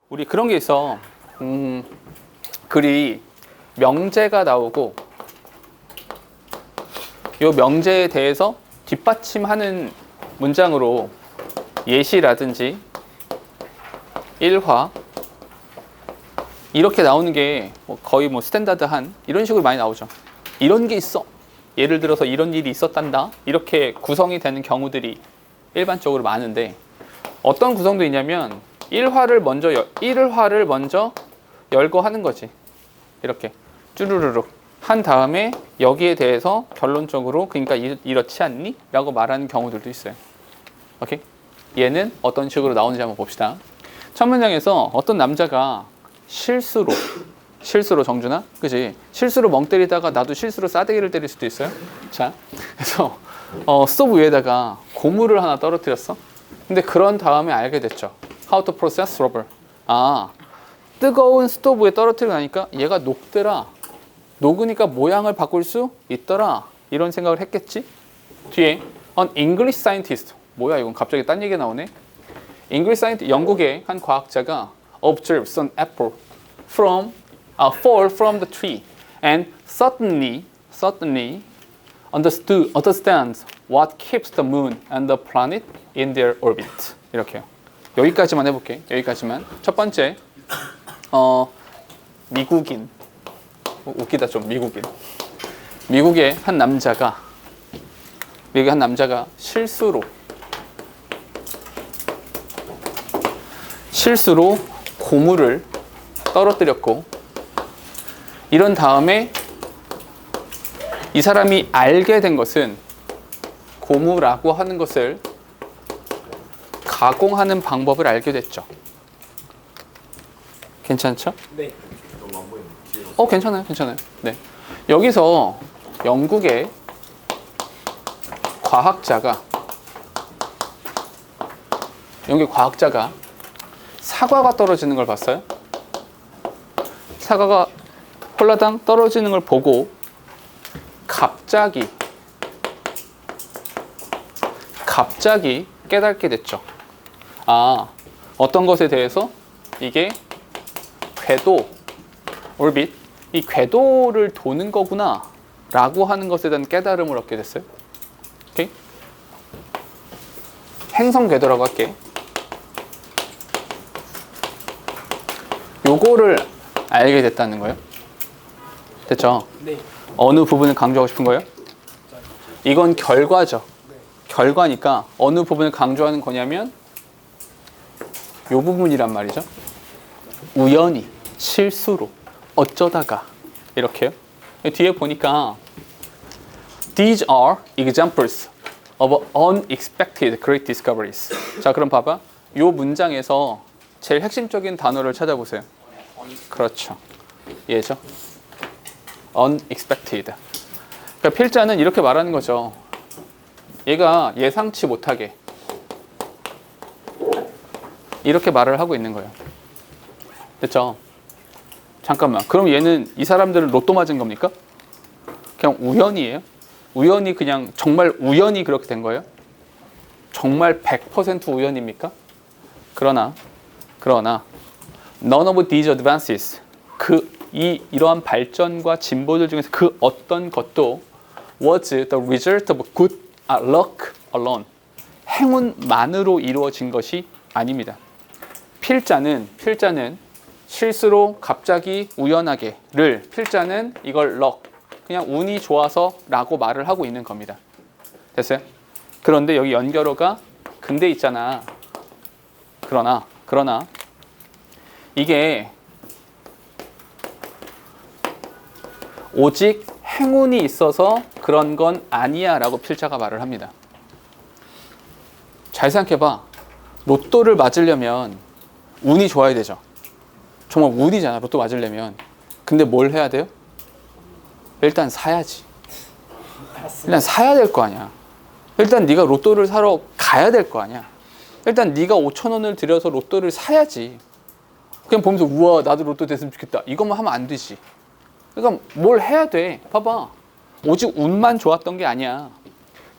우리 그런 게 있어. 글이 명제가 나오고 이 명제에 대해서 뒷받침하는 문장으로 예시라든지 일화 이렇게 나오는 게 거의 스탠다드한 이런 식으로 많이 나오죠. 이런 게 있어. 예를 들어서 이런 일이 있었단다. 이렇게 구성이 되는 경우들이 일반적으로 많은데 어떤 구성도 있냐면 일화를 먼저 열거 하는 거지. 이렇게 쭈루루룩 한 다음에 여기에 대해서 결론적으로 그러니까 이렇지 않니? 라고 말하는 경우들도 있어요. 오케이? 얘는 어떤 식으로 나오는지 한번 봅시다. 첫 문장에서 어떤 남자가 실수로 정준아? 그지? 실수로 멍 때리다가 나도 실수로 싸대기를 때릴 수도 있어요. 자, 그래서 스토브 위에다가 고무를 하나 떨어뜨렸어. 근데 그런 다음에 알게 됐죠. How to process rubber. 아, 뜨거운 스토브에 떨어뜨리고 나니까 얘가 녹더라. 녹으니까 모양을 바꿀 수 있더라. 이런 생각을 했겠지? 뒤에 An English scientist. 뭐야 이건 갑자기 딴 얘기가 나오네. English scientist, 영국의 한 과학자가 observes an apple fall from the tree and suddenly understands what keeps the moon and the planet in their orbit. 이렇게요. 여기까지만 해볼게. 여기까지만. 첫 번째, 미국인. 웃기다 좀. 미국의 한 남자가 실수로 고무를 떨어뜨렸고, 이런 다음에 이 사람이 알게 된 것은 고무라고 하는 것을 가공하는 방법을 알게 됐죠. 괜찮죠? 네. 괜찮아요. 네. 여기서 영국의 과학자가 사과가 떨어지는 걸 봤어요. 사과가 홀라당 떨어지는 걸 보고 갑자기 깨닫게 됐죠. 아, 어떤 것에 대해서 이게 궤도, 오rbit, 이 궤도를 도는 거구나 라고 하는 것에 대한 깨달음을 얻게 됐어요. 오케이? 행성 궤도라고 할게. 요거를 알게 됐다는 거예요. 됐죠? 네. 어느 부분을 강조하고 싶은 거예요? 이건 결과죠. 결과니까 어느 부분을 강조하는 거냐면 요 부분이란 말이죠. 우연히, 실수로, 어쩌다가 이렇게요. 뒤에 보니까 These are examples of unexpected great discoveries. 자, 그럼 봐봐. 요 문장에서 제일 핵심적인 단어를 찾아보세요. 그렇죠. 얘죠. unexpected. 그러니까 필자는 이렇게 말하는 거죠. 얘가 예상치 못하게 이렇게 말을 하고 있는 거예요. 됐죠? 잠깐만. 그럼 얘는 이 사람들은 로또 맞은 겁니까? 그냥 우연이에요? 우연히 그냥 정말 우연히 그렇게 된 거예요? 정말 100% 우연입니까? 그러나 none of these advances 이러한 발전과 진보들 중에서 그 어떤 것도 was the result of good luck alone. 행운만으로 이루어진 것이 아닙니다. 필자는 실수로 갑자기 우연하게를 필자는 이걸 luck, 그냥 운이 좋아서라고 말을 하고 있는 겁니다. 됐어요? 그런데 여기 연결어가 근데 있잖아. 그러나 이게 오직 행운이 있어서 그런 건 아니야 라고 필자가 말을 합니다. 잘 생각해봐. 로또를 맞으려면 운이 좋아야 되죠. 정말 운이잖아, 로또 맞으려면. 근데 뭘 해야 돼요? 일단 사야지. 일단 사야 될 거 아니야. 일단 네가 로또를 사러 가야 될 거 아니야. 일단 네가 5,000원을 들여서 로또를 사야지. 그냥 보면서 우와 나도 로또 됐으면 좋겠다. 이것만 하면 안 되지. 그러니까 뭘 해야 돼. 봐봐. 오직 운만 좋았던 게 아니야.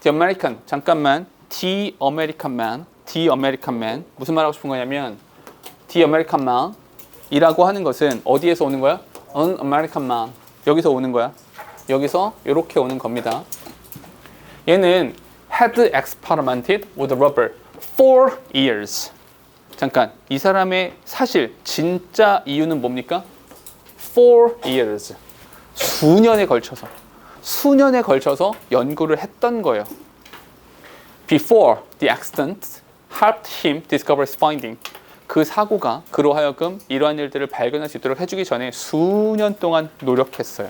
The American, 잠깐만. The American man 무슨 말 하고 싶은 거냐면 The American Man 이라고 하는 것은 어디에서 오는 거야? An American Man. 여기서 오는 거야. 여기서 이렇게 오는 겁니다. 얘는 had experimented with rubber for years. 잠깐, 이 사람의 사실 진짜 이유는 뭡니까? For years. 수년에 걸쳐서 연구를 했던 거예요. Before the accident helped him discover his finding. 그 사고가 그로 하여금 이러한 일들을 발견할 수 있도록 해주기 전에 수년 동안 노력했어요.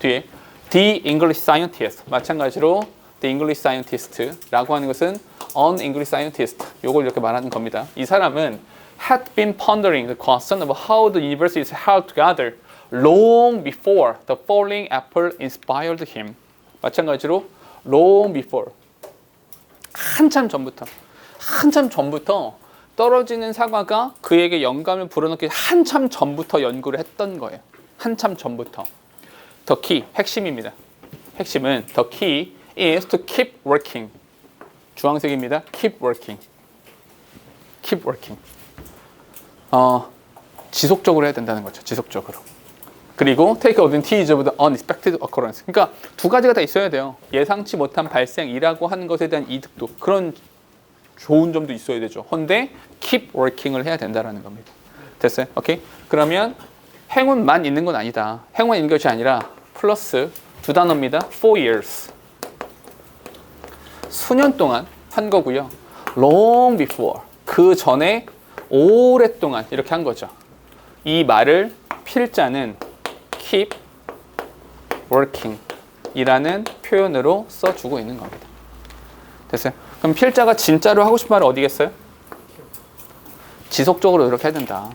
뒤에 The English Scientist, 마찬가지로 The English Scientist라고 하는 것은 An English Scientist, 요걸 이렇게 말하는 겁니다. 이 사람은 had been pondering the question of how the universe is held together long before the falling apple inspired him. 마찬가지로 long before, 한참 전부터 떨어지는 사과가 그에게 영감을 불어넣기 한참 전부터 연구를 했던 거예요. 한참 전부터. The key, 핵심입니다. 핵심은 the key is to keep working. 주황색입니다. keep working. keep working. 지속적으로 해야 된다는 거죠. 지속적으로. 그리고 take advantage of the unexpected occurrence. 그러니까 두 가지가 다 있어야 돼요. 예상치 못한 발생이라고 하는 것에 대한 이득도, 그런 좋은 점도 있어야 되죠. 헌데 keep working을 해야 된다는 겁니다. 됐어요? 오케이? 그러면 행운만 있는 건 아니다. 행운만 있는 것이 아니라 플러스 두 단어입니다. 4 years. 수년 동안 한 거고요. long before. 그 전에 오랫동안 이렇게 한 거죠. 이 말을 필자는 keep working 이라는 표현으로 써주고 있는 겁니다. 됐어요? 그럼 필자가 진짜로 하고 싶은 말은 어디겠어요? 지속적으로 노력해야 된다.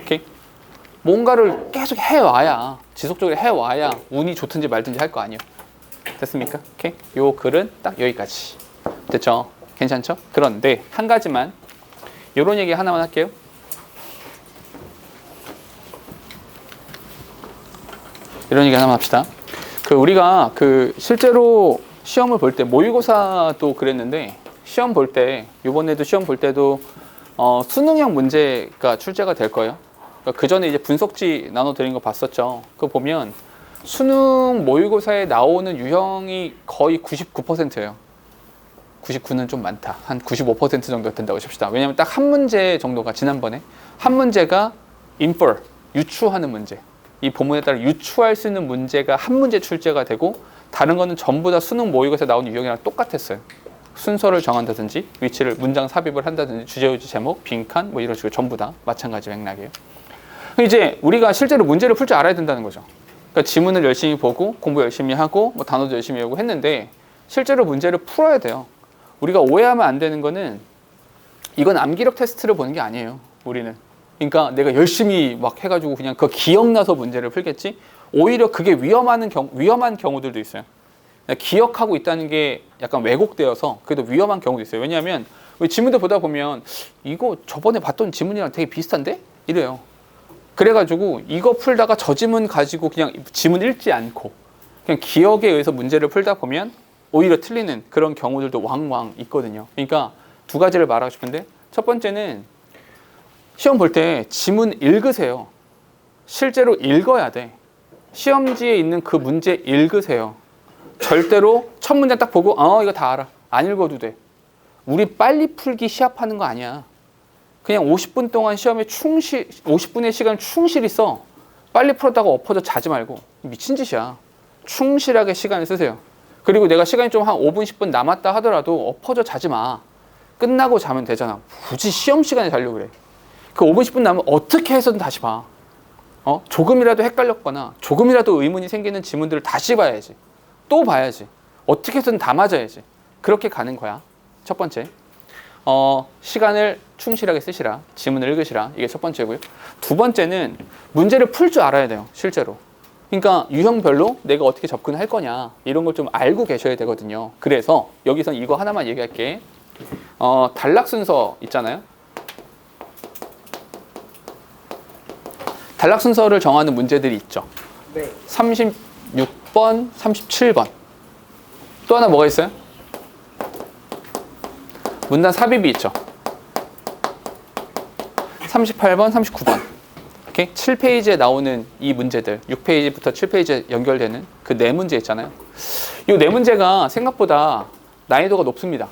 오케이? 뭔가를 계속 해와야, 지속적으로 해와야 운이 좋든지 말든지 할 거 아니에요. 됐습니까? 오케이? 요 글은 딱 여기까지. 됐죠? 괜찮죠? 그런데 한 가지만, 요런 얘기 하나만 할게요. 이런 얘기 하나만 합시다. 우리가 실제로 시험을 볼 때, 모의고사도 그랬는데, 시험 볼 때, 이번에도 시험 볼 때도 수능형 문제가 출제가 될 거예요. 그러니까 그 전에 이제 분석지 나눠드린 거 봤었죠. 그거 보면 수능 모의고사에 나오는 유형이 거의 99%예요. 99는 좀 많다. 한 95% 정도 된다고 칩시다. 왜냐하면 딱 한 문제 정도가, 지난번에 한 문제가 infer, 유추하는 문제. 이 본문에 따라 유추할 수 있는 문제가 한 문제 출제가 되고, 다른 거는 전부 다 수능 모의고사에 나오는 유형이랑 똑같았어요. 순서를 정한다든지, 위치를 문장 삽입을 한다든지, 주제의지 제목, 빈칸 뭐 이런 식으로 전부 다 마찬가지 맥락이에요. 이제 우리가 실제로 문제를 풀 줄 알아야 된다는 거죠. 그러니까 지문을 열심히 보고 공부 열심히 하고 뭐 단어도 열심히 외우고 했는데, 실제로 문제를 풀어야 돼요. 우리가 오해하면 안 되는 거는, 이건 암기력 테스트를 보는 게 아니에요. 우리는. 그러니까 내가 열심히 막 해가지고 그냥 그 기억나서 문제를 풀겠지, 오히려 그게 위험한 경우들도 있어요. 기억하고 있다는 게 약간 왜곡되어서 그래도 위험한 경우도 있어요. 왜냐하면 지문도 보다 보면 이거 저번에 봤던 지문이랑 되게 비슷한데? 이래요. 그래가지고 이거 풀다가 저 지문 가지고 그냥 지문 읽지 않고 그냥 기억에 의해서 문제를 풀다 보면 오히려 틀리는 그런 경우들도 왕왕 있거든요. 그러니까 두 가지를 말하고 싶은데, 첫 번째는 시험 볼 때 지문 읽으세요. 실제로 읽어야 돼. 시험지에 있는 그 문제 읽으세요. 절대로 첫 문장 딱 보고 이거 다 알아, 안 읽어도 돼. 우리 빨리 풀기 시합하는 거 아니야. 그냥 50분 동안 시험에 50분의 시간 충실히 써. 빨리 풀었다가 엎어져 자지 말고. 미친 짓이야. 충실하게 시간을 쓰세요. 그리고 내가 시간이 좀 한 5분 10분 남았다 하더라도 엎어져 자지 마. 끝나고 자면 되잖아. 굳이 시험 시간에 자려고 그래. 그 5분 10분 남으면 어떻게 해서든 다시 봐. 조금이라도 헷갈렸거나 조금이라도 의문이 생기는 지문들을 다시 봐야지. 또 봐야지. 어떻게 해서든 다 맞아야지. 그렇게 가는 거야. 첫 번째. 시간을 충실하게 쓰시라. 지문을 읽으시라. 이게 첫 번째고요. 두 번째는 문제를 풀 줄 알아야 돼요. 실제로. 그러니까 유형별로 내가 어떻게 접근할 거냐, 이런 걸 좀 알고 계셔야 되거든요. 그래서 여기서 이거 하나만 얘기할게. 단락 순서 있잖아요. 단락 순서를 정하는 문제들이 있죠. 네. 36번, 37번. 또 하나 뭐가 있어요? 문단 삽입이 있죠. 38번, 39번. 오케이? 7페이지에 나오는 이 문제들, 6페이지부터 7페이지에 연결되는 그 네 문제 있잖아요. 이 네 문제가 생각보다 난이도가 높습니다.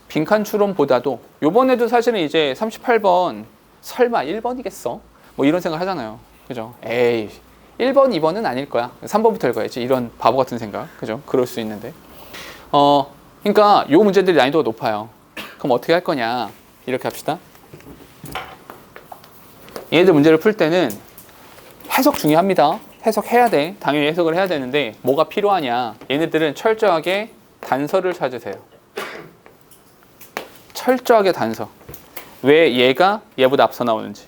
빈칸 추론보다도 요번에도 사실은 이제 38번 설마 1번이겠어? 뭐 이런 생각 하잖아요. 그죠? 에이, 1번, 2번은 아닐 거야. 3번부터 읽어야지. 이런 바보 같은 생각. 그죠? 그럴 수 있는데. 그러니까 요 문제들이 난이도가 높아요. 그럼 어떻게 할 거냐? 이렇게 합시다. 얘들 문제를 풀 때는 해석 중요합니다. 해석해야 돼. 당연히 해석을 해야 되는데 뭐가 필요하냐? 얘네들은 철저하게 단서를 찾으세요. 철저하게 단서. 왜 얘가 얘보다 앞서 나오는지,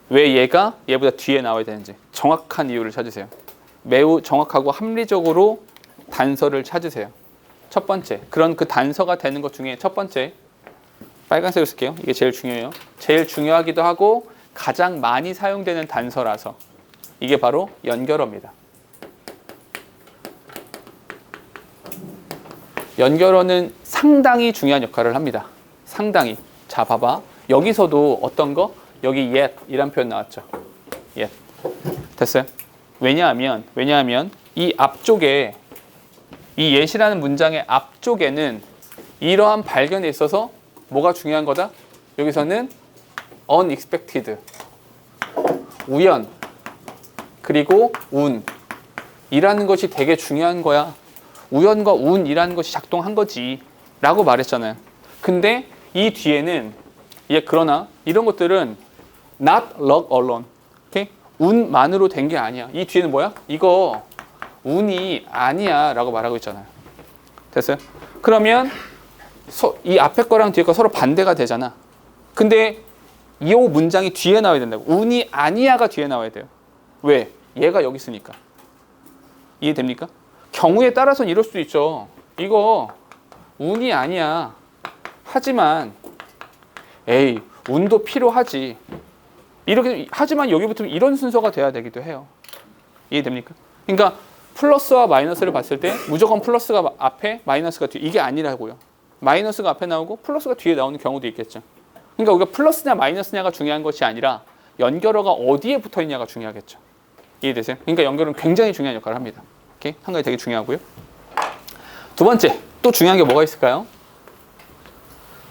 왜 얘가 얘보다 뒤에 나와야 되는지 정확한 이유를 찾으세요. 매우 정확하고 합리적으로 단서를 찾으세요. 첫 번째, 그런 그 단서가 되는 것 중에 첫 번째, 빨간색을 쓸게요. 이게 제일 중요해요. 제일 중요하기도 하고 가장 많이 사용되는 단서라서 이게 바로 연결어입니다. 연결어는 상당히 중요한 역할을 합니다. 상당히. 자, 봐봐. 여기서도 어떤 거? 여기 yet 이란 표현 나왔죠. yet. 됐어요? 왜냐하면 이 앞쪽에 이 yet이라는 문장의 앞쪽에는 이러한 발견에 있어서 뭐가 중요한 거다? 여기서는 unexpected, 우연, 그리고 운이라는 것이 되게 중요한 거야. 우연과 운이라는 것이 작동한 거지 라고 말했잖아요. 근데 이 뒤에는 그러나 이런 것들은 not luck alone, okay? 운만으로 된 게 아니야. 이 뒤에는 뭐야? 이거 운이 아니야 라고 말하고 있잖아요. 됐어요? 그러면 이 앞에 거랑 뒤에 거 서로 반대가 되잖아. 근데 이 문장이 뒤에 나와야 된다고. 운이 아니야가 뒤에 나와야 돼요. 왜? 얘가 여기 있으니까. 이해됩니까? 경우에 따라서는 이럴 수도 있죠. 이거 운이 아니야. 하지만 에이, 운도 필요하지. 이렇게 하지만 여기부터 이런 순서가 돼야 되기도 해요. 이해됩니까? 그러니까 플러스와 마이너스를 봤을 때 무조건 플러스가 앞에 마이너스가 뒤에 이게 아니라고요. 마이너스가 앞에 나오고 플러스가 뒤에 나오는 경우도 있겠죠. 그러니까 우리가 플러스냐 마이너스냐가 중요한 것이 아니라 연결어가 어디에 붙어 있냐가 중요하겠죠. 이해되세요? 그러니까 연결은 굉장히 중요한 역할을 합니다. 오케이? 한 가지 되게 중요하고요. 두 번째, 또 중요한 게 뭐가 있을까요?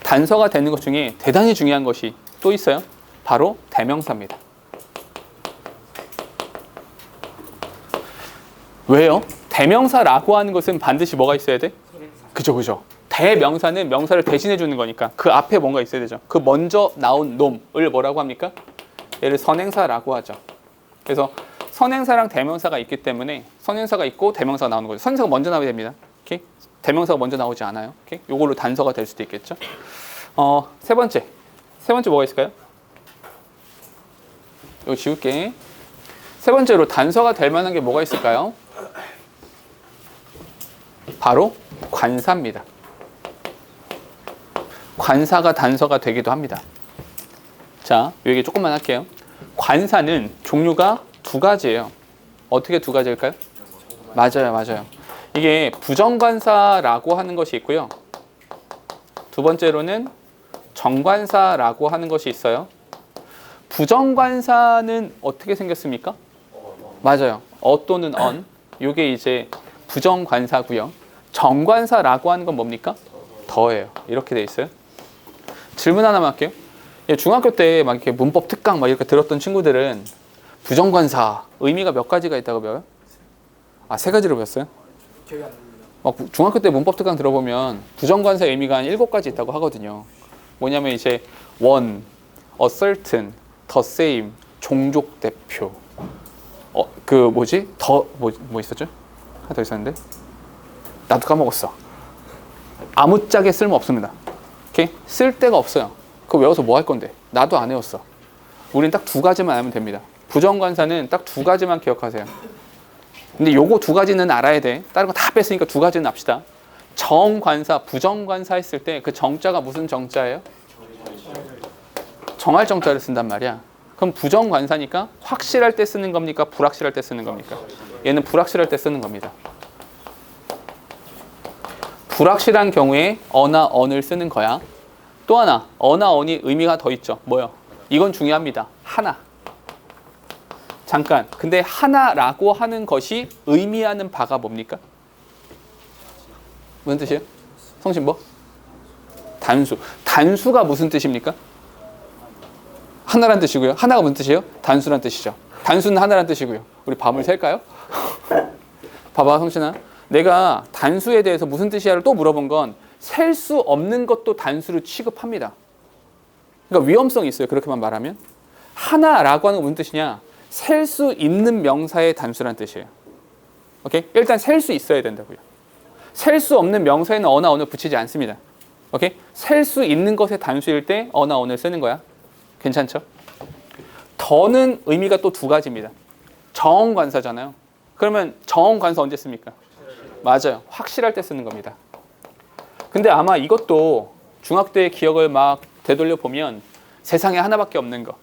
단서가 되는 것 중에 대단히 중요한 것이 또 있어요. 바로 대명사입니다. 왜요? 대명사라고 하는 것은 반드시 뭐가 있어야 돼? 그죠. 대명사는 명사를 대신해 주는 거니까 그 앞에 뭔가 있어야 되죠. 그 먼저 나온 놈을 뭐라고 합니까? 얘를 선행사라고 하죠. 그래서 선행사랑 대명사가 있기 때문에 선행사가 있고 대명사가 나오는 거죠. 선행사가 먼저 나와야 됩니다. 오케이? 대명사가 먼저 나오지 않아요. 오케이? 요걸로 단서가 될 수도 있겠죠. 세 번째 뭐가 있을까요? 이거 지울게. 세 번째로 단서가 될 만한 게 뭐가 있을까요? 바로 관사입니다. 관사가 단서가 되기도 합니다. 자, 여기 조금만 할게요. 관사는 종류가 두 가지예요. 어떻게 두 가지일까요? 맞아요. 이게 부정관사라고 하는 것이 있고요. 두 번째로는 정관사라고 하는 것이 있어요. 부정관사는 어떻게 생겼습니까? 맞아요. 또는 이게 이제 부정관사고요. 정관사라고 하는 건 뭡니까? 더예요. 이렇게 돼 있어요. 질문 하나만 할게요. 중학교 때 막 이렇게 문법 특강 막 이렇게 들었던 친구들은 부정관사 의미가 몇 가지가 있다고 배워요? 세 가지로 배웠어요? 기억이 안 납니다. 중학교 때 문법 특강 들어보면 부정관사 의미가 한 7가지 있다고 하거든요. 뭐냐면 이제 one, a certain, the same, 종족 대표. 뭐 있었죠? 하나 더 있었는데 나도 까먹었어. 아무짝에 쓸모 없습니다. 오케이? 쓸 데가 없어요. 그거 외워서 뭐 할 건데? 나도 안 외웠어. 우린 딱 두 가지만 알면 됩니다. 부정관사는 딱 두 가지만 기억하세요. 근데 요거 두 가지는 알아야 돼. 다른 거 다 뺐으니까 두 가지는 합시다. 정관사, 부정관사 했을 때 그 정자가 무슨 정자예요? 정할 정자를 쓴단 말이야. 그럼 부정관사니까 확실할 때 쓰는 겁니까? 불확실할 때 쓰는 겁니까? 얘는 불확실할 때 쓰는 겁니다. 불확실한 경우에 어나 언을 쓰는 거야. 또 하나, 어나 언이 의미가 더 있죠. 뭐요? 이건 중요합니다. 하나. 잠깐. 근데 하나라고 하는 것이 의미하는 바가 뭡니까? 무슨 뜻이에요? 성신 뭐? 단수. 단수가 무슨 뜻입니까? 하나란 뜻이고요. 하나가 무슨 뜻이에요? 단수란 뜻이죠. 단수는 하나란 뜻이고요. 우리 밤을 셀까요? 봐봐, 성신아. 내가 단수에 대해서 무슨 뜻이야를 또 물어본 건 셀 수 없는 것도 단수로 취급합니다. 그러니까 위험성이 있어요. 그렇게만 말하면. 하나라고 하는 건 무슨 뜻이냐? 셀 수 있는 명사의 단수란 뜻이에요. 오케이? 일단 셀 수 있어야 된다고요. 셀 수 없는 명사에는 어나 언을 붙이지 않습니다. 오케이? 셀 수 있는 것의 단수일 때 어나 언을 쓰는 거야. 괜찮죠? 더는 의미가 또 두 가지입니다. 정관사잖아요. 그러면 정관사 언제 씁니까? 맞아요. 확실할 때 쓰는 겁니다. 근데 아마 이것도 중학교 때 기억을 막 되돌려 보면 세상에 하나밖에 없는 거.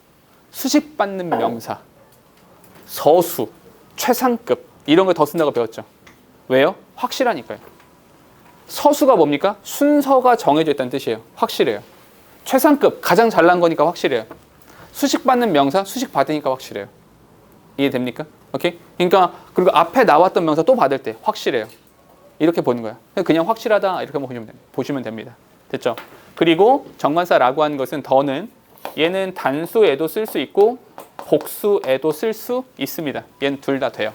수식받는 명사, 서수, 최상급 이런 걸 더 쓴다고 배웠죠. 왜요? 확실하니까요. 서수가 뭡니까? 순서가 정해져 있다는 뜻이에요. 확실해요. 최상급, 가장 잘난 거니까 확실해요. 수식받는 명사, 수식받으니까 확실해요. 이해됩니까? 오케이? 그러니까 그리고 앞에 나왔던 명사 또 받을 때 확실해요. 이렇게 보는 거야. 그냥 확실하다 이렇게 보시면 됩니다. 됐죠? 그리고 정관사라고 하는 것은 더는 얘는 단수에도 쓸 수 있고 복수에도 쓸 수 있습니다. 얘는 둘 다 돼요.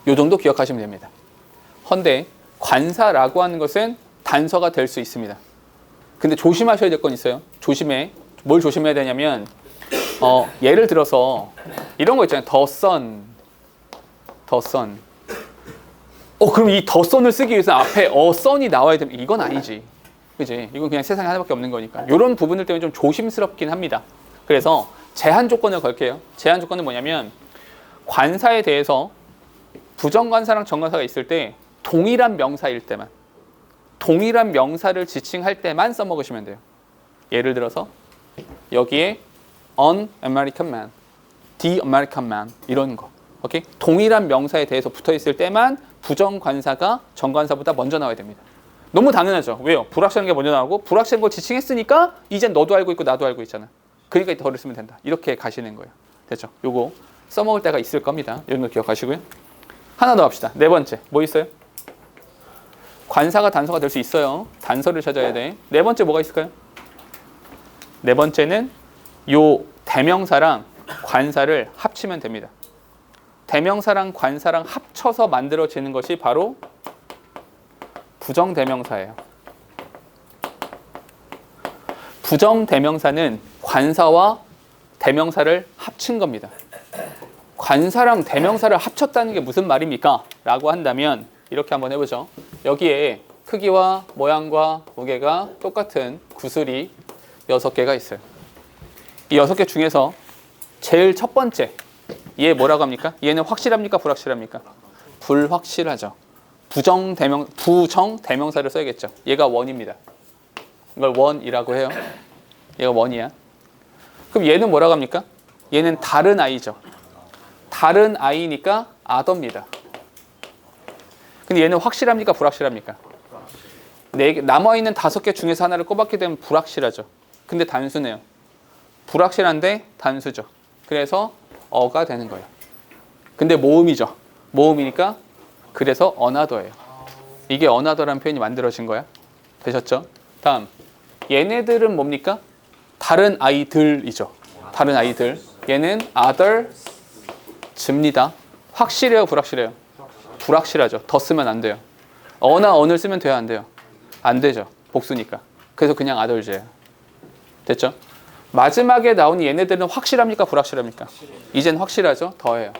요 정도 기억하시면 됩니다. 헌데 관사라고 하는 것은 단서가 될 수 있습니다. 근데 조심하셔야 될 건 있어요. 뭘 조심해야 되냐면 예를 들어서 이런 거 있잖아요. the sun. 그럼 이 the sun을 쓰기 위해서 앞에 sun이 나와야 되면 이건 아니지. 그지? 이건 그냥 세상에 하나밖에 없는 거니까. 이런 부분들 때문에 좀 조심스럽긴 합니다. 그래서 제한 조건을 걸게요. 제한 조건은 뭐냐면 관사에 대해서 부정관사랑 정관사가 있을 때 동일한 명사일 때만, 동일한 명사를 지칭할 때만 써먹으시면 돼요. 예를 들어서 여기에 an American man, the American man 이런 거. 오케이? 동일한 명사에 대해서 붙어 있을 때만 부정관사가 정관사보다 먼저 나와야 됩니다. 너무 당연하죠. 왜요? 불확실한 게 먼저 나오고 불확실한 걸 지칭했으니까 이젠 너도 알고 있고 나도 알고 있잖아. 그러니까 더를 쓰면 된다. 이렇게 가시는 거예요. 됐죠? 요거 써먹을 때가 있을 겁니다. 이런 거 기억하시고요. 하나 더 합시다. 네 번째 뭐 있어요? 관사가 단서가 될 수 있어요. 단서를 찾아야 돼. 네 번째 뭐가 있을까요? 네 번째는 요 대명사랑 관사를 합치면 됩니다. 대명사랑 관사랑 합쳐서 만들어지는 것이 바로 부정대명사예요. 부정대명사는 관사와 대명사를 합친 겁니다. 관사랑 대명사를 합쳤다는 게 무슨 말입니까? 라고 한다면 이렇게 한번 해보죠. 여기에 크기와 모양과 무게가 똑같은 구슬이 6개가 있어요. 이 6개 중에서 제일 첫 번째 얘 뭐라고 합니까? 얘는 확실합니까? 불확실합니까? 불확실하죠. 부정대명사를 써야겠죠. 얘가 원입니다. 이걸 원이라고 해요. 얘가 원이야. 그럼 얘는 뭐라고 합니까? 얘는 다른 아이죠. 다른 아이니까 other입니다. 근데 얘는 확실합니까? 불확실합니까? 남아있는 5개 중에서 하나를 꼽았기 때문에 불확실하죠. 근데 단수네요. 불확실한데 단수죠. 그래서 어가 되는 거예요. 근데 모음이죠. 모음이니까 그래서 another예요. 이게 another라는 표현이 만들어진 거야. 되셨죠? 다음 얘네들은 뭡니까? 다른 아이들이죠. 다른 아이들. 얘는 others입니다. 확실해요? 불확실해요? 불확실하죠. 더 쓰면 안 돼요. 어나 언을 쓰면 돼요? 안 돼요? 안 되죠. 복수니까. 그래서 그냥 others예요. 됐죠? 마지막에 나온 얘네들은 확실합니까? 불확실합니까? 이젠 확실하죠? 더해요.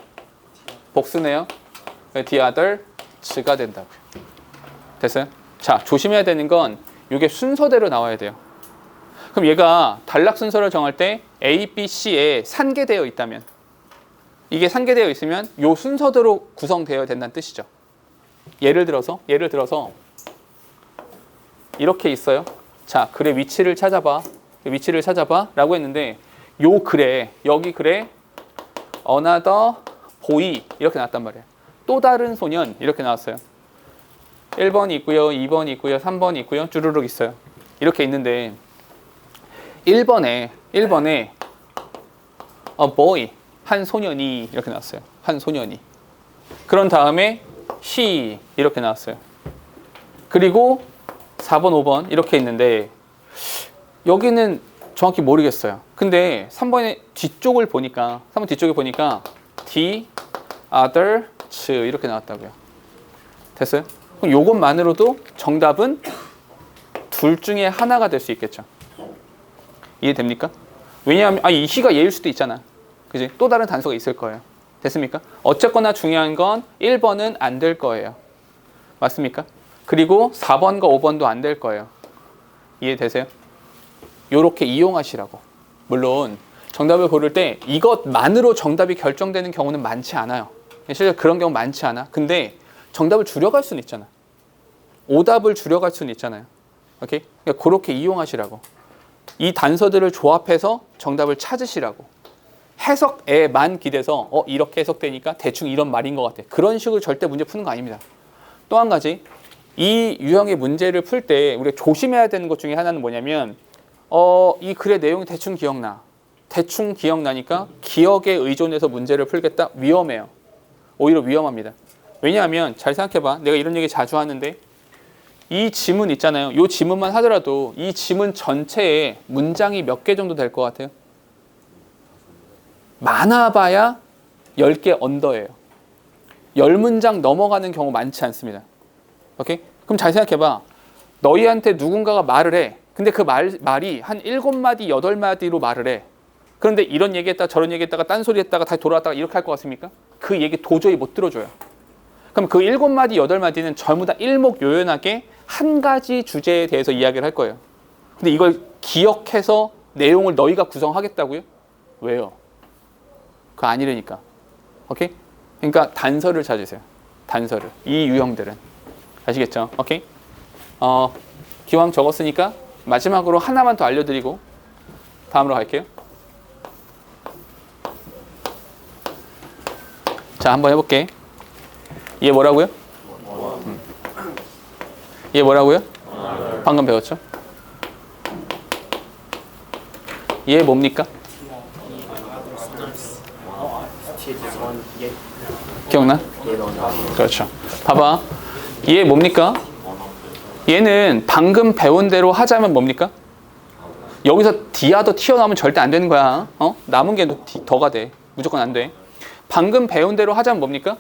복수네요. the others가 된다고요. 됐어요? 자, 조심해야 되는 건 이게 순서대로 나와야 돼요. 그럼 얘가 단락 순서를 정할 때 A, B, C에 산계되어 있다면 이게 산계되어 있으면 이 순서대로 구성되어야 된다는 뜻이죠. 예를 들어서 이렇게 있어요. 자, 글의 위치를 찾아봐 라고 했는데 여기 글에 another boy 이렇게 나왔단 말이에요. 또 다른 소년 이렇게 나왔어요. 1번 있고요, 2번 있고요, 3번 있고요, 쭈루룩 있어요. 이렇게 있는데 1번에 a boy, 한 소년이 이렇게 나왔어요. 한 소년이. 그런 다음에 he 이렇게 나왔어요. 그리고 4번, 5번 이렇게 있는데 여기는 정확히 모르겠어요. 근데 3번의 뒤쪽을 보니까 3번 뒤쪽에 보니까 the others 이렇게 나왔다고요. 됐어요? 그럼 요것만으로도 정답은 둘 중에 하나가 될 수 있겠죠. 이해됩니까? 왜냐하면 이 he가 얘일 수도 있잖아. 그지? 또 다른 단서가 있을 거예요. 됐습니까? 어쨌거나 중요한 건 1번은 안 될 거예요. 맞습니까? 그리고 4번과 5번도 안 될 거예요. 이해되세요? 요렇게 이용하시라고. 물론 정답을 고를 때 이것만으로 정답이 결정되는 경우는 많지 않아요. 실제로 그런 경우 많지 않아. 근데 정답을 줄여갈 수는 있잖아. 오답을 줄여갈 수는 있잖아요. 오케이? 그러니까 그렇게 이용하시라고. 이 단서들을 조합해서 정답을 찾으시라고. 해석에만 기대서 이렇게 해석되니까 대충 이런 말인 것 같아. 그런 식으로 절대 문제 푸는 거 아닙니다. 또 한 가지, 이 유형의 문제를 풀 때 우리가 조심해야 되는 것 중에 하나는 뭐냐면 이 글의 내용이 대충 기억나. 대충 기억나니까 기억에 의존해서 문제를 풀겠다? 위험해요. 오히려 위험합니다. 왜냐하면 잘 생각해봐. 내가 이런 얘기 자주 하는데 이 지문 있잖아요. 이 지문만 하더라도 이 지문 전체에 문장이 몇 개 정도 될 것 같아요? 많아봐야 10개 언더예요. 10문장 넘어가는 경우 많지 않습니다. 오케이? 그럼 잘 생각해봐. 너희한테 누군가가 말을 해. 근데 그 말이 한 7마디, 8마디로 말을 해. 그런데 이런 얘기했다가 저런 얘기했다가 딴소리 했다가 다시 돌아왔다가 이렇게 할 것 같습니까? 그 얘기 도저히 못 들어줘요. 그럼 그 7마디, 8마디는 전부 다 일목요연하게 한 가지 주제에 대해서 이야기를 할 거예요. 근데 이걸 기억해서 내용을 너희가 구성하겠다고요? 왜요? 그거 아니라니까. 오케이? 그러니까 단서를 찾으세요. 단서를. 이 유형들은. 아시겠죠? 오케이? 기왕 적었으니까 마지막으로 하나만 더 알려드리고 다음으로 갈게요. 자, 한번 해볼게. 얘 뭐라고요? 얘 뭐라고요? 방금 배웠죠? 얘 뭡니까? 기억나? 그렇죠. 봐봐. 얘 뭡니까? 얘는 방금 배운 대로 하자면 뭡니까? 여기서 D야 더 튀어나오면 절대 안 되는 거야. 남은 게 더가 돼. 무조건 안 돼. 방금 배운 대로 하자면 뭡니까?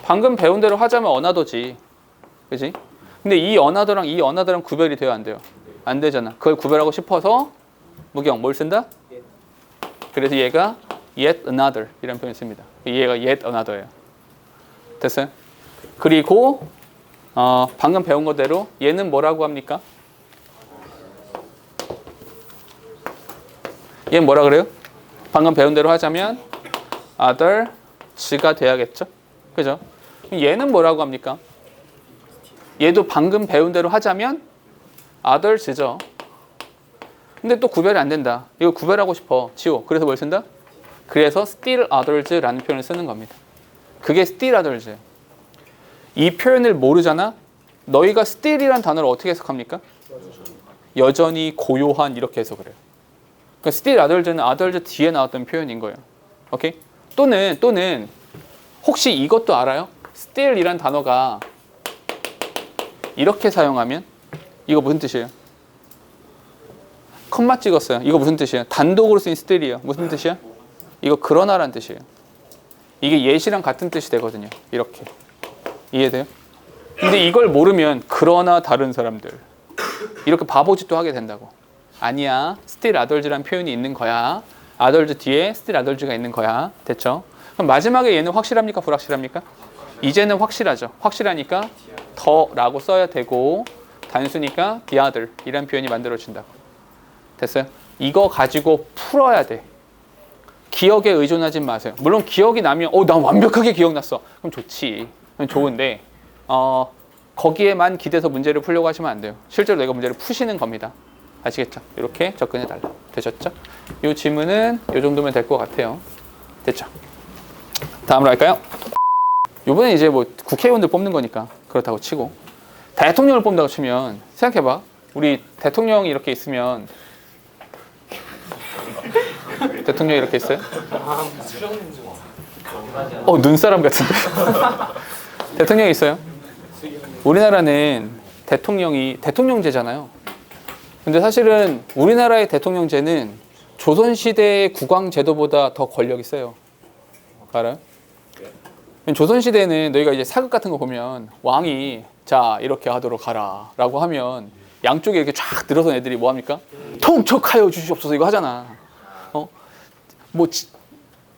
방금 배운 대로 하자면 어나더지. 그지? 근데 이 어나더랑 이 어나더랑 구별이 돼요, 안 돼요? 안 되잖아. 그걸 구별하고 싶어서 무경 뭘 쓴다? 그래서 얘가 yet another 이라는 표현을 씁니다. 얘가 yet another예요. 됐어요? 그리고 방금 배운 거대로 얘는 뭐라고 합니까? 얘는 뭐라 그래요? 방금 배운 대로 하자면 others가 돼야겠죠? 그죠? 얘는 뭐라고 합니까? 얘도 방금 배운 대로 하자면 others죠. 근데 또 구별이 안 된다. 이거 구별하고 싶어. 지워. 그래서 뭘 쓴다? 그래서 still others라는 표현을 쓰는 겁니다. 그게 still others예요. 이 표현을 모르잖아? 너희가 still이란 단어를 어떻게 해석합니까? 여전히 고요한 이렇게 해석을 해요. 그러니까 still others는 others 뒤에 나왔던 표현인 거예요. 오케이? 또는 혹시 이것도 알아요? still이란 단어가 이렇게 사용하면 이거 무슨 뜻이에요? 컴마 찍었어요. 이거 무슨 뜻이에요? 단독으로 쓰인 still이에요. 무슨 뜻이야? 이거 그러나란 뜻이에요. 이게 예시랑 같은 뜻이 되거든요. 이렇게. 이해돼요? 근데 이걸 모르면 그러나 다른 사람들 이렇게 바보짓도 하게 된다고. 아니야. still others라는 표현이 있는 거야. others 뒤에 still others가 있는 거야. 됐죠? 그럼 마지막에 얘는 확실합니까? 불확실합니까? 이제는 확실하죠. 확실하니까 더라고 써야 되고 단수니까 the other 이란 표현이 만들어진다고. 됐어요? 이거 가지고 풀어야 돼. 기억에 의존하지 마세요. 물론 기억이 나면 난 완벽하게 기억났어. 그럼 좋지. 그럼 좋은데 거기에만 기대서 문제를 풀려고 하시면 안 돼요. 실제로 내가 문제를 푸시는 겁니다. 아시겠죠? 이렇게 접근해 달라. 되셨죠? 이 질문은 이 정도면 될 것 같아요. 됐죠? 다음으로 할까요? 이번에 이제 뭐 국회의원들 뽑는 거니까 그렇다고 치고 대통령을 뽑는다고 치면 생각해봐. 우리 대통령이 이렇게 있으면 대통령이 이렇게 있어요? 눈사람 같은데. 대통령이 있어요. 우리나라는 대통령이 대통령제잖아요. 근데 사실은 우리나라의 대통령제는 조선시대의 국왕제도보다 더 권력이 세요. 알아요? 조선시대에는 너희가 이제 사극 같은 거 보면 왕이 자 이렇게 하도록 하라 라고 하면 양쪽에 이렇게 쫙 늘어선 애들이 뭐 합니까? 통촉하여 주시옵소서 이거 하잖아.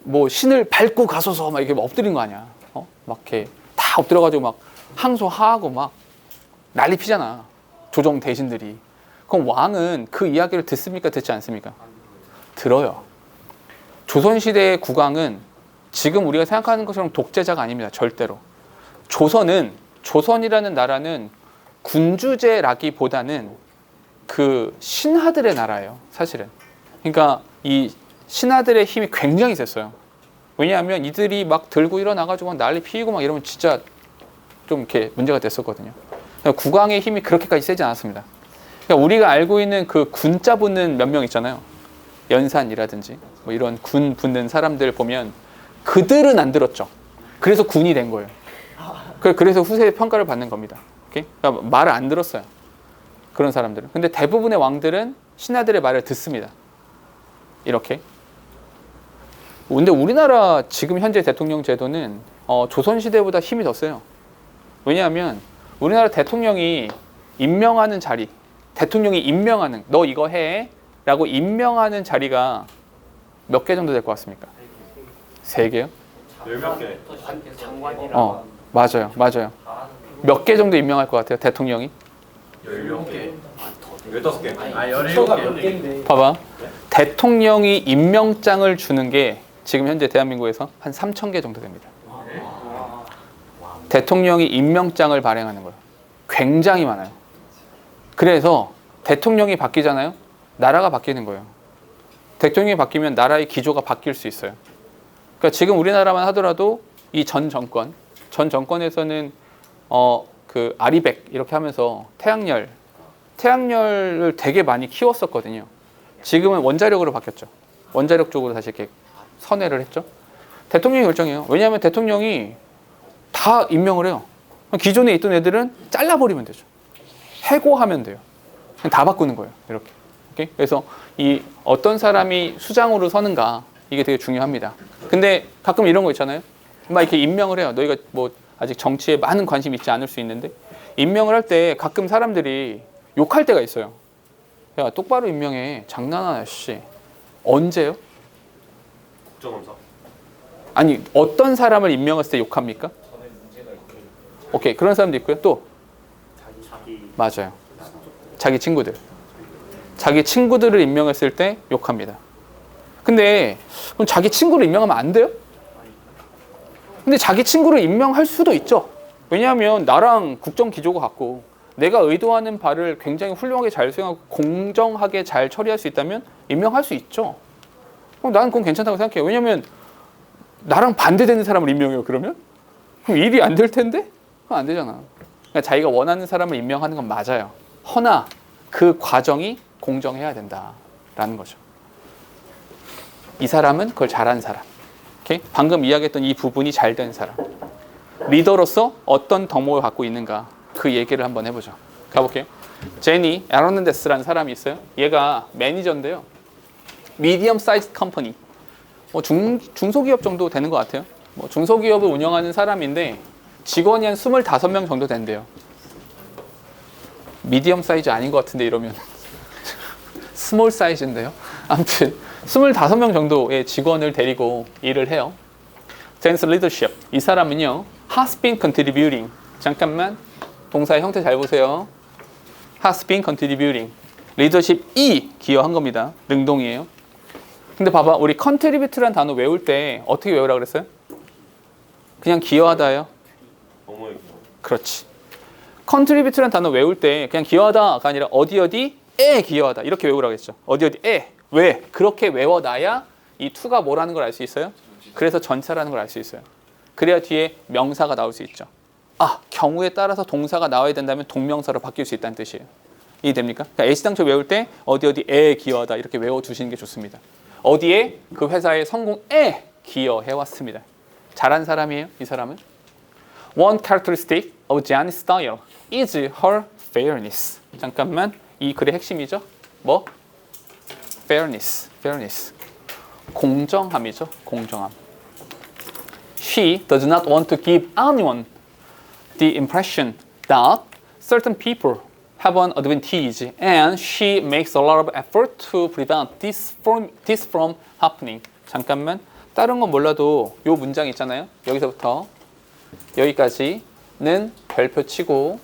뭐 신을 밟고 가소서 막 이렇게 엎드린 거 아니야. 막 이렇게 다 엎드려가지고 막 항소하고 막 난리 피잖아. 조정 대신들이. 그럼 왕은 그 이야기를 듣습니까? 듣지 않습니까? 들어요. 조선시대의 국왕은 지금 우리가 생각하는 것처럼 독재자가 아닙니다. 절대로. 조선이라는 나라는 군주제라기보다는 그 신하들의 나라예요. 사실은. 그러니까 이 신하들의 힘이 굉장히 셌어요. 왜냐하면 이들이 막 들고 일어나가지고 막 난리 피우고 막 이러면 진짜 좀 이렇게 문제가 됐었거든요. 그러니까 국왕의 힘이 그렇게까지 세지 않았습니다. 그러니까 우리가 알고 있는 그 군자 붙는 몇 명 있잖아요. 연산이라든지 뭐 이런 군 붙는 사람들 보면 그들은 안 들었죠. 그래서 군이 된 거예요. 그래서 후세의 평가를 받는 겁니다. 그러니까 말을 안 들었어요. 그런 사람들은. 근데 대부분의 왕들은 신하들의 말을 듣습니다. 이렇게. 근데 우리나라 지금 현재 대통령 제도는 조선시대보다 힘이 더 세요. 왜냐하면 우리나라 대통령이 임명하는 자리, 대통령이 임명하는, 너 이거 해 라고 임명하는 자리가 몇 개 정도 될 것 같습니까? 3개요? 10개. 맞아요. 몇 개 정도 임명할 것 같아요, 대통령이? 16개. 15개. 17개. 봐봐. 대통령이 임명장을 주는 게 지금 현재 대한민국에서 한 3,000개 정도 됩니다. 대통령이 임명장을 발행하는 거예요. 굉장히 많아요. 그래서 대통령이 바뀌잖아요. 나라가 바뀌는 거예요. 대통령이 바뀌면 나라의 기조가 바뀔 수 있어요. 그러니까 지금 우리나라만 하더라도 이 전 정권에서는 그 아리백 이렇게 하면서 태양열을 되게 많이 키웠었거든요. 지금은 원자력으로 바뀌었죠. 원자력 쪽으로 다시 이렇게 선회를 했죠. 대통령이 결정해요. 왜냐하면 대통령이 다 임명을 해요. 기존에 있던 애들은 잘라버리면 되죠. 해고하면 돼요. 다 바꾸는 거예요. 이렇게. 오케이? 그래서 이 어떤 사람이 수장으로 서는가 이게 되게 중요합니다. 근데 가끔 이런 거 있잖아요. 막 이렇게 임명을 해요. 너희가 뭐 아직 정치에 많은 관심 있지 않을 수 있는데 임명을 할 때 가끔 사람들이 욕할 때가 있어요. 야 똑바로 임명해. 장난하나 씨. 언제요? 국정감사. 아니 어떤 사람을 임명했을 때 욕합니까? 오케이 그런 사람도 있고요. 또 맞아요. 자기 친구들을 임명했을 때 욕합니다. 근데 그럼 자기 친구를 임명하면 안 돼요? 근데 자기 친구를 임명할 수도 있죠. 왜냐하면 나랑 국정 기조가 같고 내가 의도하는 바를 굉장히 훌륭하게 잘 수행하고 공정하게 잘 처리할 수 있다면 임명할 수 있죠. 그럼 나는 그건 괜찮다고 생각해요. 왜냐하면 나랑 반대되는 사람을 임명해요. 그러면 일이 안 될 텐데? 그건 안 되잖아. 그러니까 자기가 원하는 사람을 임명하는 건 맞아요. 허나 그 과정이 공정해야 된다라는 거죠. 이 사람은 그걸 잘한 사람. 오케이? 방금 이야기했던 이 부분이 잘된 사람. 리더로서 어떤 덕목을 갖고 있는가 그 얘기를 한번 해보죠. 가볼게요. 제니 에르난데스라는 사람이 있어요. 얘가 매니저인데요. 미디엄 사이즈 컴퍼니. 중소기업 정도 되는 것 같아요. 중소기업을 운영하는 사람인데 직원이 한 25명 정도 된대요. 미디엄 사이즈 아닌 것 같은데 이러면 스몰 사이즈인데요. 아무튼 25명 정도의 직원을 데리고 일을 해요. Sense leadership. 이 사람은요. has been contributing. 잠깐만. 동사의 형태 잘 보세요. has been contributing. 리더십이 기여한 겁니다. 능동이에요. 근데 봐봐. 우리 contribute라는 단어 외울 때 어떻게 외우라 그랬어요? 그냥 기여하다예요. 그렇지. contribute라는 단어 외울 때 그냥 기여하다가 아니라 어디에 기여하다 이렇게 외우라고 했죠. 어디에 왜? 그렇게 외워놔야 이 to가 뭐라는 걸 알 수 있어요. 그래서 전차라는 걸 알 수 있어요. 그래야 뒤에 명사가 나올 수 있죠. 경우에 따라서 동사가 나와야 된다면 동명사로 바뀔 수 있다는 뜻이에요. 이해됩니까? 그러니까 애시당초 외울 때 어디에 기여하다 이렇게 외워두시는 게 좋습니다. 어디에? 그 회사의 성공에 기여해왔습니다. 잘한 사람이에요, 이 사람은. One characteristic of Janice's style is her fairness. 잠깐만, 이 글의 핵심이죠. 뭐? fairness. 공정함이죠, 공정함. She does not want to give anyone the impression that certain people have an advantage, and she makes a lot of effort to prevent this from happening. 잠깐만, 다른 건 몰라도 요 문장 있잖아요. 여기서부터 여기까지는 별표 치고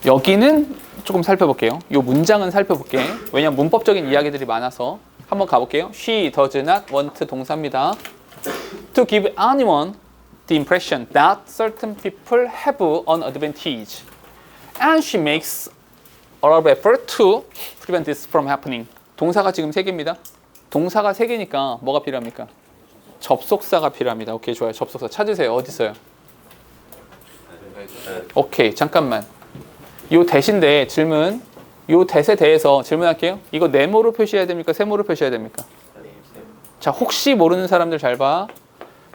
여기는 조금 살펴볼게요. 요 문장은 살펴볼게. 왜냐면 문법적인 이야기들이 많아서 한번 가볼게요. She does not want 동사입니다. To give anyone the impression that certain people have an advantage, and she makes a lot of effort to prevent this from happening. 동사가 지금 3개입니다. 동사가 3개니까 뭐가 필요합니까? 접속사가 필요합니다. 오케이, 좋아요. 접속사 찾으세요. 어디 있어요? 오케이, 잠깐만. 요 대신데 질문, 요 대에 대해서 질문할게요. 이거 네모로 표시해야 됩니까? 세모로 표시해야 됩니까? 자, 혹시 모르는 사람들 잘 봐.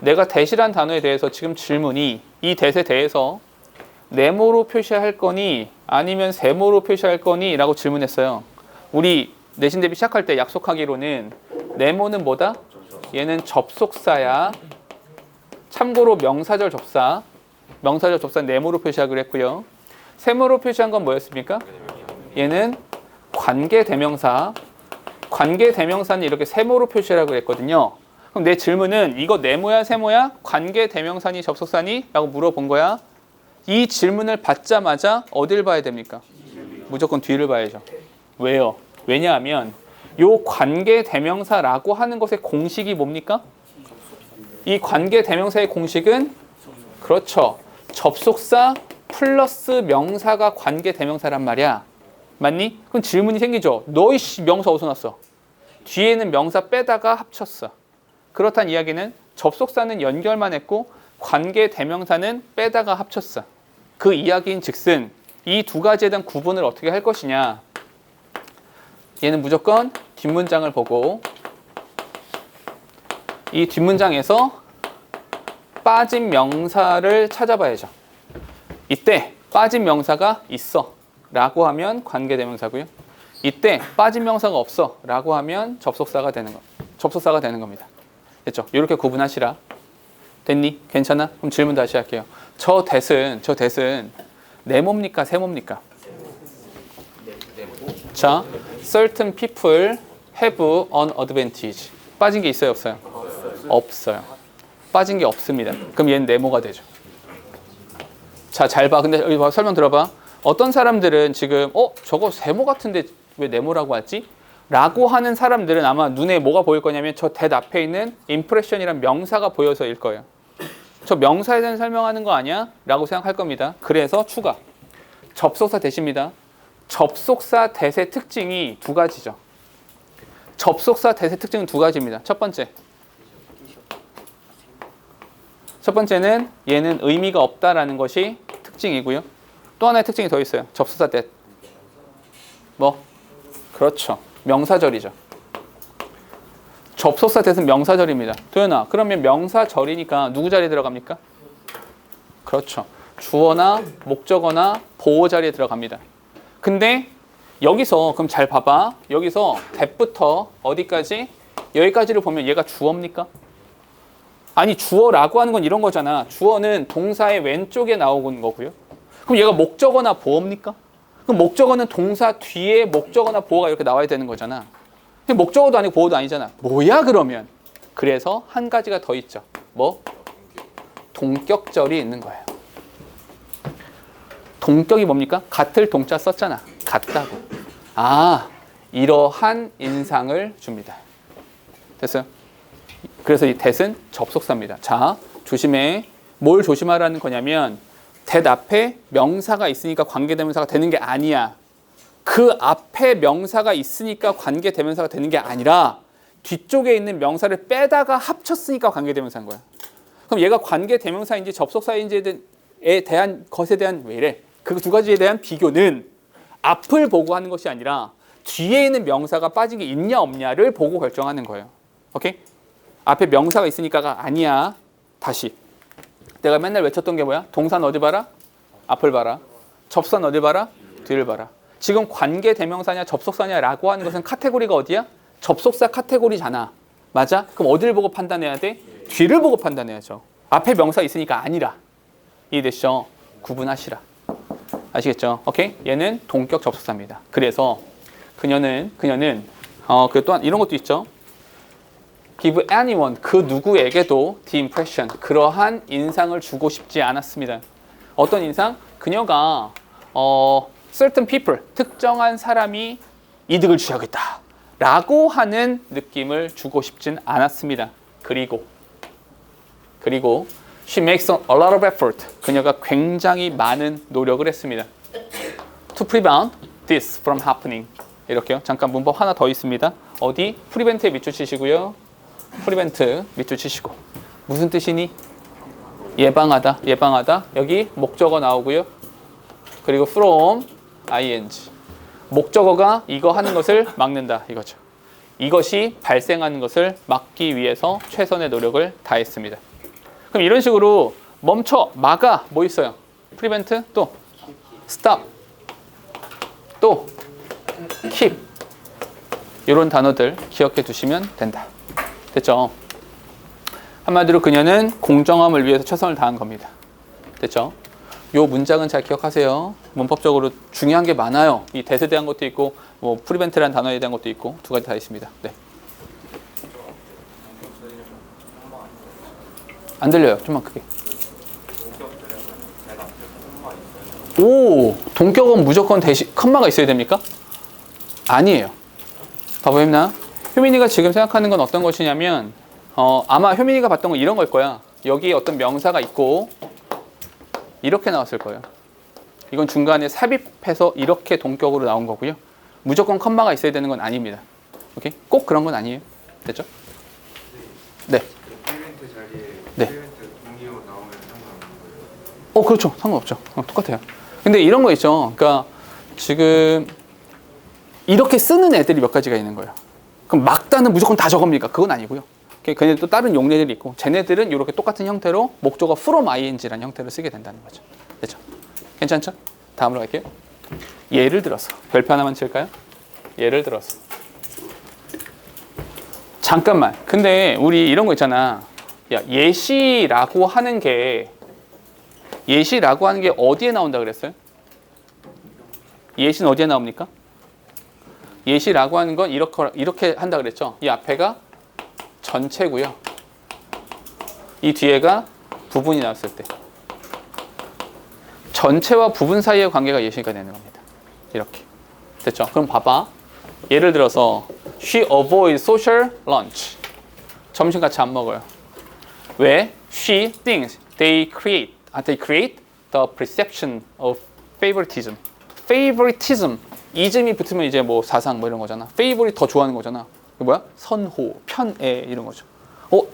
내가 대시란 단어에 대해서 지금 질문이 이 대에 대해서 네모로 표시할 거니 아니면 세모로 표시할 거니 라고 질문했어요. 우리 내신 대비 시작할 때 약속하기로는 네모는 뭐다? 얘는 접속사야. 참고로 명사절 접사 네모로 표시하기로 했고요. 세모로 표시한 건 뭐였습니까? 얘는 관계대명사. 관계대명사는 이렇게 세모로 표시하라고 했거든요. 그럼 내 질문은 이거 네모야 세모야? 관계대명사니 접속사니? 라고 물어본 거야. 이 질문을 받자마자 어딜 봐야 됩니까? 무조건 뒤를 봐야죠. 왜요? 왜냐하면 요 관계대명사라고 하는 것의 공식이 뭡니까? 이 관계대명사의 공식은 그렇죠. 접속사 플러스 명사가 관계대명사란 말이야. 맞니? 그럼 질문이 생기죠. 너희 명사 어디서 났어? 뒤에는 명사 빼다가 합쳤어. 그렇단 이야기는 접속사는 연결만 했고 관계대명사는 빼다가 합쳤어. 그 이야기인 즉슨 이 두 가지에 대한 구분을 어떻게 할 것이냐. 얘는 무조건 뒷문장을 보고 이 뒷문장에서 빠진 명사를 찾아봐야죠. 이때 빠진 명사가 있어 라고 하면 관계대명사고요. 이때 빠진 명사가 없어 라고 하면 접속사가 되는 겁니다. 됐죠? 이렇게 구분하시라. 됐니? 괜찮아? 그럼 질문 다시 할게요. 저 대은 네모입니까? 세모입니까? 자, certain people have an advantage. 빠진 게 있어요, 없어요? 없어요. 빠진 게 없습니다. 그럼 얘는 네모가 되죠. 자, 잘 봐. 근데 여기 설명 들어봐. 어떤 사람들은 지금 저거 세모 같은데 왜 네모라고 하지? 라고 하는 사람들은 아마 눈에 뭐가 보일 거냐면 저 대 앞에 있는 impression이란 명사가 보여서일 거예요. 저 명사에 대한 설명하는 거 아니야? 라고 생각할 겁니다. 그래서 추가. 접속사 대시입니다. 접속사 대의 특징이 두 가지죠. 접속사 대의 특징은 두 가지입니다. 첫 번째는 얘는 의미가 없다라는 것이 특징이고요. 또 하나의 특징이 더 있어요. 접속사 대. 뭐? 그렇죠. 명사절이죠. 접속사 대는 명사절입니다. 도연아, 그러면 명사절이니까 누구 자리에 들어갑니까? 그렇죠. 주어나 목적어나 보호 자리에 들어갑니다. 근데 여기서 그럼 잘 봐봐. 여기서 that부터 어디까지? 여기까지를 보면 얘가 주어입니까? 아니, 주어라고 하는 건 이런 거잖아. 주어는 동사의 왼쪽에 나오는 거고요. 그럼 얘가 목적어나 보어입니까? 그럼 목적어는 동사 뒤에 목적어나 보어가 이렇게 나와야 되는 거잖아. 목적어도 아니고 보어도 아니잖아. 뭐야 그러면? 그래서 한 가지가 더 있죠. 뭐? 동격절이 있는 거예요. 동격이 뭡니까? 같을 동자 썼잖아. 같다고. 아, 이러한 인상을 줍니다. 됐어요? 그래서 이 that은 접속사입니다. 자, 조심해. 뭘 조심하라는 거냐면 that 앞에 명사가 있으니까 관계대명사가 되는 게 아니야. 그 앞에 명사가 있으니까 관계대명사가 되는 게 아니라 뒤쪽에 있는 명사를 빼다가 합쳤으니까 관계대명사인 거야. 그럼 얘가 관계대명사인지 접속사인지에 대한 것에 대한 왜 이래? 그 두 가지에 대한 비교는 앞을 보고 하는 것이 아니라 뒤에 있는 명사가 빠진 게 있냐 없냐를 보고 결정하는 거예요. 오케이? 앞에 명사가 있으니까가 아니야. 다시. 내가 맨날 외쳤던 게 뭐야? 동사는 어디 봐라? 앞을 봐라. 접수사는 어디 봐라? 뒤를 봐라. 지금 관계 대명사냐 접속사냐라고 하는 것은 카테고리가 어디야? 접속사 카테고리잖아. 맞아? 그럼 어디를 보고 판단해야 돼? 뒤를 보고 판단해야죠. 앞에 명사 있으니까 아니라. 이해되시죠? 구분하시라. 아시겠죠? 오케이? 얘는 동격 접속사입니다. 그래서 그녀는 그 또한 이런 것도 있죠. Give anyone, 그 누구에게도 the impression, 그러한 인상을 주고 싶지 않았습니다. 어떤 인상? 그녀가 certain people, 특정한 사람이 이득을 취하겠다 라고 하는 느낌을 주고 싶진 않았습니다. 그리고 she makes a lot of effort, 그녀가 굉장히 많은 노력을 했습니다. To prevent this from happening. 이렇게요. 잠깐 문법 하나 더 있습니다. 어디? 프리벤트에 밑줄 치시고요. 프리벤트 밑줄 치시고. 무슨 뜻이니? 예방하다. 여기 목적어 나오고요. 그리고 from ing. 목적어가 이거 하는 것을 막는다 이거죠. 이것이 발생하는 것을 막기 위해서 최선의 노력을 다했습니다. 그럼 이런 식으로 멈춰, 막아 뭐 있어요? prevent, 또 stop, 또 keep. 이런 단어들 기억해 두시면 된다. 됐죠? 한마디로 그녀는 공정함을 위해서 최선을 다한 겁니다. 됐죠? 요 문장은 잘 기억하세요. 문법적으로 중요한 게 많아요. 이 대세 대한 것도 있고 뭐 프리벤트라는 단어에 대한 것도 있고 두 가지 다 있습니다. 네. 안 들려요. 좀만 크게. 오, 동격은 무조건 대신 컴마가 있어야 됩니까? 아니에요. 봐보겠나? 효민이가 지금 생각하는 건 어떤 것이냐면 아마 효민이가 봤던 건 이런 걸 거야. 여기에 어떤 명사가 있고 이렇게 나왔을 거예요. 이건 중간에 삽입해서 이렇게 동격으로 나온 거고요. 무조건 컴마가 있어야 되는 건 아닙니다. 오케이? 꼭 그런 건 아니에요. 됐죠? 네. 프리벤트 자리에 네. 프리벤트 동의어 나오면 상관없는 거예요? 그렇죠. 상관없죠. 똑같아요. 근데 이런 거 있죠. 그러니까 지금 이렇게 쓰는 애들이 몇 가지가 있는 거예요. 그럼 막다는 무조건 다 저겁니까? 그건 아니고요. 걔네들 또 다른 용례들이 있고 쟤네들은 이렇게 똑같은 형태로 목적어 from ing라는 형태로 쓰게 된다는 거죠. 됐죠? 괜찮죠? 다음으로 갈게요. 예를 들어서 별표 하나만 칠까요? 예를 들어서 잠깐만. 근데 우리 이런 거 있잖아. 야, 예시라고 하는 게 어디에 나온다 그랬어요? 예시는 어디에 나옵니까? 예시라고 하는 건 이렇게 한다 그랬죠. 이 앞에가 전체고요. 이 뒤에가 부분이 나왔을 때 전체와 부분 사이의 관계가 예시가 되는 겁니다. 이렇게. 됐죠? 그럼 봐봐. 예를 들어서 She avoids social lunch. 점심 같이 안 먹어요. 왜? She thinks they create the perception of favoritism. favoritism. 이즘이 붙으면 이제 뭐 사상 뭐 이런 거잖아. favorite 더 좋아하는 거잖아. 그 뭐야? 선호, 편애 이런 거죠.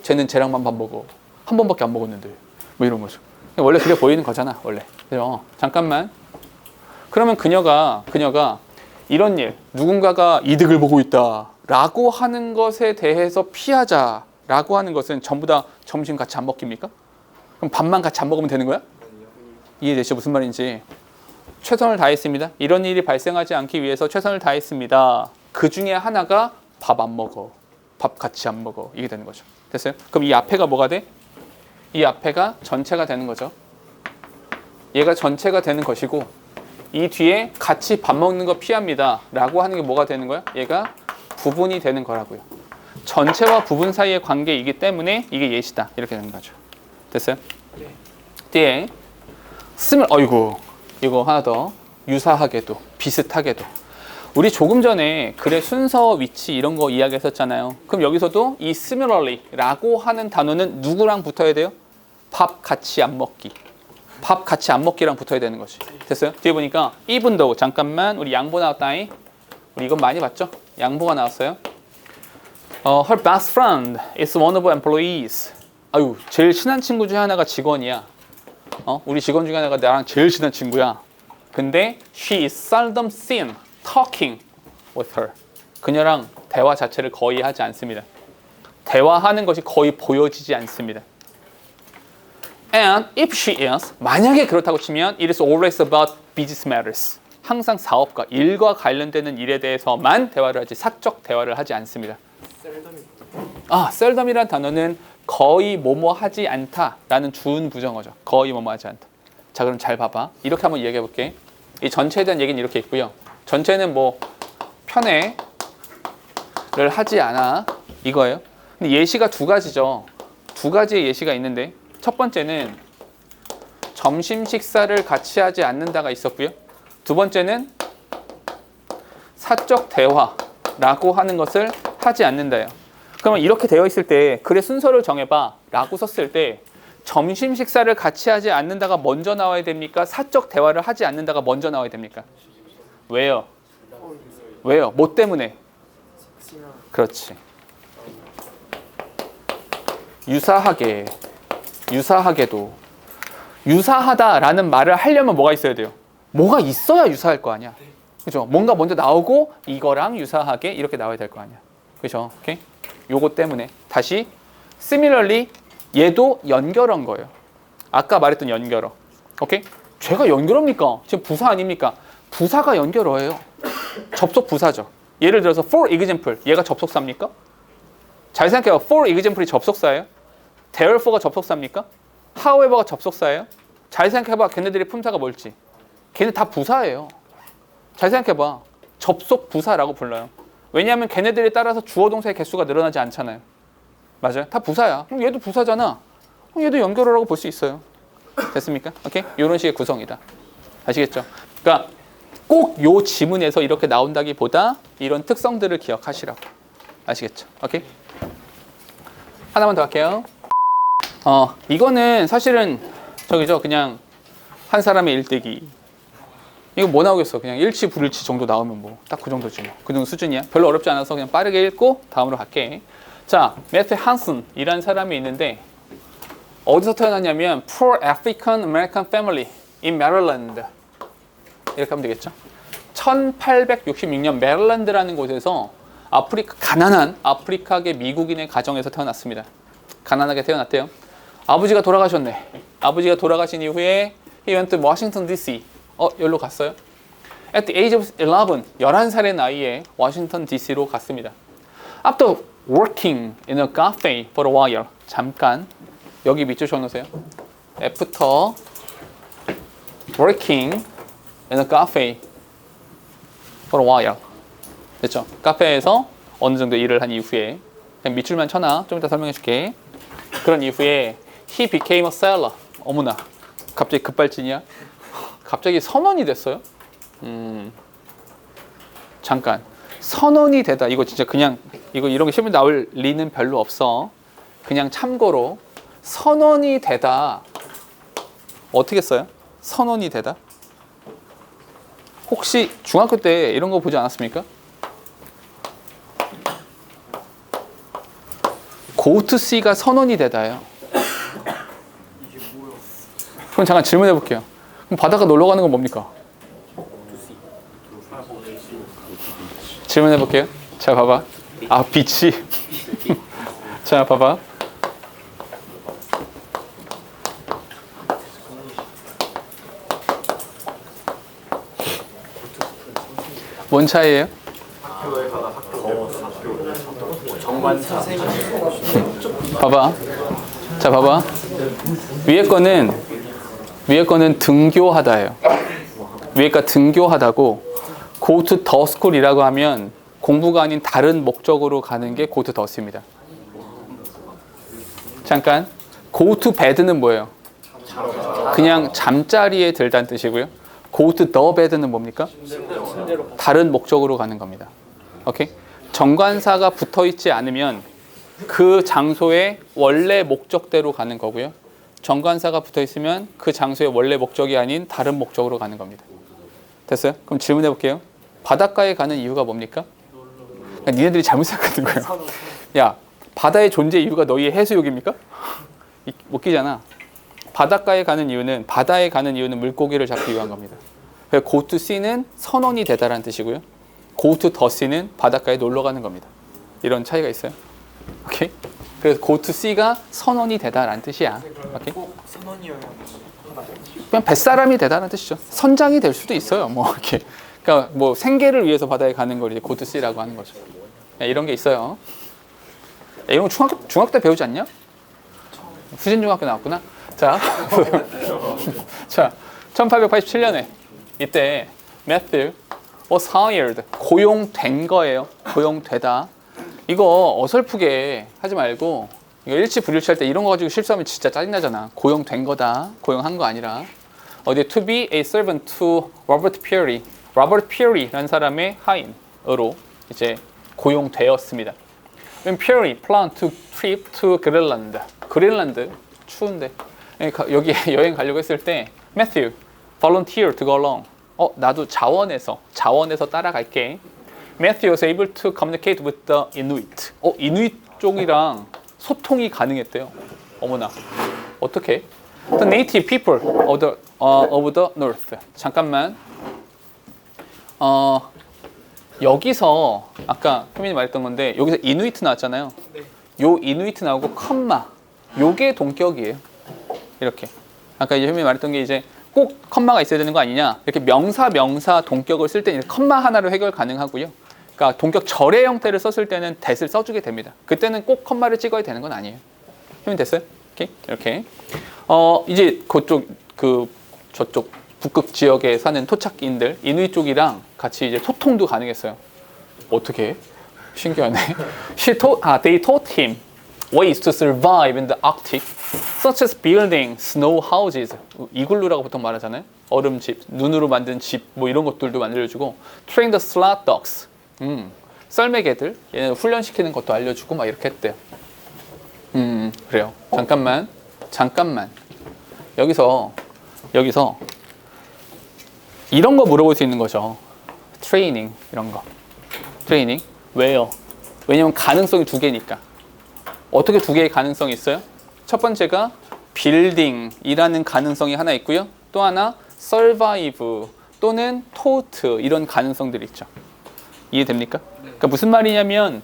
쟤는 쟤랑만 밥 먹어. 한 번밖에 안 먹었는데. 뭐 이런 거죠. 원래 그래 보이는 거잖아. 원래. 그죠? 잠깐만. 그러면 그녀가 이런 일, 누군가가 이득을 보고 있다라고 하는 것에 대해서 피하자라고 하는 것은 전부 다 점심 같이 안 먹깁니까? 그럼 밥만 같이 안 먹으면 되는 거야? 이해되시죠? 무슨 말인지. 최선을 다했습니다. 이런 일이 발생하지 않기 위해서 최선을 다했습니다. 그 중에 하나가 밥 안 먹어. 밥 같이 안 먹어. 이게 되는 거죠. 됐어요? 그럼 이 앞에가 뭐가 돼? 이 앞에가 전체가 되는 거죠. 얘가 전체가 되는 것이고 이 뒤에 같이 밥 먹는 거 피합니다 라고 하는 게 뭐가 되는 거야? 얘가 부분이 되는 거라고요. 전체와 부분 사이의 관계이기 때문에 이게 예시다. 이렇게 되는 거죠. 됐어요? 뒤에 어이구 이거 하나 더 유사하게도 비슷하게도 우리 조금 전에 글의 순서, 위치 이런 거 이야기했었잖아요. 그럼 여기서도 이 similarly 라고 하는 단어는 누구랑 붙어야 돼요? 밥 같이 안 먹기. 밥 같이 안 먹기랑 붙어야 되는 거지. 됐어요? 뒤에 보니까 even though 잠깐만 우리 양보 나왔다잉. 우리 이건 많이 봤죠? 양보가 나왔어요. Her best friend is one of employees. 아유 제일 친한 친구 중에 하나가 직원이야. 우리 직원 중에 하나가 나랑 제일 친한 친구야. 근데 she is seldom seen talking with her. 그녀랑 대화 자체를 거의 하지 않습니다. 대화하는 것이 거의 보여지지 않습니다. And if she is, 만약에 그렇다고 치면 it is always about business matters. 항상 사업과 일과 관련되는 일에 대해서만 대화를 하지 사적 대화를 하지 않습니다. 셀덤이라는 단어는 거의 뭐뭐 하지 않다라는 준 부정어죠. 거의 뭐뭐 하지 않다. 자, 그럼 잘 봐봐. 이렇게 한번 이야기해 볼게. 이 전체에 대한 얘기는 이렇게 있고요. 전체는 뭐 편애를 하지 않아 이거예요. 근데 예시가 두 가지죠. 두 가지의 예시가 있는데 첫 번째는 점심 식사를 같이 하지 않는다가 있었고요. 두 번째는 사적 대화라고 하는 것을 하지 않는다예요. 그러면 이렇게 되어 있을 때 글의 순서를 정해봐 라고 썼을 때 점심 식사를 같이 하지 않는다가 먼저 나와야 됩니까? 사적 대화를 하지 않는다가 먼저 나와야 됩니까? 왜요? 왜요? 뭐 때문에? 그렇지. 유사하게도 유사하다라는 말을 하려면 뭐가 있어야 돼요? 뭐가 있어야 유사할 거 아니야. 그죠? 뭔가 먼저 나오고 이거랑 유사하게 이렇게 나와야 될 거 아니야. 그죠? 오케이? 요거 때문에 다시 similarly 얘도 연결한 거예요. 아까 말했던 연결어. 오케이? 죄가 연결어입니까? 지금 부사 아닙니까? 부사가 연결어예요. 접속 부사죠. 예를 들어서 for example 얘가 접속사입니까? 잘 생각해요. for example이 접속사예요. therefore가 접속사입니까? however가 접속사예요. 잘 생각해봐. 걔네들의 품사가 뭘지. 걔네 다 부사예요. 잘 생각해봐. 접속 부사라고 불러요. 왜냐하면 걔네들에 따라서 주어 동사의 개수가 늘어나지 않잖아요. 맞아요? 다 부사야. 그럼 얘도 부사잖아. 그럼 얘도 연결어라고 볼 수 있어요. 됐습니까? 오케이? 이런 식의 구성이다. 아시겠죠? 그러니까 꼭 요 지문에서 이렇게 나온다기보다 이런 특성들을 기억하시라고. 아시겠죠? 오케이? 하나만 더 할게요. 이거는 사실은 저기죠. 그냥 한 사람의 일대기. 이거 뭐 나오겠어? 그냥 일치, 불일치 정도 나오면 뭐 딱 그 정도지 뭐. 그 정도 수준이야. 별로 어렵지 않아서 그냥 빠르게 읽고 다음으로 갈게. 자, 매트 한슨이라는 사람이 있는데 어디서 태어났냐면 Poor African American Family in Maryland 이렇게 하면 되겠죠. 1866년 메릴랜드라는 곳에서 가난한 아프리카계 미국인의 가정에서 태어났습니다. 가난하게 태어났대요. 아버지가 돌아가셨네. 아버지가 돌아가신 이후에 he went to Washington D.C. 여기로 갔어요. At the age of 11, 11살의 나이에 워싱턴 DC로 갔습니다. After working in a cafe for a while, 잠깐 여기 밑줄 쳐놓으세요. After working in a cafe for a while. 됐죠? 카페에서 어느 정도 일을 한 이후에 그냥 밑줄만 쳐놔. 좀 이따 설명해 줄게. 그런 이후에 he became a seller. 어머나, 갑자기 급발진이야? 갑자기 선원이 됐어요? 잠깐. 선원이 되다. 이거 진짜 그냥 이런 게 신문 나올 리는 별로 없어. 그냥 참고로 선원이 되다. 어떻게 써요? 선원이 되다? 혹시 중학교 때 이런 거 보지 않았습니까? go to see가 선원이 되다예요. 그럼 잠깐 질문해 볼게요. 그럼 바닷가 놀러 가는 건 뭡니까? 질문해 볼게요. 자, 봐봐. 비치. 자, 봐봐. 뭔 차이예요? 봐봐. 자, 봐봐. 위에 거는 등교하다예요. 위에가 등교하다고 go to the school이라고 하면 공부가 아닌 다른 목적으로 가는 게 go to the입니다. 잠깐. go to bed는 뭐예요? 그냥 잠자리에 들다는 뜻이고요. go to the bed는 뭡니까? 다른 목적으로 가는 겁니다. 오케이? 정관사가 붙어 있지 않으면 그 장소의 원래 목적대로 가는 거고요. 정관사가 붙어 있으면 그 장소의 원래 목적이 아닌 다른 목적으로 가는 겁니다. 됐어요? 그럼 질문해 볼게요. 바닷가에 가는 이유가 뭡니까? 니네들이 잘못 생각하는 거예요. 야, 바다의 존재 이유가 너희의 해수욕입니까? 웃기잖아. 바닷가에 가는 이유는 물고기를 잡기 위한 겁니다. go to sea는 선원이 되다라는 뜻이고요. go to the sea는 바닷가에 놀러 가는 겁니다. 이런 차이가 있어요. 오케이? 그래서 go to sea가 선원이 되다라는 뜻이야. 오케이? 꼭 선원이어야 하는 그냥 뱃사람이 되다라는 뜻이죠. 선장이 될 수도 있어요. 뭐 이렇게. 그러니까 뭐 생계를 위해서 바다에 가는 걸 이제 go to sea라고 하는 거죠. 네, 이런 게 있어요. 야, 이런 거 중학교 때 배우지 않냐? 후진중학교 나왔구나. 자, 자, 1887년에 이때 Matthew was hired, 고용된 거예요. 고용되다. 이거 어설프게 하지 말고 이거 일치 불일치할 때 이런 거 가지고 실수하면 진짜 짜증나잖아. 고용된 거다. 고용한 거 아니라 어디 to be a servant to Robert Peary. Robert Peary라는 사람의 하인으로 이제 고용되었습니다. When Peary planned to trip to Greenland. 그린란드 추운데 여기 여행 가려고 했을 때 Matthew volunteer to go along. 나도 자원해서 따라갈게. Matthew was able to communicate with the Inuit. 이누이트 쪽이랑 소통이 가능했대요. 어머나. 어떻게? The native people of the north. 잠깐만. 여기서 아까 효민이 말했던 건데 여기서 이누이트 나왔잖아요. 요 이누이트 나오고 컴마. 요게 동격이에요. 이렇게. 아까 이제 효민이 말했던 게 이제 꼭 컴마가 있어야 되는 거 아니냐. 이렇게 명사 동격을 쓸 때는 컴마 하나로 해결 가능하고요. 그러니까 동격 절의 형태를 썼을 때는 that을 써주게 됩니다. 그때는 꼭 컴마를 찍어야 되는 건 아니에요. 효민 됐어요? 오케이? 이렇게. 이제 그쪽 저쪽 북극 지역에 사는 토착인들 이누이 쪽이랑 같이 이제 소통도 가능했어요. 어떻게? 신기하네. They taught him ways to survive in the Arctic, such as building snow houses. 이글루라고 보통 말하잖아요. 얼음집, 눈으로 만든 집, 뭐 이런 것들도 만들어주고, train the sled dogs. 썰매개들, 얘는 훈련시키는 것도 알려주고 막 이렇게 했대요. 그래요. 잠깐만. 여기서 이런 거 물어볼 수 있는 거죠. 트레이닝 이런 거. 트레이닝 왜요? 왜냐면 가능성이 두 개니까. 어떻게 두 개의 가능성이 있어요? 첫 번째가 빌딩이라는 가능성이 하나 있고요. 또 하나 survive 또는 taught 이런 가능성들이 있죠. 이해됩니까? 그러니까 무슨 말이냐면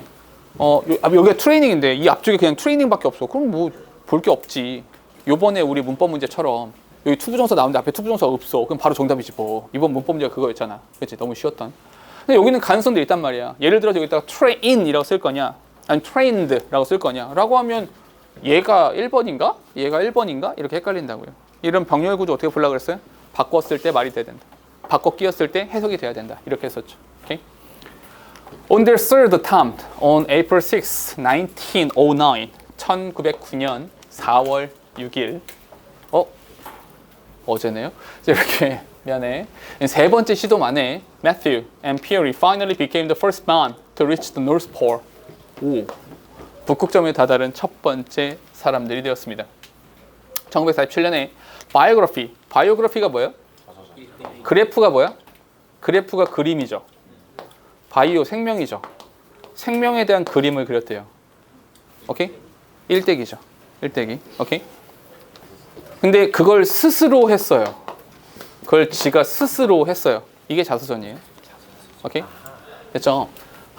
여기가 트레이닝인데 이 앞쪽에 그냥 트레이닝밖에 없어. 그럼 뭐 볼 게 없지. 요번에 우리 문법 문제처럼 여기 투부정사 나오는데 앞에 투부정사 없어. 그럼 바로 정답이지 뭐. 이번 문법 문제가 그거였잖아. 그렇지? 너무 쉬웠던. 근데 여기는 가능성들이 있단 말이야. 예를 들어서 여기다가 train이라고 쓸 거냐 아니 trained라고 쓸 거냐 라고 하면 얘가 1번인가? 얘가 1번인가? 이렇게 헷갈린다고요. 이런 병렬 구조 어떻게 보려고 그랬어요? 바꿨을 때 말이 돼야 된다. 바꿔 끼웠을 때 해석이 돼야 된다. 이렇게 했었죠. 오케이? On their third attempt on April 6, 1909 1909년 4월 6일 어제네요. 이렇게 미안해. 세 번째 시도 만에 Matthew and Peary finally became the first man to reach the North Pole. 북극점에 다다른 첫 번째 사람들이 되었습니다. 1947년에 biography. biography가 뭐예요? 그래프가 뭐야? 그래프가 그림이죠. 바이오 생명이죠. 생명에 대한 그림을 그렸대요. 오케이? 일대기죠. 일대기. 오케이? 근데 그걸 스스로 했어요. 그걸 지가 스스로 했어요. 이게 자서전이에요. 오케이? 됐죠?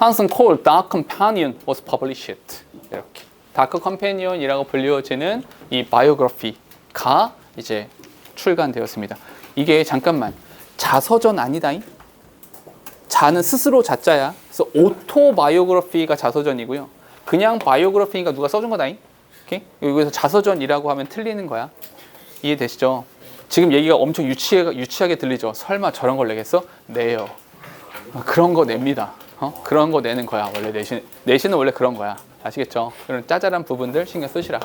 Hansen Cole Dark Companion was published. 이렇게. 다크 컴패니언이라고 불리워지는 이 바이오그래피가 이제 출간되었습니다. 이게 잠깐만 자서전 아니다잉? 자는 스스로 자자야. 그래서 오토바이오그래피가 자서전이고요. 그냥 바이오그래피니까 누가 써준 거다잉? 오케이? 여기서 자서전이라고 하면 틀리는 거야. 이해되시죠? 지금 얘기가 엄청 유치하게 들리죠? 설마 저런 걸 내겠어? 내요. 그런 거 냅니다. 그런 거 내는 거야. 원래 내신은 원래 그런 거야. 아시겠죠? 그런 짜잘한 부분들 신경 쓰시라.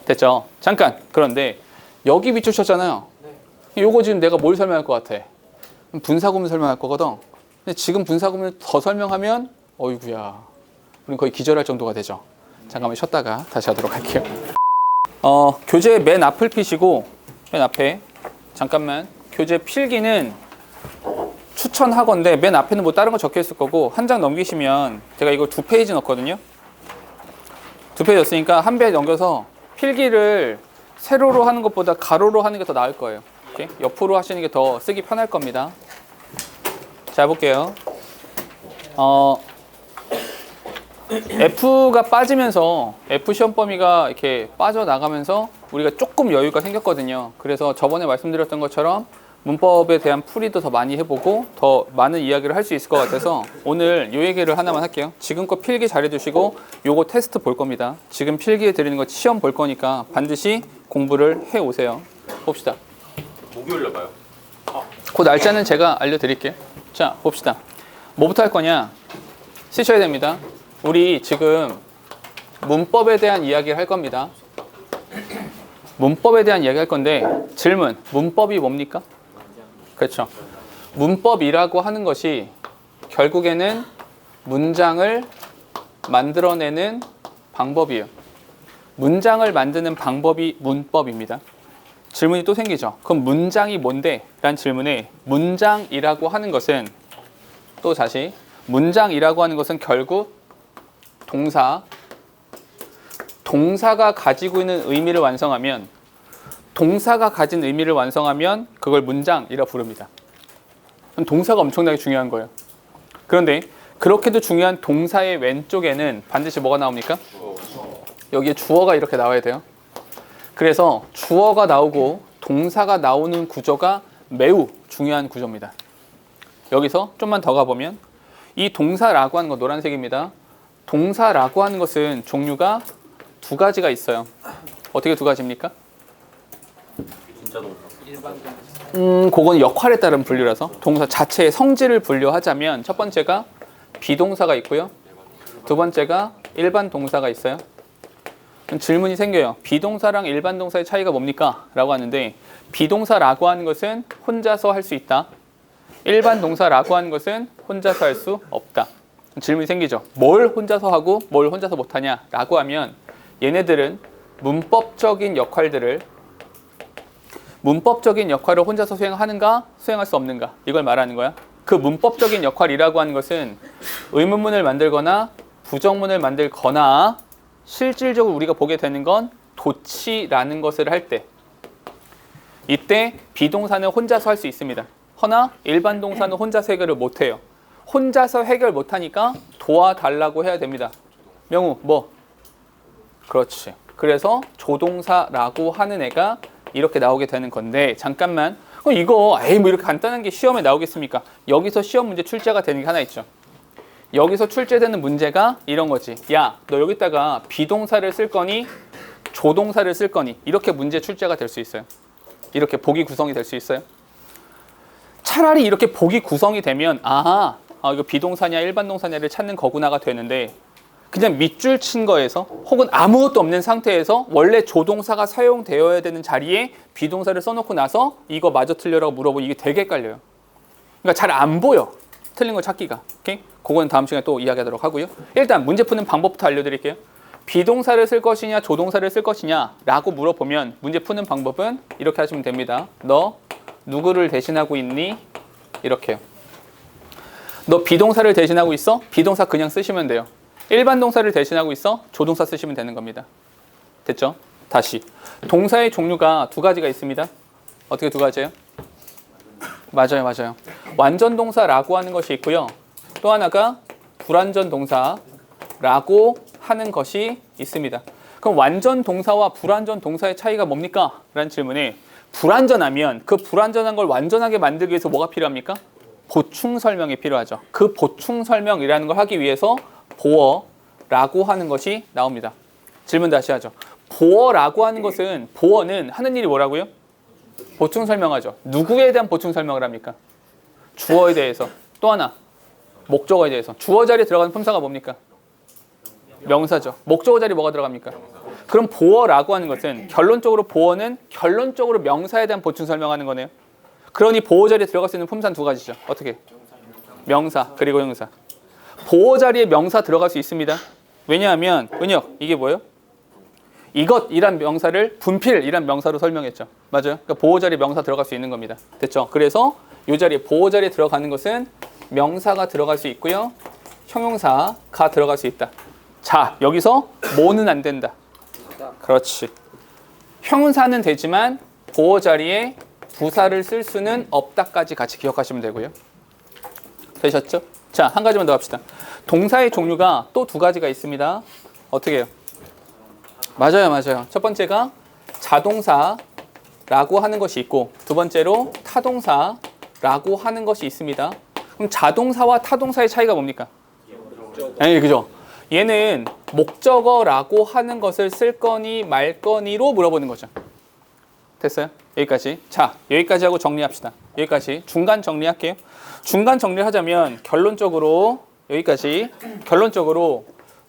됐죠? 잠깐. 그런데 여기 비추셨잖아요. 요거 지금 내가 뭘 설명할 것 같아? 분사구문 설명할 거거든. 근데 지금 분사구문을 더 설명하면 어이구야. 우린 거의 기절할 정도가 되죠. 잠깐만 쉬었다가 다시 하도록 할게요. 교재 맨 앞을 피시고 맨 앞에 잠깐만 교재 필기는 추천하건데 맨 앞에는 뭐 다른 거 적혀 있을 거고 한 장 넘기시면 제가 이거 2페이지 넣었거든요. 2페이지 넣었으니까 한 페이지 넘겨서 필기를 세로로 하는 것보다 가로로 하는 게 더 나을 거예요. 이렇게 옆으로 하시는 게 더 쓰기 편할 겁니다. 자 볼게요. F가 빠지면서 F 시험 범위가 이렇게 빠져나가면서 우리가 조금 여유가 생겼거든요. 그래서 저번에 말씀드렸던 것처럼 문법에 대한 풀이도 더 많이 해보고 더 많은 이야기를 할 수 있을 것 같아서 오늘 요 얘기를 하나만 할게요. 지금껏 필기 잘해두시고 요거 테스트 볼 겁니다. 지금 필기에 드리는 거 시험 볼 거니까 반드시 공부를 해오세요. 봅시다. 목요일에 봐요. 그 날짜는 제가 알려드릴게요. 자, 봅시다. 뭐부터 할 거냐? 쓰셔야 됩니다. 우리 지금 문법에 대한 이야기를 할 겁니다. 문법에 대한 이야기 할 건데 질문, 문법이 뭡니까? 그렇죠. 문법이라고 하는 것이 결국에는 문장을 만들어내는 방법이에요. 문장을 만드는 방법이 문법입니다. 질문이 또 생기죠. 그럼 문장이 뭔데? 라는 질문에 문장이라고 하는 것은 또 다시 문장이라고 하는 것은 결국 동사가 가지고 있는 의미를 완성하면 동사가 가진 의미를 완성하면 그걸 문장이라 부릅니다. 동사가 엄청나게 중요한 거예요. 그런데 그렇게도 중요한 동사의 왼쪽에는 반드시 뭐가 나옵니까? 여기에 주어가 이렇게 나와야 돼요. 그래서 주어가 나오고 동사가 나오는 구조가 매우 중요한 구조입니다. 여기서 좀만 더 가보면 이 동사라고 하는 거 노란색입니다. 동사라고 하는 것은 종류가 두 가지가 있어요. 어떻게 두 가지입니까? 진짜 동사. 그건 역할에 따른 분류라서 동사 자체의 성질을 분류하자면 첫 번째가 비동사가 있고요. 두 번째가 일반 동사가 있어요. 그럼 질문이 생겨요. 비동사랑 일반 동사의 차이가 뭡니까? 라고 하는데 비동사라고 하는 것은 혼자서 할 수 있다. 일반 동사라고 하는 것은 혼자서 할 수 없다. 질문이 생기죠. 뭘 혼자서 하고 뭘 혼자서 못하냐? 라고 하면 얘네들은 문법적인 역할을 혼자서 수행하는가, 수행할 수 없는가 이걸 말하는 거야. 그 문법적인 역할이라고 하는 것은 의문문을 만들거나 부정문을 만들거나 실질적으로 우리가 보게 되는 건 도치라는 것을 할 때 이때 비동사는 혼자서 할 수 있습니다. 허나 일반 동사는 혼자서 해결을 못해요. 혼자서 해결 못하니까 도와달라고 해야 됩니다. 명우 뭐? 그렇지. 그래서 조동사라고 하는 애가 이렇게 나오게 되는 건데 잠깐만 이거 뭐 이렇게 간단한 게 시험에 나오겠습니까? 여기서 시험 문제 출제가 되는 게 하나 있죠. 여기서 출제되는 문제가 이런 거지. 야, 너 여기다가 비동사를 쓸 거니 조동사를 쓸 거니 이렇게 문제 출제가 될 수 있어요. 이렇게 보기 구성이 될 수 있어요. 차라리 이렇게 보기 구성이 되면 이거 비동사냐 일반 동사냐를 찾는 거구나가 되는데 그냥 밑줄 친 거에서 혹은 아무것도 없는 상태에서 원래 조동사가 사용되어야 되는 자리에 비동사를 써놓고 나서 이거 마저 틀려라고 물어보면 이게 되게 헷갈려요. 그러니까 잘 안 보여. 틀린 걸 찾기가. 오케이? 그거는 다음 시간에 또 이야기하도록 하고요. 일단 문제 푸는 방법부터 알려드릴게요. 비동사를 쓸 것이냐 조동사를 쓸 것이냐 라고 물어보면 문제 푸는 방법은 이렇게 하시면 됩니다. 너 누구를 대신하고 있니? 이렇게요. 너 비동사를 대신하고 있어? 비동사 그냥 쓰시면 돼요. 일반 동사를 대신하고 있어? 조동사 쓰시면 되는 겁니다. 됐죠? 다시. 동사의 종류가 두 가지가 있습니다. 어떻게 두 가지예요? 맞아요. 완전 동사라고 하는 것이 있고요. 또 하나가 불완전 동사라고 하는 것이 있습니다. 그럼 완전 동사와 불완전 동사의 차이가 뭡니까? 라는 질문에 불완전하면 그 불완전한 걸 완전하게 만들기 위해서 뭐가 필요합니까? 보충 설명이 필요하죠. 그 보충 설명이라는 걸 하기 위해서 보어라고 하는 것이 나옵니다. 질문 다시 하죠. 보어라고 하는 것은 보어는 하는 일이 뭐라고요? 보충 설명하죠. 누구에 대한 보충 설명을 합니까? 주어에 대해서. 또 하나 목적어에 대해서. 주어 자리에 들어가는 품사가 뭡니까? 명사죠. 목적어 자리에 뭐가 들어갑니까? 그럼 보어라고 하는 것은 결론적으로 보어는 결론적으로 명사에 대한 보충 설명하는 거네요. 그러니 보어 자리에 들어갈 수 있는 품사는 두 가지죠. 어떻게? 명사 그리고 형사. 보어 자리에 명사 들어갈 수 있습니다. 왜냐하면 은혁 이게 뭐예요? 이것이란 명사를 분필이란 명사로 설명했죠. 맞아요. 그러니까 보어 자리에 명사 들어갈 수 있는 겁니다. 됐죠? 그래서 이 자리에 보어 자리에 들어가는 것은 명사가 들어갈 수 있고요. 형용사가 들어갈 수 있다. 자, 여기서 뭐는 안 된다. 그렇지. 형용사는 되지만 보어 자리에 부사를 쓸 수는 없다까지 같이 기억하시면 되고요. 되셨죠? 자, 한 가지만 더 합시다. 동사의 종류가 또 두 가지가 있습니다. 어떻게 해요? 맞아요. 첫 번째가 자동사라고 하는 것이 있고 두 번째로 타동사라고 하는 것이 있습니다. 그럼 자동사와 타동사의 차이가 뭡니까? 네, 그죠? 얘는 목적어라고 하는 것을 쓸 거니 말 거니로 물어보는 거죠. 됐어요? 여기까지. 자, 여기까지 하고 정리합시다. 여기까지. 중간 정리할게요. 중간 정리를 하자면 결론적으로 여기까지. 결론적으로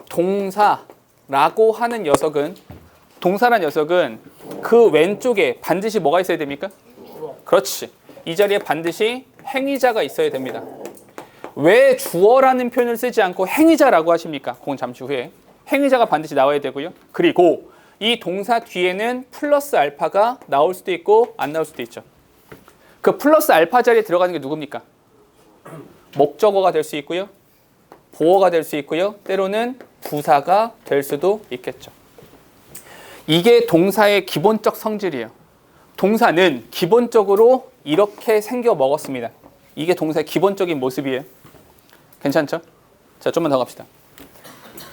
동사라고 하는 녀석은 동사란 녀석은 그 왼쪽에 반드시 뭐가 있어야 됩니까? 그렇지. 이 자리에 반드시 행위자가 있어야 됩니다. 왜 주어라는 표현을 쓰지 않고 행위자라고 하십니까? 그건 잠시 후에. 행위자가 반드시 나와야 되고요. 그리고 이 동사 뒤에는 플러스 알파가 나올 수도 있고 안 나올 수도 있죠. 그 플러스 알파 자리에 들어가는 게 누굽니까? 목적어가 될 수 있고요. 보어가 될 수 있고요. 때로는 부사가 될 수도 있겠죠. 이게 동사의 기본적 성질이에요. 동사는 기본적으로 이렇게 생겨 먹었습니다. 이게 동사의 기본적인 모습이에요. 괜찮죠? 자, 좀만 더 갑시다.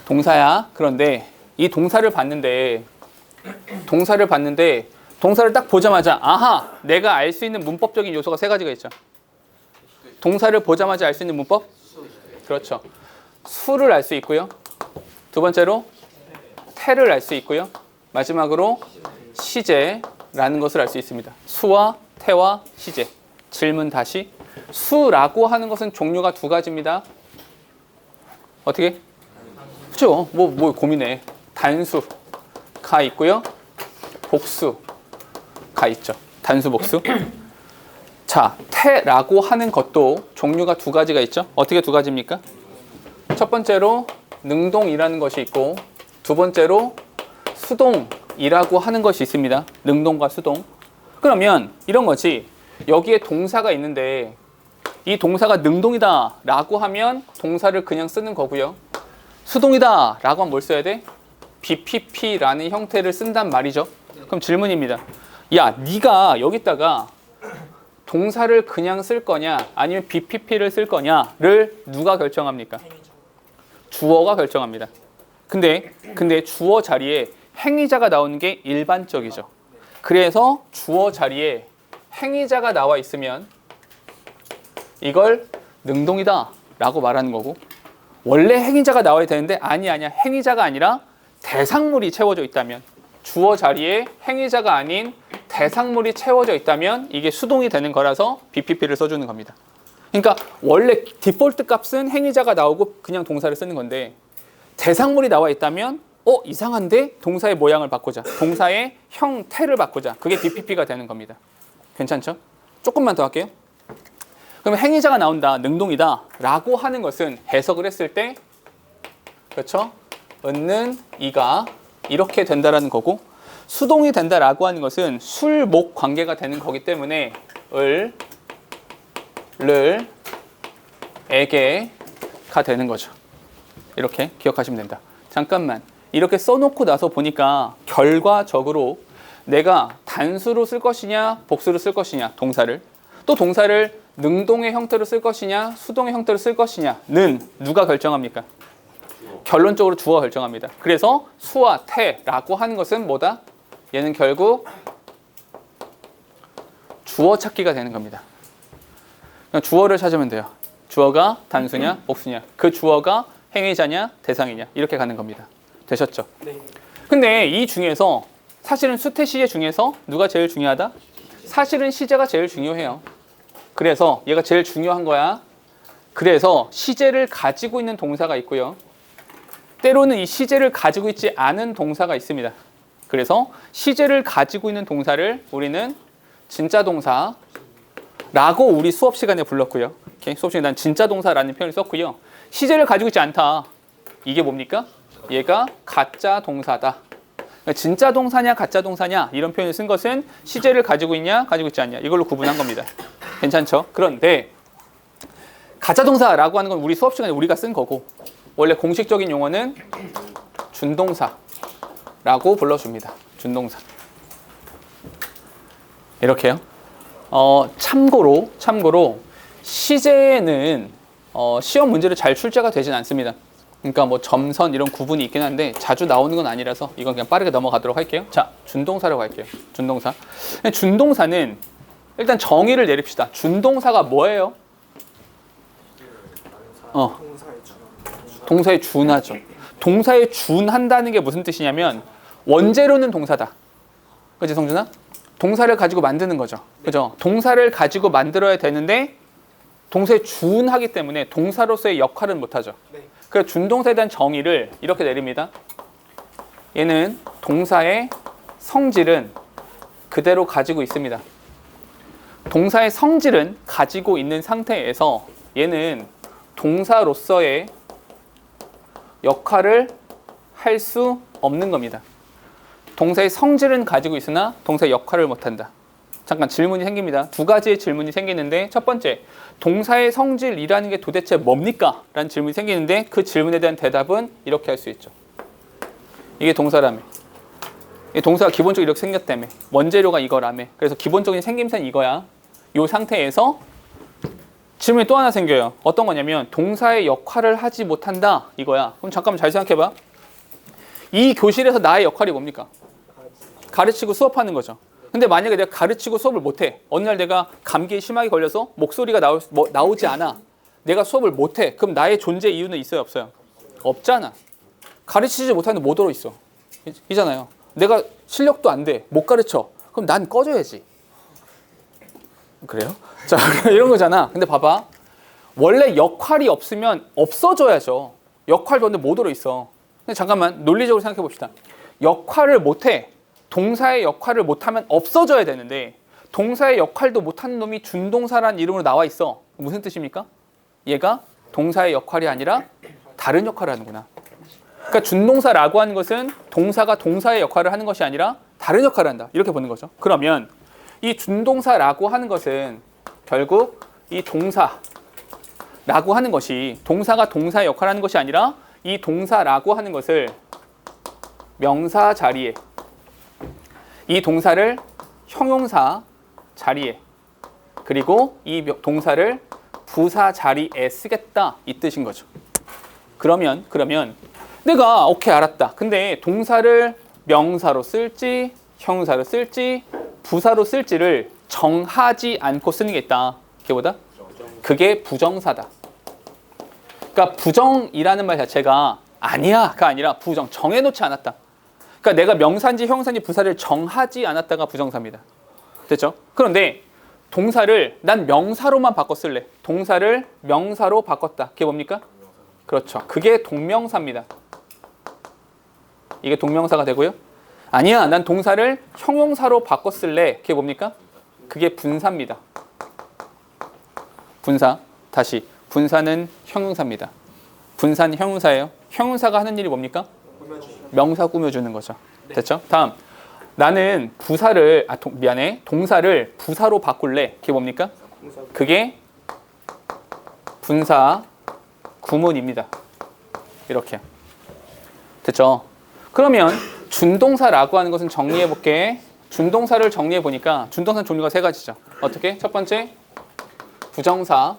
동사야. 그런데 이 동사를 봤는데 동사를 딱 보자마자 아하! 내가 알 수 있는 문법적인 요소가 세 가지가 있죠. 동사를 보자마자 알 수 있는 문법? 그렇죠. 수를 알 수 있고요. 두 번째로 태를 알 수 있고요. 마지막으로 시제라는 것을 알 수 있습니다. 수와 태와 시제. 질문 다시. 수라고 하는 것은 종류가 두 가지입니다. 어떻게? 그죠? 뭐 고민해. 단수가 있고요. 복수가 있죠. 단수, 복수. 자, 태라고 하는 것도 종류가 두 가지가 있죠. 어떻게 두 가지입니까? 첫 번째로 능동이라는 것이 있고 두 번째로 수동이라고 하는 것이 있습니다. 능동과 수동. 그러면 이런 거지. 여기에 동사가 있는데 이 동사가 능동이다 라고 하면 동사를 그냥 쓰는 거고요. 수동이다 라고 하면 뭘 써야 돼? BPP라는 형태를 쓴단 말이죠. 그럼 질문입니다. 야, 네가 여기다가 동사를 그냥 쓸 거냐 아니면 BPP를 쓸 거냐를 누가 결정합니까? 주어가 결정합니다. 근데 주어 자리에 행위자가 나오는 게 일반적이죠. 그래서 주어 자리에 행위자가 나와 있으면 이걸 능동이다 라고 말하는 거고 원래 행위자가 나와야 되는데 아니야 행위자가 아니라 대상물이 채워져 있다면 주어 자리에 행위자가 아닌 대상물이 채워져 있다면 이게 수동이 되는 거라서 BPP를 써주는 겁니다. 그러니까 원래 디폴트 값은 행위자가 나오고 그냥 동사를 쓰는 건데 대상물이 나와 있다면 이상한데 동사의 모양을 바꾸자. 동사의 형태를 바꾸자. 그게 BPP가 되는 겁니다. 괜찮죠? 조금만 더 할게요. 그럼 행위자가 나온다, 능동이다 라고 하는 것은 해석을 했을 때 그렇죠? 은는 이가 이렇게 된다라는 거고 수동이 된다라고 하는 것은 술목 관계가 되는 거기 때문에 을, 를, 에게가 되는 거죠. 이렇게 기억하시면 된다. 잠깐만. 이렇게 써놓고 나서 보니까 결과적으로 내가 단수로 쓸 것이냐 복수로 쓸 것이냐 동사를 또 동사를 능동의 형태로 쓸 것이냐 수동의 형태로 쓸 것이냐는 누가 결정합니까? 결론적으로 주어가 결정합니다. 그래서 수와 태라고 하는 것은 뭐다? 얘는 결국 주어 찾기가 되는 겁니다. 그냥 주어를 찾으면 돼요. 주어가 단수냐 복수냐 그 주어가 행위자냐 대상이냐 이렇게 가는 겁니다. 되셨죠? 네. 근데 이 중에서 사실은 수태 시제 중에서 누가 제일 중요하다? 사실은 시제가 제일 중요해요. 그래서 얘가 제일 중요한 거야. 그래서 시제를 가지고 있는 동사가 있고요. 때로는 이 시제를 가지고 있지 않은 동사가 있습니다. 그래서 시제를 가지고 있는 동사를 우리는 진짜 동사라고 우리 수업 시간에 불렀고요. 수업 시간에 난 진짜 동사라는 표현을 썼고요. 시제를 가지고 있지 않다. 이게 뭡니까? 얘가 가짜 동사다. 그러니까 진짜 동사냐 가짜 동사냐 이런 표현을 쓴 것은 시제를 가지고 있냐 가지고 있지 않냐 이걸로 구분한 겁니다. 괜찮죠? 그런데 가짜 동사라고 하는 건 우리 수업 시간에 우리가 쓴 거고 원래 공식적인 용어는 준동사라고 불러줍니다. 준동사. 이렇게요. 참고로 시제는 시험 문제로 잘 출제가 되진 않습니다. 그러니까 뭐 점선 이런 구분이 있긴 한데 자주 나오는 건 아니라서 이건 그냥 빠르게 넘어가도록 할게요. 자, 준동사라고 할게요. 준동사. 준동사는 일단 정의를 내립시다. 준동사가 뭐예요? 동사에 준하죠. 동사에 준한다는 게 무슨 뜻이냐면 원재료는 동사다. 그치 성준아? 동사를 가지고 만드는 거죠. 그죠? 동사를 가지고 만들어야 되는데 동사에 준하기 때문에 동사로서의 역할은 못하죠. 그래서 준동사에 대한 정의를 이렇게 내립니다. 얘는 동사의 성질은 그대로 가지고 있습니다. 동사의 성질은 가지고 있는 상태에서 얘는 동사로서의 역할을 할 수 없는 겁니다. 동사의 성질은 가지고 있으나 동사의 역할을 못한다. 잠깐 질문이 생깁니다. 두 가지의 질문이 생기는데 첫 번째, 동사의 성질이라는 게 도대체 뭡니까? 라는 질문이 생기는데 그 질문에 대한 대답은 이렇게 할 수 있죠. 이게 동사라며. 이 동사가 기본적으로 이렇게 생겼다며. 원재료가 이거라며. 그래서 기본적인 생김새는 이거야. 이 상태에서 질문이 또 하나 생겨요. 어떤 거냐면 동사의 역할을 하지 못한다 이거야. 그럼 잠깐만 잘 생각해봐. 이 교실에서 나의 역할이 뭡니까? 가르치고 수업하는 거죠. 근데 만약에 내가 가르치고 수업을 못해. 어느 날 내가 감기에 심하게 걸려서 목소리가 나오지 않아. 내가 수업을 못해. 그럼 나의 존재 이유는 있어요 없어요? 없잖아. 가르치지 못하는데 못 들어 있어. 이잖아요. 내가 실력도 안 돼. 못 가르쳐. 그럼 난 꺼져야지. 그래요? 자, 이런 거잖아. 근데 봐봐. 원래 역할이 없으면 없어져야죠. 역할도 없는데 못 들어 있어. 근데 잠깐만 논리적으로 생각해 봅시다. 역할을 못해. 동사의 역할을 못하면 없어져야 되는데 동사의 역할도 못하는 놈이 준동사라는 이름으로 나와 있어. 무슨 뜻입니까? 얘가 동사의 역할이 아니라 다른 역할을 하는구나. 그러니까 준동사라고 하는 것은 동사가 동사의 역할을 하는 것이 아니라 다른 역할을 한다. 이렇게 보는 거죠. 그러면 이 준동사라고 하는 것은 결국 이 동사라고 하는 것이 동사가 동사의 역할을 하는 것이 아니라 이 동사라고 하는 것을 명사 자리에 이 동사를 형용사 자리에 그리고 이 동사를 부사 자리에 쓰겠다 이 뜻인 거죠. 그러면 내가 오케이 알았다. 근데 동사를 명사로 쓸지 형용사로 쓸지 부사로 쓸지를 정하지 않고 쓰는 게 있다. 그게보다 그게 부정사다. 그러니까 부정이라는 말 자체가 아니야가 아니라 부정 정해놓지 않았다. 그러니까 내가 명사인지 형용사인지 부사를 정하지 않았다가 부정사입니다. 됐죠? 그런데 동사를 난 명사로만 바꿔 쓸래. 동사를 명사로 바꿨다. 그게 뭡니까? 그렇죠. 그게 동명사입니다. 이게 동명사가 되고요. 아니야, 난 동사를 형용사로 바꿔 쓸래. 그게 뭡니까? 그게 분사입니다. 분사. 다시. 분사는 형용사입니다. 분사는 형용사예요. 형용사가 하는 일이 뭡니까? 명사 꾸며주는 거죠. 됐죠? 다음. 나는 부사를, 동사를 부사로 바꿀래. 그게 뭡니까? 그게 분사 구문입니다. 이렇게. 됐죠? 그러면 준동사라고 하는 것은 정리해 볼게. 준동사를 정리해 보니까 준동사 종류가 세 가지죠. 어떻게? 첫 번째, 부정사라는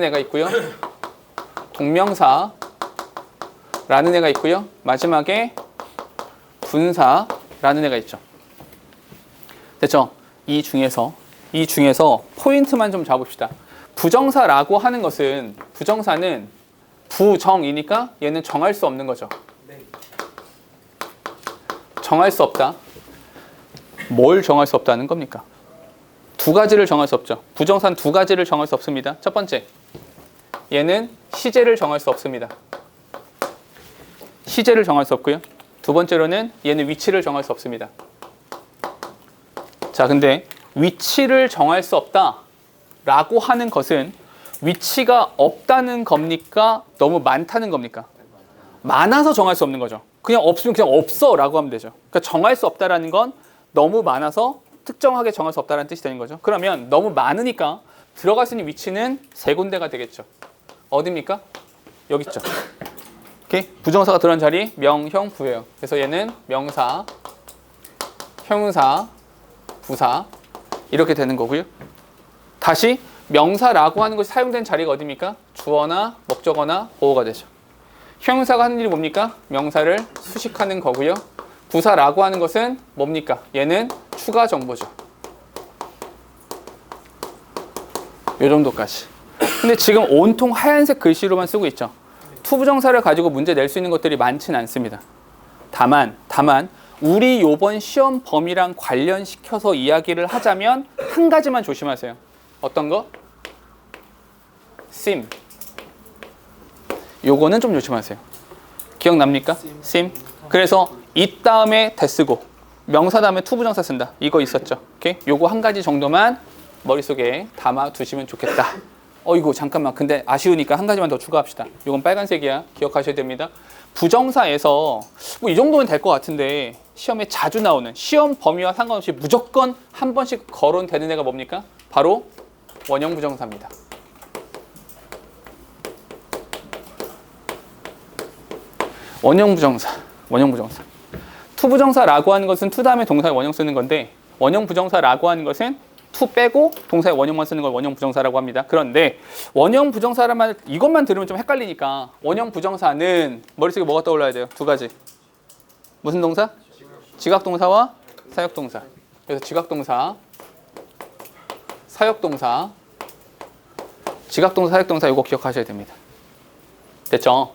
애가 있고요. 동명사라는 애가 있고요. 마지막에 분사라는 애가 있죠. 됐죠? 이 중에서 포인트만 좀 잡읍시다. 부정사라고 하는 것은 부정사는 부정이니까 얘는 정할 수 없는 거죠. 정할 수 없다. 뭘 정할 수 없다는 겁니까? 두 가지를 정할 수 없죠. 부정사는 두 가지를 정할 수 없습니다. 첫 번째, 얘는 시제를 정할 수 없습니다. 시제를 정할 수 없고요. 두 번째로는 얘는 위치를 정할 수 없습니다. 자, 근데 위치를 정할 수 없다라고 하는 것은 위치가 없다는 겁니까? 너무 많다는 겁니까? 많아서 정할 수 없는 거죠. 그냥 없으면 그냥 없어라고 하면 되죠. 그러니까 정할 수 없다라는 건 너무 많아서 특정하게 정할 수 없다는 뜻이 되는 거죠. 그러면 너무 많으니까 들어갈 수 있는 위치는 세 군데가 되겠죠. 어디입니까? 여기 있죠. 오케이? 부정사가 들어간 자리 명, 형, 부예요. 그래서 얘는 명사, 형용사, 부사 이렇게 되는 거고요. 다시 명사라고 하는 것이 사용된 자리가 어디입니까? 주어나 목적어나 보어가 되죠. 형용사가 하는 일이 뭡니까? 명사를 수식하는 거고요. 부사라고 하는 것은 뭡니까? 얘는 추가 정보죠. 요 정도까지. 근데 지금 온통 하얀색 글씨로만 쓰고 있죠. 투부정사를 가지고 문제 낼 수 있는 것들이 많지는 않습니다. 다만 우리 요번 시험 범위랑 관련시켜서 이야기를 하자면 한 가지만 조심하세요. 어떤 거? sim. 요거는 좀 조심하세요. 기억납니까? sim. 그래서 이 다음에 대쓰고 명사 다음에 투부정사 쓴다. 이거 있었죠. 오케이? 요거 한 가지 정도만 머릿속에 담아 두시면 좋겠다. 이거 잠깐만. 근데 아쉬우니까 한 가지만 더 추가합시다. 요건 빨간색이야. 기억하셔야 됩니다. 부정사에서 뭐 이 정도면 될 것 같은데 시험에 자주 나오는 시험 범위와 상관없이 무조건 한 번씩 거론되는 애가 뭡니까? 바로 원형 부정사입니다. 원형 부정사. 투부정사라고 하는 것은 투 다음에 동사의 원형 쓰는 건데 원형 부정사라고 하는 것은 투 빼고 동사의 원형만 쓰는 걸 원형 부정사라고 합니다. 그런데 원형 부정사란 말 이것만 들으면 좀 헷갈리니까 원형 부정사는 머릿속에 뭐가 떠올라야 돼요? 두 가지. 무슨 동사? 지각동사와 사역동사. 그래서 지각동사, 사역동사, 지각동사, 사역동사 이거 기억하셔야 됩니다. 됐죠?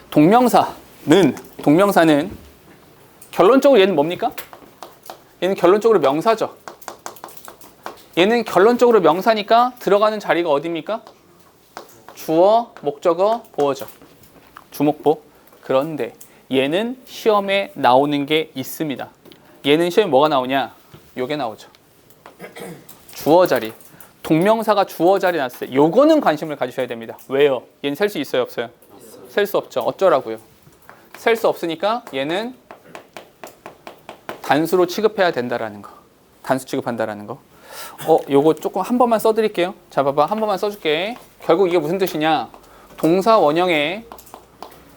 동명사는 결론적으로 얘는 뭡니까? 얘는 결론적으로 명사죠. 얘는 결론적으로 명사니까 들어가는 자리가 어디입니까? 주어, 목적어, 보어죠. 주목보. 그런데 얘는 시험에 나오는 게 있습니다. 얘는 시험에 뭐가 나오냐? 요게 나오죠. 주어 자리. 동명사가 주어 자리 났을 때 요거는 관심을 가지셔야 됩니다. 왜요? 얘는 셀 수 있어요, 없어요? 셀 수 없죠. 어쩌라고요? 셀 수 없으니까 얘는 단수로 취급해야 된다라는 거. 단수 취급한다라는 거. 요거 조금 한 번만 써드릴게요. 자, 봐봐. 한 번만 써줄게. 결국 이게 무슨 뜻이냐? 동사 원형에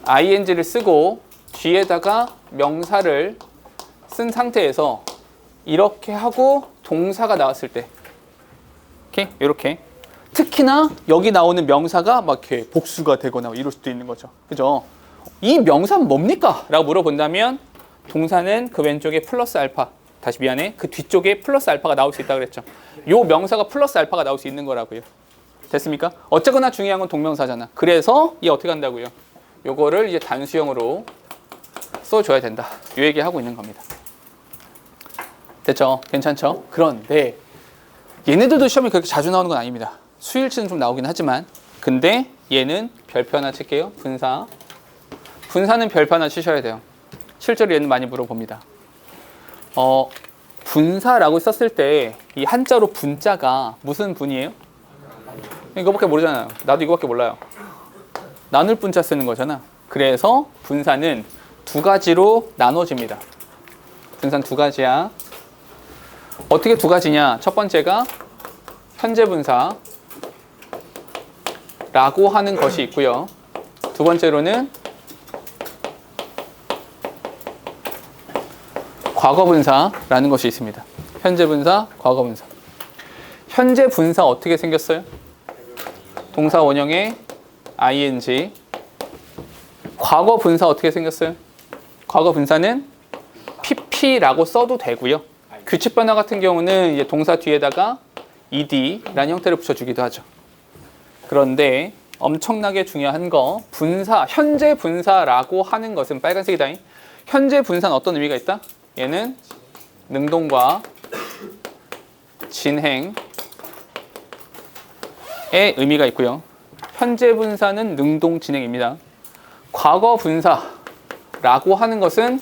ing를 쓰고 뒤에다가 명사를 쓴 상태에서 이렇게 하고 동사가 나왔을 때 이렇게, 이렇게. 특히나 여기 나오는 명사가 막 이렇게 복수가 되거나 이럴 수도 있는 거죠. 그죠? 이 명사는 뭡니까? 라고 물어본다면 동사는 그 왼쪽에 플러스 알파. 다시 미안해. 그 뒤쪽에 플러스 알파가 나올 수 있다고 그랬죠. 요 명사가 플러스 알파가 나올 수 있는 거라고요. 됐습니까? 어쨌거나 중요한 건 동명사잖아. 그래서 얘 어떻게 한다고요? 요거를 이제 단수형으로 써줘야 된다. 요 얘기하고 있는 겁니다. 됐죠? 괜찮죠? 그런데 얘네들도 시험에 그렇게 자주 나오는 건 아닙니다. 수일치는 좀 나오긴 하지만 근데 얘는 별표 하나 칠게요. 분사. 분사는 별표 하나 치셔야 돼요. 실제로 얘는 많이 물어봅니다. 분사라고 썼을 때 이 한자로 분자가 무슨 분이에요? 이거밖에 모르잖아요. 나도 이거밖에 몰라요. 나눌 분자 쓰는 거잖아. 그래서 분사는 두 가지로 나눠집니다. 분사는 두 가지야. 어떻게 두 가지냐? 첫 번째가 현재 분사라고 하는 것이 있고요. 두 번째로는 과거 분사라는 것이 있습니다. 현재 분사, 과거 분사. 현재 분사 어떻게 생겼어요? 동사 원형에 ing. 과거 분사 어떻게 생겼어요? 과거 분사는 pp라고 써도 되고요. 규칙 변화 같은 경우는 이제 동사 뒤에다가 ed라는 형태를 붙여주기도 하죠. 그런데 엄청나게 중요한 거 분사, 현재 분사라고 하는 것은 빨간색이다. 현재 분사는 어떤 의미가 있다? 얘는 능동과 진행의 의미가 있고요. 현재 분사는 능동 진행입니다. 과거 분사라고 하는 것은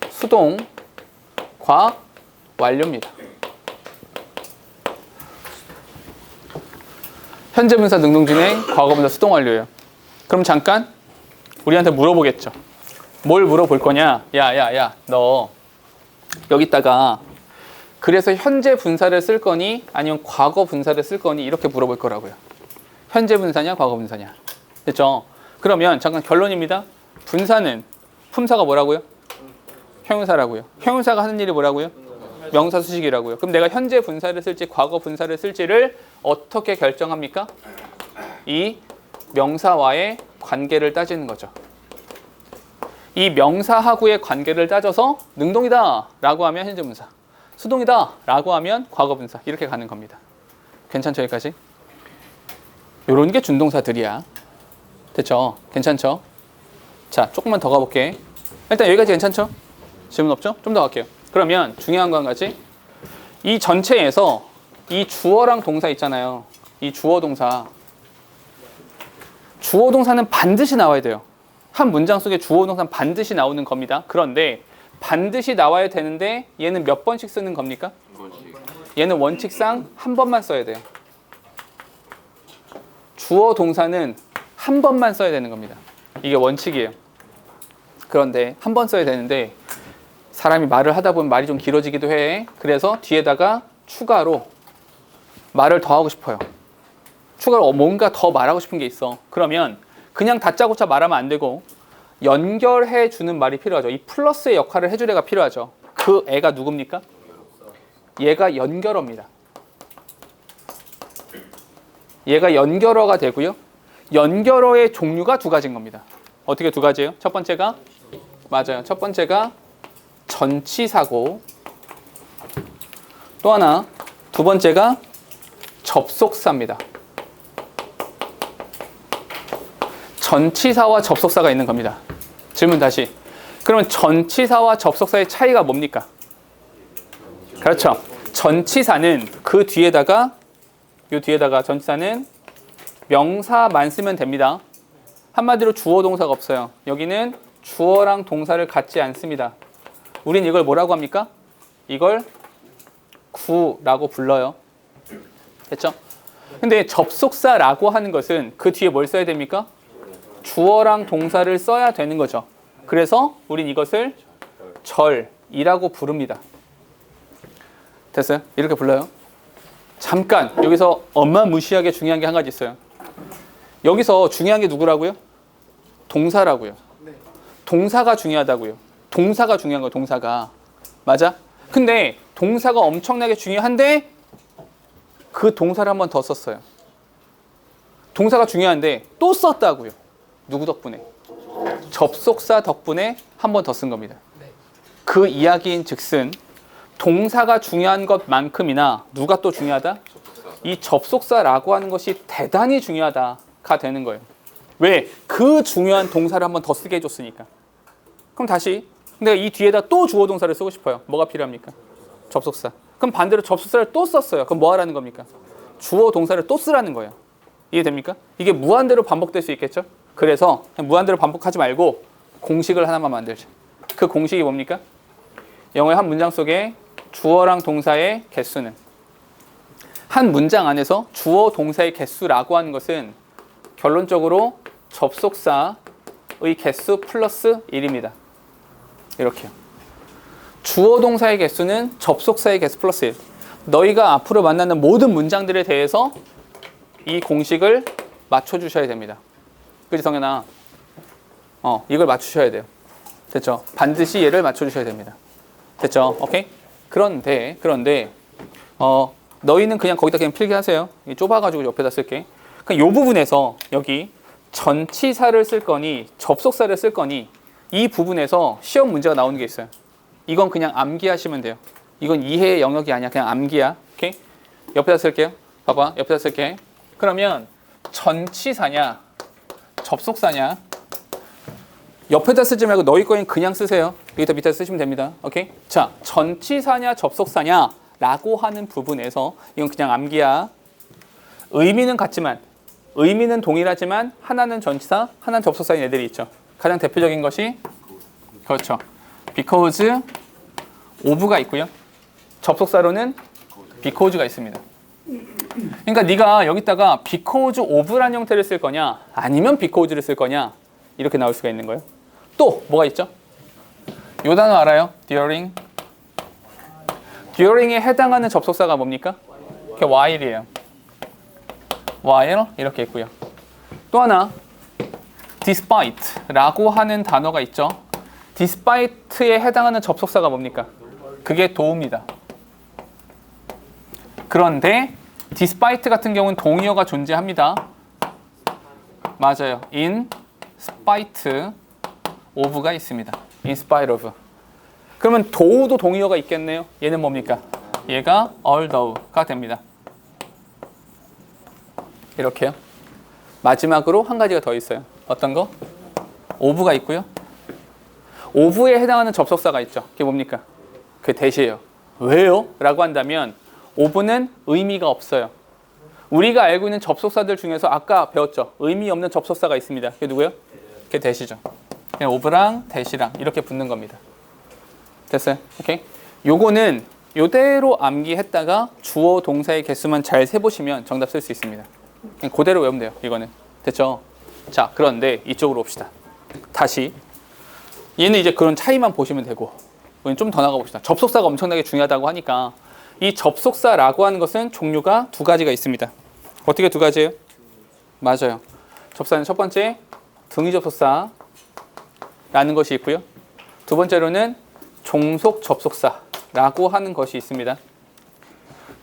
수동과 완료입니다. 현재 분사 능동 진행, 과거 분사 수동 완료예요. 그럼 잠깐 우리한테 물어보겠죠. 뭘 물어볼 거냐? 야, 너 여기다가 그래서 현재 분사를 쓸 거니 아니면 과거 분사를 쓸 거니 이렇게 물어볼 거라고요. 현재 분사냐 과거 분사냐. 됐죠? 그러면 잠깐 결론입니다. 분사는 품사가 뭐라고요? 형용사라고요. 형용사가 하는 일이 뭐라고요? 명사 수식이라고요. 그럼 내가 현재 분사를 쓸지 과거 분사를 쓸지를 어떻게 결정합니까? 이 명사와의 관계를 따지는 거죠. 이 명사하고의 관계를 따져서 능동이다 라고 하면 현재분사, 수동이다 라고 하면 과거분사, 이렇게 가는 겁니다. 괜찮죠? 여기까지? 요런 게 준동사들이야. 됐죠? 괜찮죠? 자, 조금만 더 가볼게. 일단 여기까지 괜찮죠? 질문 없죠? 좀 더 갈게요. 그러면 중요한 거 한 가지. 이 전체에서 이 주어랑 동사 있잖아요. 이 주어 동사. 주어 동사는 반드시 나와야 돼요. 한 문장 속에 주어 동사는 반드시 나오는 겁니다. 그런데 반드시 나와야 되는데 얘는 몇 번씩 쓰는 겁니까? 얘는 원칙상 한 번만 써야 돼요. 주어 동사는 한 번만 써야 되는 겁니다. 이게 원칙이에요. 그런데 한 번 써야 되는데 사람이 말을 하다 보면 말이 좀 길어지기도 해. 그래서 뒤에다가 추가로 말을 더 하고 싶어요. 추가로 뭔가 더 말하고 싶은 게 있어. 그러면 그냥 다짜고짜 말하면 안 되고 연결해 주는 말이 필요하죠. 이 플러스의 역할을 해줄 애가 필요하죠. 그 애가 누굽니까? 얘가 연결어입니다. 얘가 연결어가 되고요. 연결어의 종류가 두 가지인 겁니다. 어떻게 두 가지예요? 첫 번째가 맞아요. 첫 번째가 전치사고 또 하나 두 번째가 접속사입니다. 전치사와 접속사가 있는 겁니다. 질문 다시. 그러면 전치사와 접속사의 차이가 뭡니까? 그렇죠. 전치사는 그 뒤에다가 요 뒤에다가 전치사는 명사만 쓰면 됩니다. 한마디로 주어 동사가 없어요. 여기는 주어랑 동사를 갖지 않습니다. 우린 이걸 뭐라고 합니까? 이걸 구라고 불러요. 됐죠? 근데 접속사라고 하는 것은 그 뒤에 뭘 써야 됩니까? 주어랑 동사를 써야 되는 거죠. 그래서 우린 이것을 절이라고 부릅니다. 됐어요? 이렇게 불러요. 잠깐 여기서 어마무시하게 중요한 게 한 가지 있어요. 여기서 중요한 게 누구라고요? 동사라고요. 동사가 중요하다고요. 동사가 중요한 거예요. 동사가. 맞아? 근데 동사가 엄청나게 중요한데 그 동사를 한 번 더 썼어요. 동사가 중요한데 또 썼다고요. 누구 덕분에? 접속사 덕분에 한 번 더 쓴 겁니다. 그 이야기인 즉슨 동사가 중요한 것만큼이나 누가 또 중요하다? 이 접속사라고 하는 것이 대단히 중요하다가 되는 거예요. 왜? 그 중요한 동사를 한 번 더 쓰게 해줬으니까. 그럼 다시 내가 이 뒤에다 또 주어 동사를 쓰고 싶어요. 뭐가 필요합니까? 접속사. 그럼 반대로 접속사를 또 썼어요. 그럼 뭐 하라는 겁니까? 주어 동사를 또 쓰라는 거예요. 이해됩니까? 이게 무한대로 반복될 수 있겠죠? 그래서 그냥 무한대로 반복하지 말고 공식을 하나만 만들자. 그 공식이 뭡니까? 영어의 한 문장 속에 주어랑 동사의 개수는 한 문장 안에서 주어 동사의 개수라고 하는 것은 결론적으로 접속사의 개수 플러스 1입니다. 이렇게요. 주어 동사의 개수는 접속사의 개수 플러스 1. 너희가 앞으로 만나는 모든 문장들에 대해서 이 공식을 맞춰주셔야 됩니다. 그치 성현아? 이걸 맞추셔야 돼요. 됐죠? 반드시 얘를 맞춰주셔야 됩니다. 됐죠? 오케이? 그런데 너희는 그냥 거기다 그냥 필기하세요. 좁아가지고 옆에다 쓸게. 그럼 이 부분에서 여기 전치사를 쓸 거니 접속사를 쓸 거니 이 부분에서 시험 문제가 나오는 게 있어요. 이건 그냥 암기하시면 돼요. 이건 이해의 영역이 아니야. 그냥 암기야. 오케이? 옆에다 쓸게요. 봐봐. 옆에다 쓸게. 그러면 전치사냐 접속사냐 옆에다 쓰지 말고 너희 거엔 그냥 쓰세요. 여기다 밑에 쓰시면 됩니다. 오케이? 자, 전치사냐 접속사냐 라고 하는 부분에서 이건 그냥 암기야. 의미는 같지만 의미는 동일하지만 하나는 전치사, 하나는 접속사인 애들이 있죠. 가장 대표적인 것이 그렇죠. because of가 있고요. 접속사로는 because가 있습니다. 그러니까 네가 여기다가 because of라는 형태를 쓸 거냐 아니면 because를 쓸 거냐 이렇게 나올 수가 있는 거예요. 또 뭐가 있죠? 요 단어 알아요? during. during에 해당하는 접속사가 뭡니까? 이렇게 while이에요. while 이렇게 있고요. 또 하나 despite라고 하는 단어가 있죠. despite에 해당하는 접속사가 뭡니까? 그게 do입니다. 그런데 despite 같은 경우는 동의어가 존재합니다. 맞아요. in spite of가 있습니다. in spite of. 그러면 though도 동의어가 있겠네요. 얘는 뭡니까? 얘가 although가 됩니다. 이렇게요. 마지막으로 한 가지가 더 있어요. 어떤 거? of가 있고요. of에 해당하는 접속사가 있죠. 그게 뭡니까? 그게 대시예요. 왜요? 라고 한다면 of는 의미가 없어요. 우리가 알고 있는 접속사들 중에서 아까 배웠죠. 의미 없는 접속사가 있습니다. 그게 누구예요? 그게 대시죠. 그냥 of랑 대시랑 이렇게 붙는 겁니다. 됐어요? 오케이. 요거는 요대로 암기했다가 주어 동사의 개수만 잘 세보시면 정답 쓸 수 있습니다. 그냥 그대로 외우면 돼요. 이거는. 됐죠? 자, 그런데 이쪽으로 옵시다. 다시 얘는 이제 그런 차이만 보시면 되고 좀 더 나가 봅시다. 접속사가 엄청나게 중요하다고 하니까 이 접속사라고 하는 것은 종류가 두 가지가 있습니다. 어떻게 두 가지예요? 맞아요. 접속사는 첫 번째 등위 접속사라는 것이 있고요. 두 번째로는 종속 접속사라고 하는 것이 있습니다.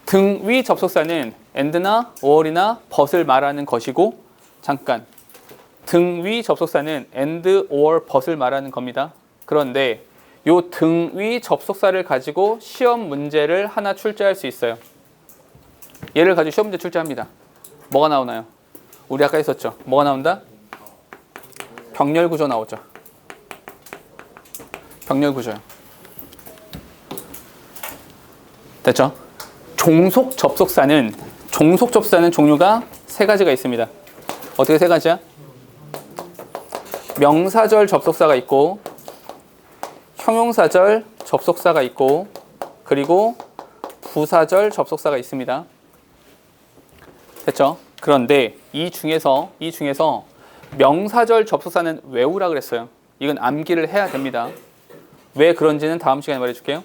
등위 접속사는 and나 or이나 but을 말하는 것이고, 잠깐, 등위 접속사는 and, or, but을 말하는 겁니다. 그런데 요 등위 접속사를 가지고 시험 문제를 하나 출제할 수 있어요. 얘를 가지고 시험 문제 출제합니다. 뭐가 나오나요? 우리 아까 했었죠. 뭐가 나온다? 병렬 구조 나오죠. 병렬 구조요. 됐죠? 종속 접속사는 종류가 세 가지가 있습니다. 어떻게 세 가지야? 명사절 접속사가 있고, 형용사절 접속사가 있고, 그리고 부사절 접속사가 있습니다. 됐죠? 그런데 이 중에서 명사절 접속사는 외우라 그랬어요. 이건 암기를 해야 됩니다. 왜 그런지는 다음 시간에 말해줄게요.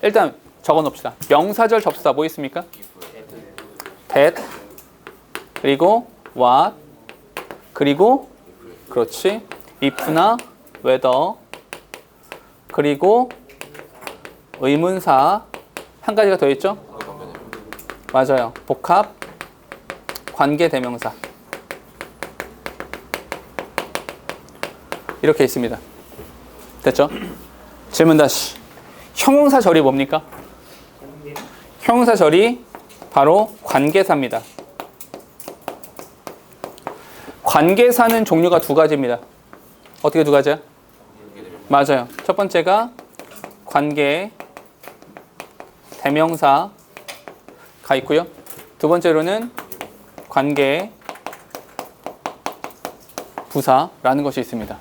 일단 적어 놓읍시다. 명사절 접속사 뭐 있습니까? that, 그리고 what, 그리고 그렇지 if나 whether, 그리고 의문사 한 가지가 더 있죠? 맞아요. 복합 관계대명사 이렇게 있습니다. 됐죠? 질문 다시. 형용사절이 뭡니까? 형용사절이 바로 관계사입니다. 관계사는 종류가 두 가지입니다. 어떻게 두 가지야? 맞아요. 첫 번째가 관계 대명사가 있고요. 두 번째로는 관계 부사라는 것이 있습니다.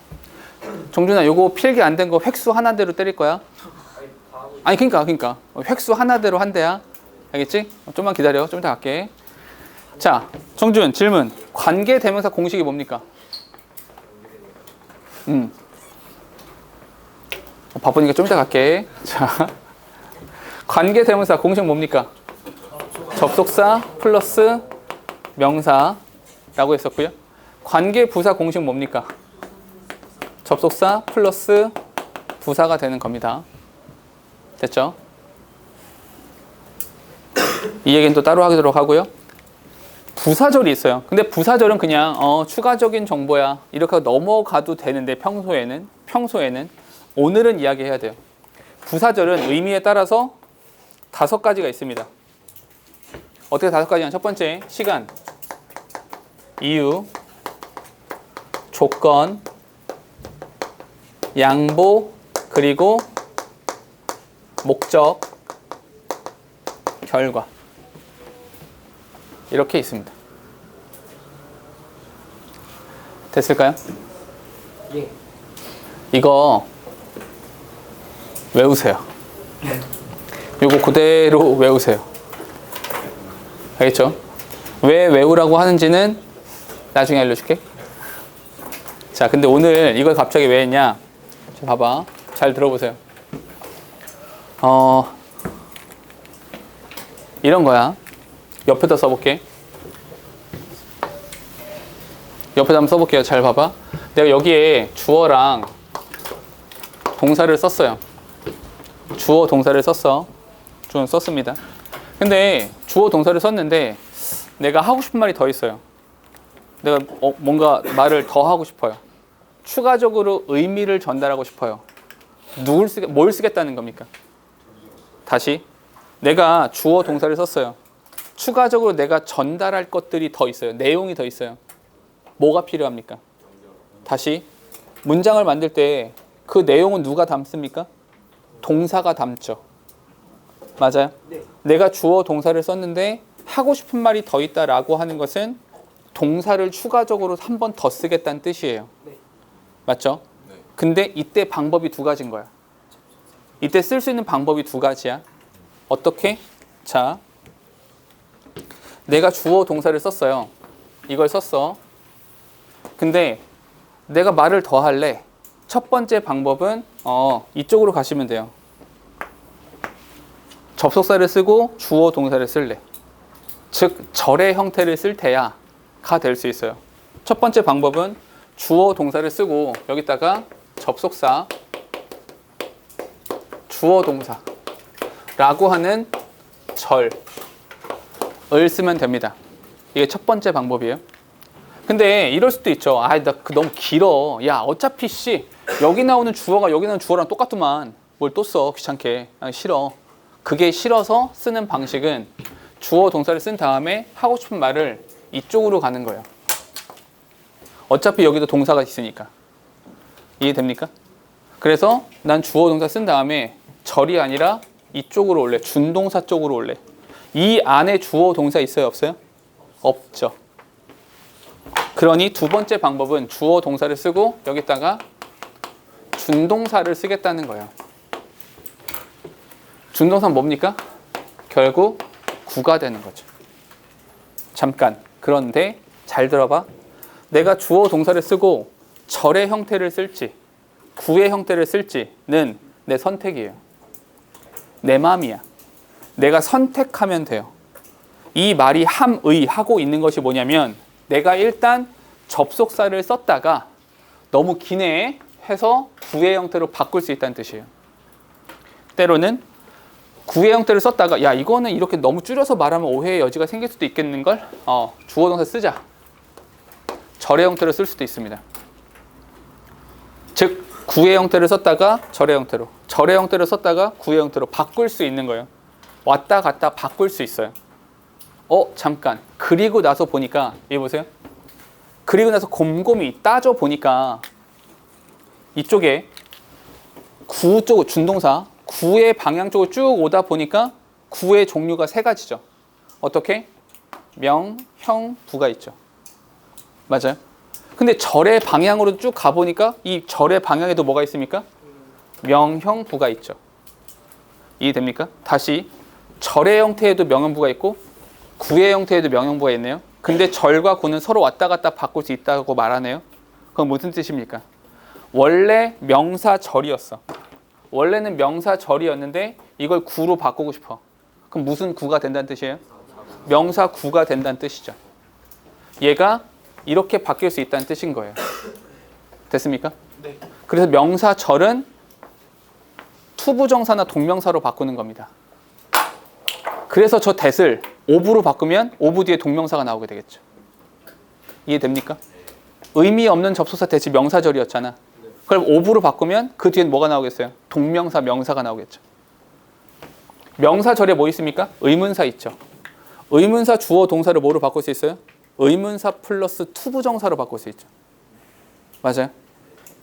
정준아, 요거 필기 안 된 거 획수 하나대로 때릴 거야? 아니 그러니까 획수 하나대로 한대야. 알겠지? 좀만 기다려. 좀 이따 갈게. 자, 정준 질문. 관계 대명사 공식이 뭡니까? 바쁘니까 좀 이따 갈게. 자, 관계 대명사 공식 뭡니까? 접속사 플러스 명사라고 했었고요. 관계 부사 공식 뭡니까? 접속사 플러스 부사가 되는 겁니다. 됐죠? 이 얘기는 또 따로 하도록 하고요. 부사절이 있어요. 근데 부사절은 그냥 추가적인 정보야 이렇게 넘어가도 되는데 평소에는 오늘은 이야기해야 돼요. 부사절은 의미에 따라서 5가지가 있습니다. 어떻게 5가지냐? 첫 번째, 시간, 이유, 조건, 양보, 그리고 목적, 결과. 이렇게 있습니다. 됐을까요? 예. 이거 외우세요. 요거 그대로 외우세요. 알겠죠? 왜 외우라고 하는지는 나중에 알려줄게. 자, 근데 오늘 이걸 갑자기 왜 했냐? 자, 봐봐. 잘 들어보세요. 이런 거야. 옆에다 써볼게. 옆에다 한번 써볼게요. 잘 봐봐. 내가 여기에 주어랑 동사를 썼어요. 주어 동사를 썼어. 주어는 썼습니다. 근데 주어 동사를 썼는데 내가 하고 싶은 말이 더 있어요. 내가 뭔가 말을 더 하고 싶어요. 추가적으로 의미를 전달하고 싶어요. 뭘 쓰겠다는 겁니까? 다시 내가 주어 동사를 썼어요. 추가적으로 내가 전달할 것들이 더 있어요. 내용이 더 있어요. 뭐가 필요합니까? 다시 문장을 만들 때 그 내용은 누가 담습니까? 동사가 담죠. 맞아요? 네. 내가 주어 동사를 썼는데 하고 싶은 말이 더 있다라고 하는 것은 동사를 추가적으로 한 번 더 쓰겠다는 뜻이에요. 네. 맞죠? 네. 근데 이때 방법이 두 가지인 거야. 이때 쓸 수 있는 방법이 두 가지야. 어떻게? 자, 내가 주어 동사를 썼어요. 이걸 썼어. 근데 내가 말을 더 할래. 첫 번째 방법은 이쪽으로 가시면 돼요. 접속사를 쓰고 주어 동사를 쓸래. 즉 절의 형태를 쓸 때야가 될 수 있어요. 첫 번째 방법은 주어 동사를 쓰고 여기다가 접속사 주어 동사라고 하는 절을 쓰면 됩니다. 이게 첫 번째 방법이에요. 근데 이럴 수도 있죠. 나 너무 길어. 야, 어차피 여기 나오는 주어가 여기 나오는 주어랑 똑같더만 뭘 또 써. 귀찮게. 싫어. 그게 싫어서 쓰는 방식은 주어 동사를 쓴 다음에 하고 싶은 말을 이쪽으로 가는 거예요. 어차피 여기도 동사가 있으니까. 이해됩니까? 그래서 난 주어 동사 쓴 다음에 절이 아니라 이쪽으로 올래. 준동사 쪽으로 올래. 이 안에 주어 동사 있어요? 없어요? 없죠. 그러니 두 번째 방법은 주어 동사를 쓰고 여기다가 준동사를 쓰겠다는 거예요. 준동사는 뭡니까? 결국 구가 되는 거죠. 잠깐. 그런데 잘 들어봐. 내가 주어 동사를 쓰고 절의 형태를 쓸지 구의 형태를 쓸지는 내 선택이에요. 내 마음이야. 내가 선택하면 돼요. 이 말이 함의 하고 있는 것이 뭐냐면 내가 일단 접속사를 썼다가 너무 기네 해서 구의 형태로 바꿀 수 있다는 뜻이에요. 때로는 구의 형태를 썼다가 야 이거는 이렇게 너무 줄여서 말하면 오해의 여지가 생길 수도 있겠는걸? 주어 동사 쓰자. 절의 형태로 쓸 수도 있습니다. 즉 구의 형태를 썼다가 절의 형태로 절의 형태를 썼다가 구의 형태로 바꿀 수 있는 거예요. 왔다 갔다 바꿀 수 있어요. 잠깐. 그리고 나서 보니까 여기 보세요. 그리고 나서 곰곰이 따져 보니까 이쪽에 구 쪽 준동사 구의 방향 쪽으로 쭉 오다 보니까 구의 종류가 세 가지죠. 어떻게? 명, 형, 부가 있죠. 맞아요? 근데 절의 방향으로 쭉 가보니까 이 절의 방향에도 뭐가 있습니까? 명, 형, 부가 있죠. 이해됩니까? 다시 절의 형태에도 명형부가 있고 구의 형태에도 명형부가 있네요. 근데 절과 구는 서로 왔다 갔다 바꿀 수 있다고 말하네요. 그건 무슨 뜻입니까? 원래 명사절이었어. 원래는 명사절이었는데 이걸 구로 바꾸고 싶어. 그럼 무슨 구가 된다는 뜻이에요? 명사구가 된다는 뜻이죠. 얘가 이렇게 바뀔 수 있다는 뜻인 거예요. 됐습니까? 네. 그래서 명사절은 투부정사나 동명사로 바꾸는 겁니다. 그래서 저 that을 of로 바꾸면 of 뒤에 동명사가 나오게 되겠죠. 이해됩니까? 의미 없는 접속사 that이 명사절이었잖아. 그럼 of로 바꾸면 그 뒤엔 뭐가 나오겠어요? 동명사, 명사가 나오겠죠. 명사절에 뭐 있습니까? 의문사 있죠. 의문사 주어 동사를 뭐로 바꿀 수 있어요? 의문사 플러스 투부정사로 바꿀 수 있죠. 맞아요?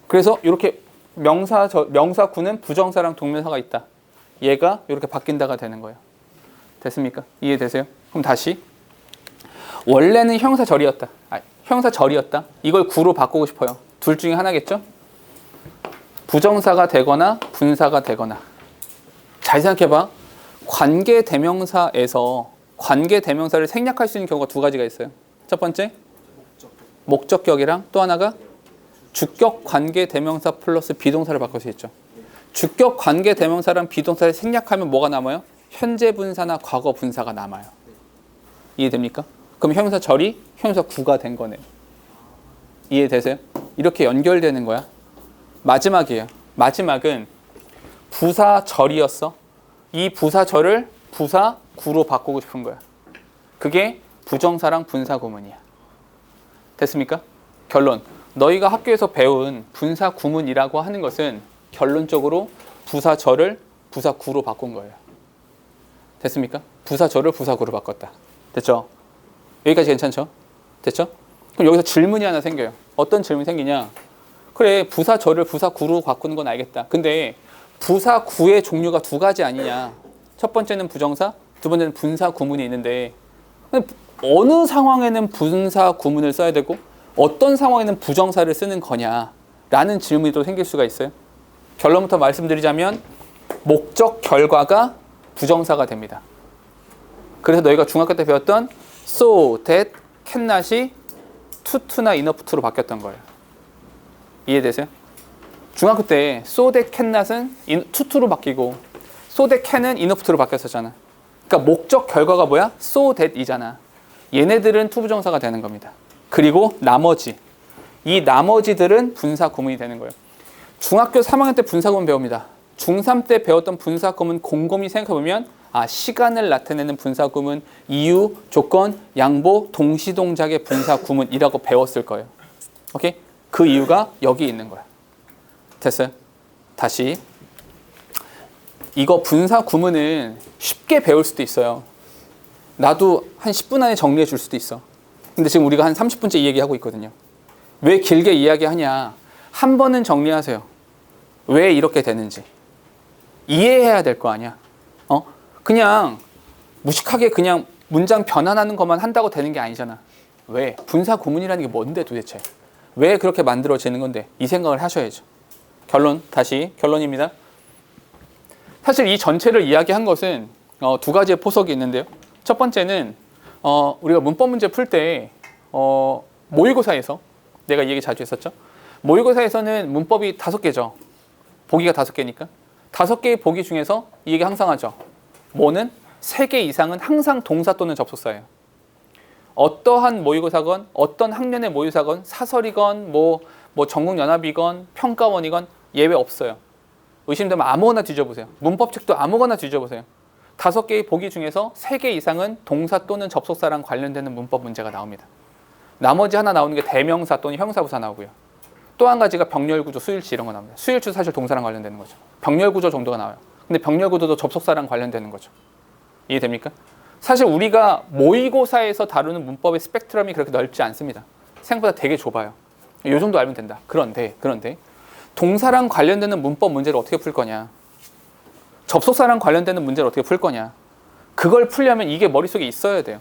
그래서 이렇게 명사구는 부정사랑 동명사가 있다. 얘가 이렇게 바뀐다가 되는 거예요. 됐습니까? 이해되세요? 그럼 다시 원래는 형사절이었다. 형사절이었다. 이걸 구로 바꾸고 싶어요. 둘 중에 하나겠죠? 부정사가 되거나 분사가 되거나. 잘 생각해봐. 관계대명사에서 관계대명사를 생략할 수 있는 경우가 두 가지가 있어요. 첫 번째 목적격이랑 또 하나가 주격 관계대명사 플러스 비동사를 바꿀 수 있죠. 주격 관계대명사랑 비동사를 생략하면 뭐가 남아요? 현재 분사나 과거 분사가 남아요. 이해됩니까? 그럼 형용사절이 형용사구가 된 거네요. 이해되세요? 이렇게 연결되는 거야. 마지막이에요. 마지막은 부사절이었어. 이 부사절을 부사구로 바꾸고 싶은 거야. 그게 부정사랑 분사 구문이야. 됐습니까? 결론. 너희가 학교에서 배운 분사 구문이라고 하는 것은 결론적으로 부사절을 부사구로 바꾼 거예요. 됐습니까? 부사절을 부사구로 바꿨다. 됐죠? 여기까지 괜찮죠? 됐죠? 그럼 여기서 질문이 하나 생겨요. 어떤 질문이 생기냐? 그래, 부사절을 부사구로 바꾸는 건 알겠다. 근데 부사구의 종류가 두 가지 아니냐? 첫 번째는 부정사, 두 번째는 분사 구문이 있는데 어느 상황에는 분사 구문을 써야 되고 어떤 상황에는 부정사를 쓰는 거냐라는 질문이 또 생길 수가 있어요. 결론부터 말씀드리자면 목적 결과가 부정사가 됩니다. 그래서 너희가 중학교 때 배웠던 so, that, can not이 to, to나 enough to로 바뀌었던 거예요. 이해되세요? 중학교 때 so, that, can not은 to, to로 바뀌고 so, that, can은 enough to로 바뀌었었잖아. 그러니까 목적 결과가 뭐야? so, that 이잖아. 얘네들은 투부정사가 되는 겁니다. 그리고 이 나머지들은 분사 구문이 되는 거예요. 중학교 3학년 때 분사 구문 배웁니다. 중3 때 배웠던 분사 구문 곰곰이 생각해보면 시간을 나타내는 분사 구문, 이유, 조건, 양보, 동시동작의 분사 구문이라고 배웠을 거예요. 오케이? 그 이유가 여기 있는 거야. 됐어요? 다시. 이거 분사 구문은 쉽게 배울 수도 있어요. 나도 한 10분 안에 정리해 줄 수도 있어. 근데 지금 우리가 한 30분째 이 얘기하고 있거든요. 왜 길게 이야기하냐? 한 번은 정리하세요. 왜 이렇게 되는지. 이해해야 될 거 아니야. 그냥 무식하게 그냥 문장 변환하는 것만 한다고 되는 게 아니잖아. 왜? 분사 구문이라는 게 뭔데 도대체? 왜 그렇게 만들어지는 건데? 이 생각을 하셔야죠. 결론입니다. 사실 이 전체를 이야기한 것은 두 가지의 포석이 있는데요. 첫 번째는 우리가 문법 문제 풀 때 모의고사에서 내가 이 얘기 자주 했었죠. 모의고사에서는 문법이 5개죠. 보기가 5개니까 5개의 보기 중에서 이 얘기 항상 하죠. 뭐는 3개 이상은 항상 동사 또는 접속사예요. 어떠한 모의고사건 어떤 학년의 모의고사건 사설이건 뭐 전국연합이건 평가원이건 예외 없어요. 의심되면 아무거나 뒤져보세요. 문법책도 아무거나 뒤져보세요. 5개의 보기 중에서 3개 이상은 동사 또는 접속사랑 관련되는 문법 문제가 나옵니다. 나머지 하나 나오는 게 대명사 또는 형사부사 나오고요. 또 한 가지가 병렬구조, 수일치 이런 거 나옵니다. 수일치 사실 동사랑 관련되는 거죠. 병렬구조 정도가 나와요. 근데 병렬구조도 접속사랑 관련되는 거죠. 이해됩니까? 사실 우리가 모의고사에서 다루는 문법의 스펙트럼이 그렇게 넓지 않습니다. 생각보다 되게 좁아요. 이 정도 알면 된다. 그런데 동사랑 관련되는 문법 문제를 어떻게 풀 거냐? 접속사랑 관련되는 문제를 어떻게 풀 거냐? 그걸 풀려면 이게 머릿속에 있어야 돼요.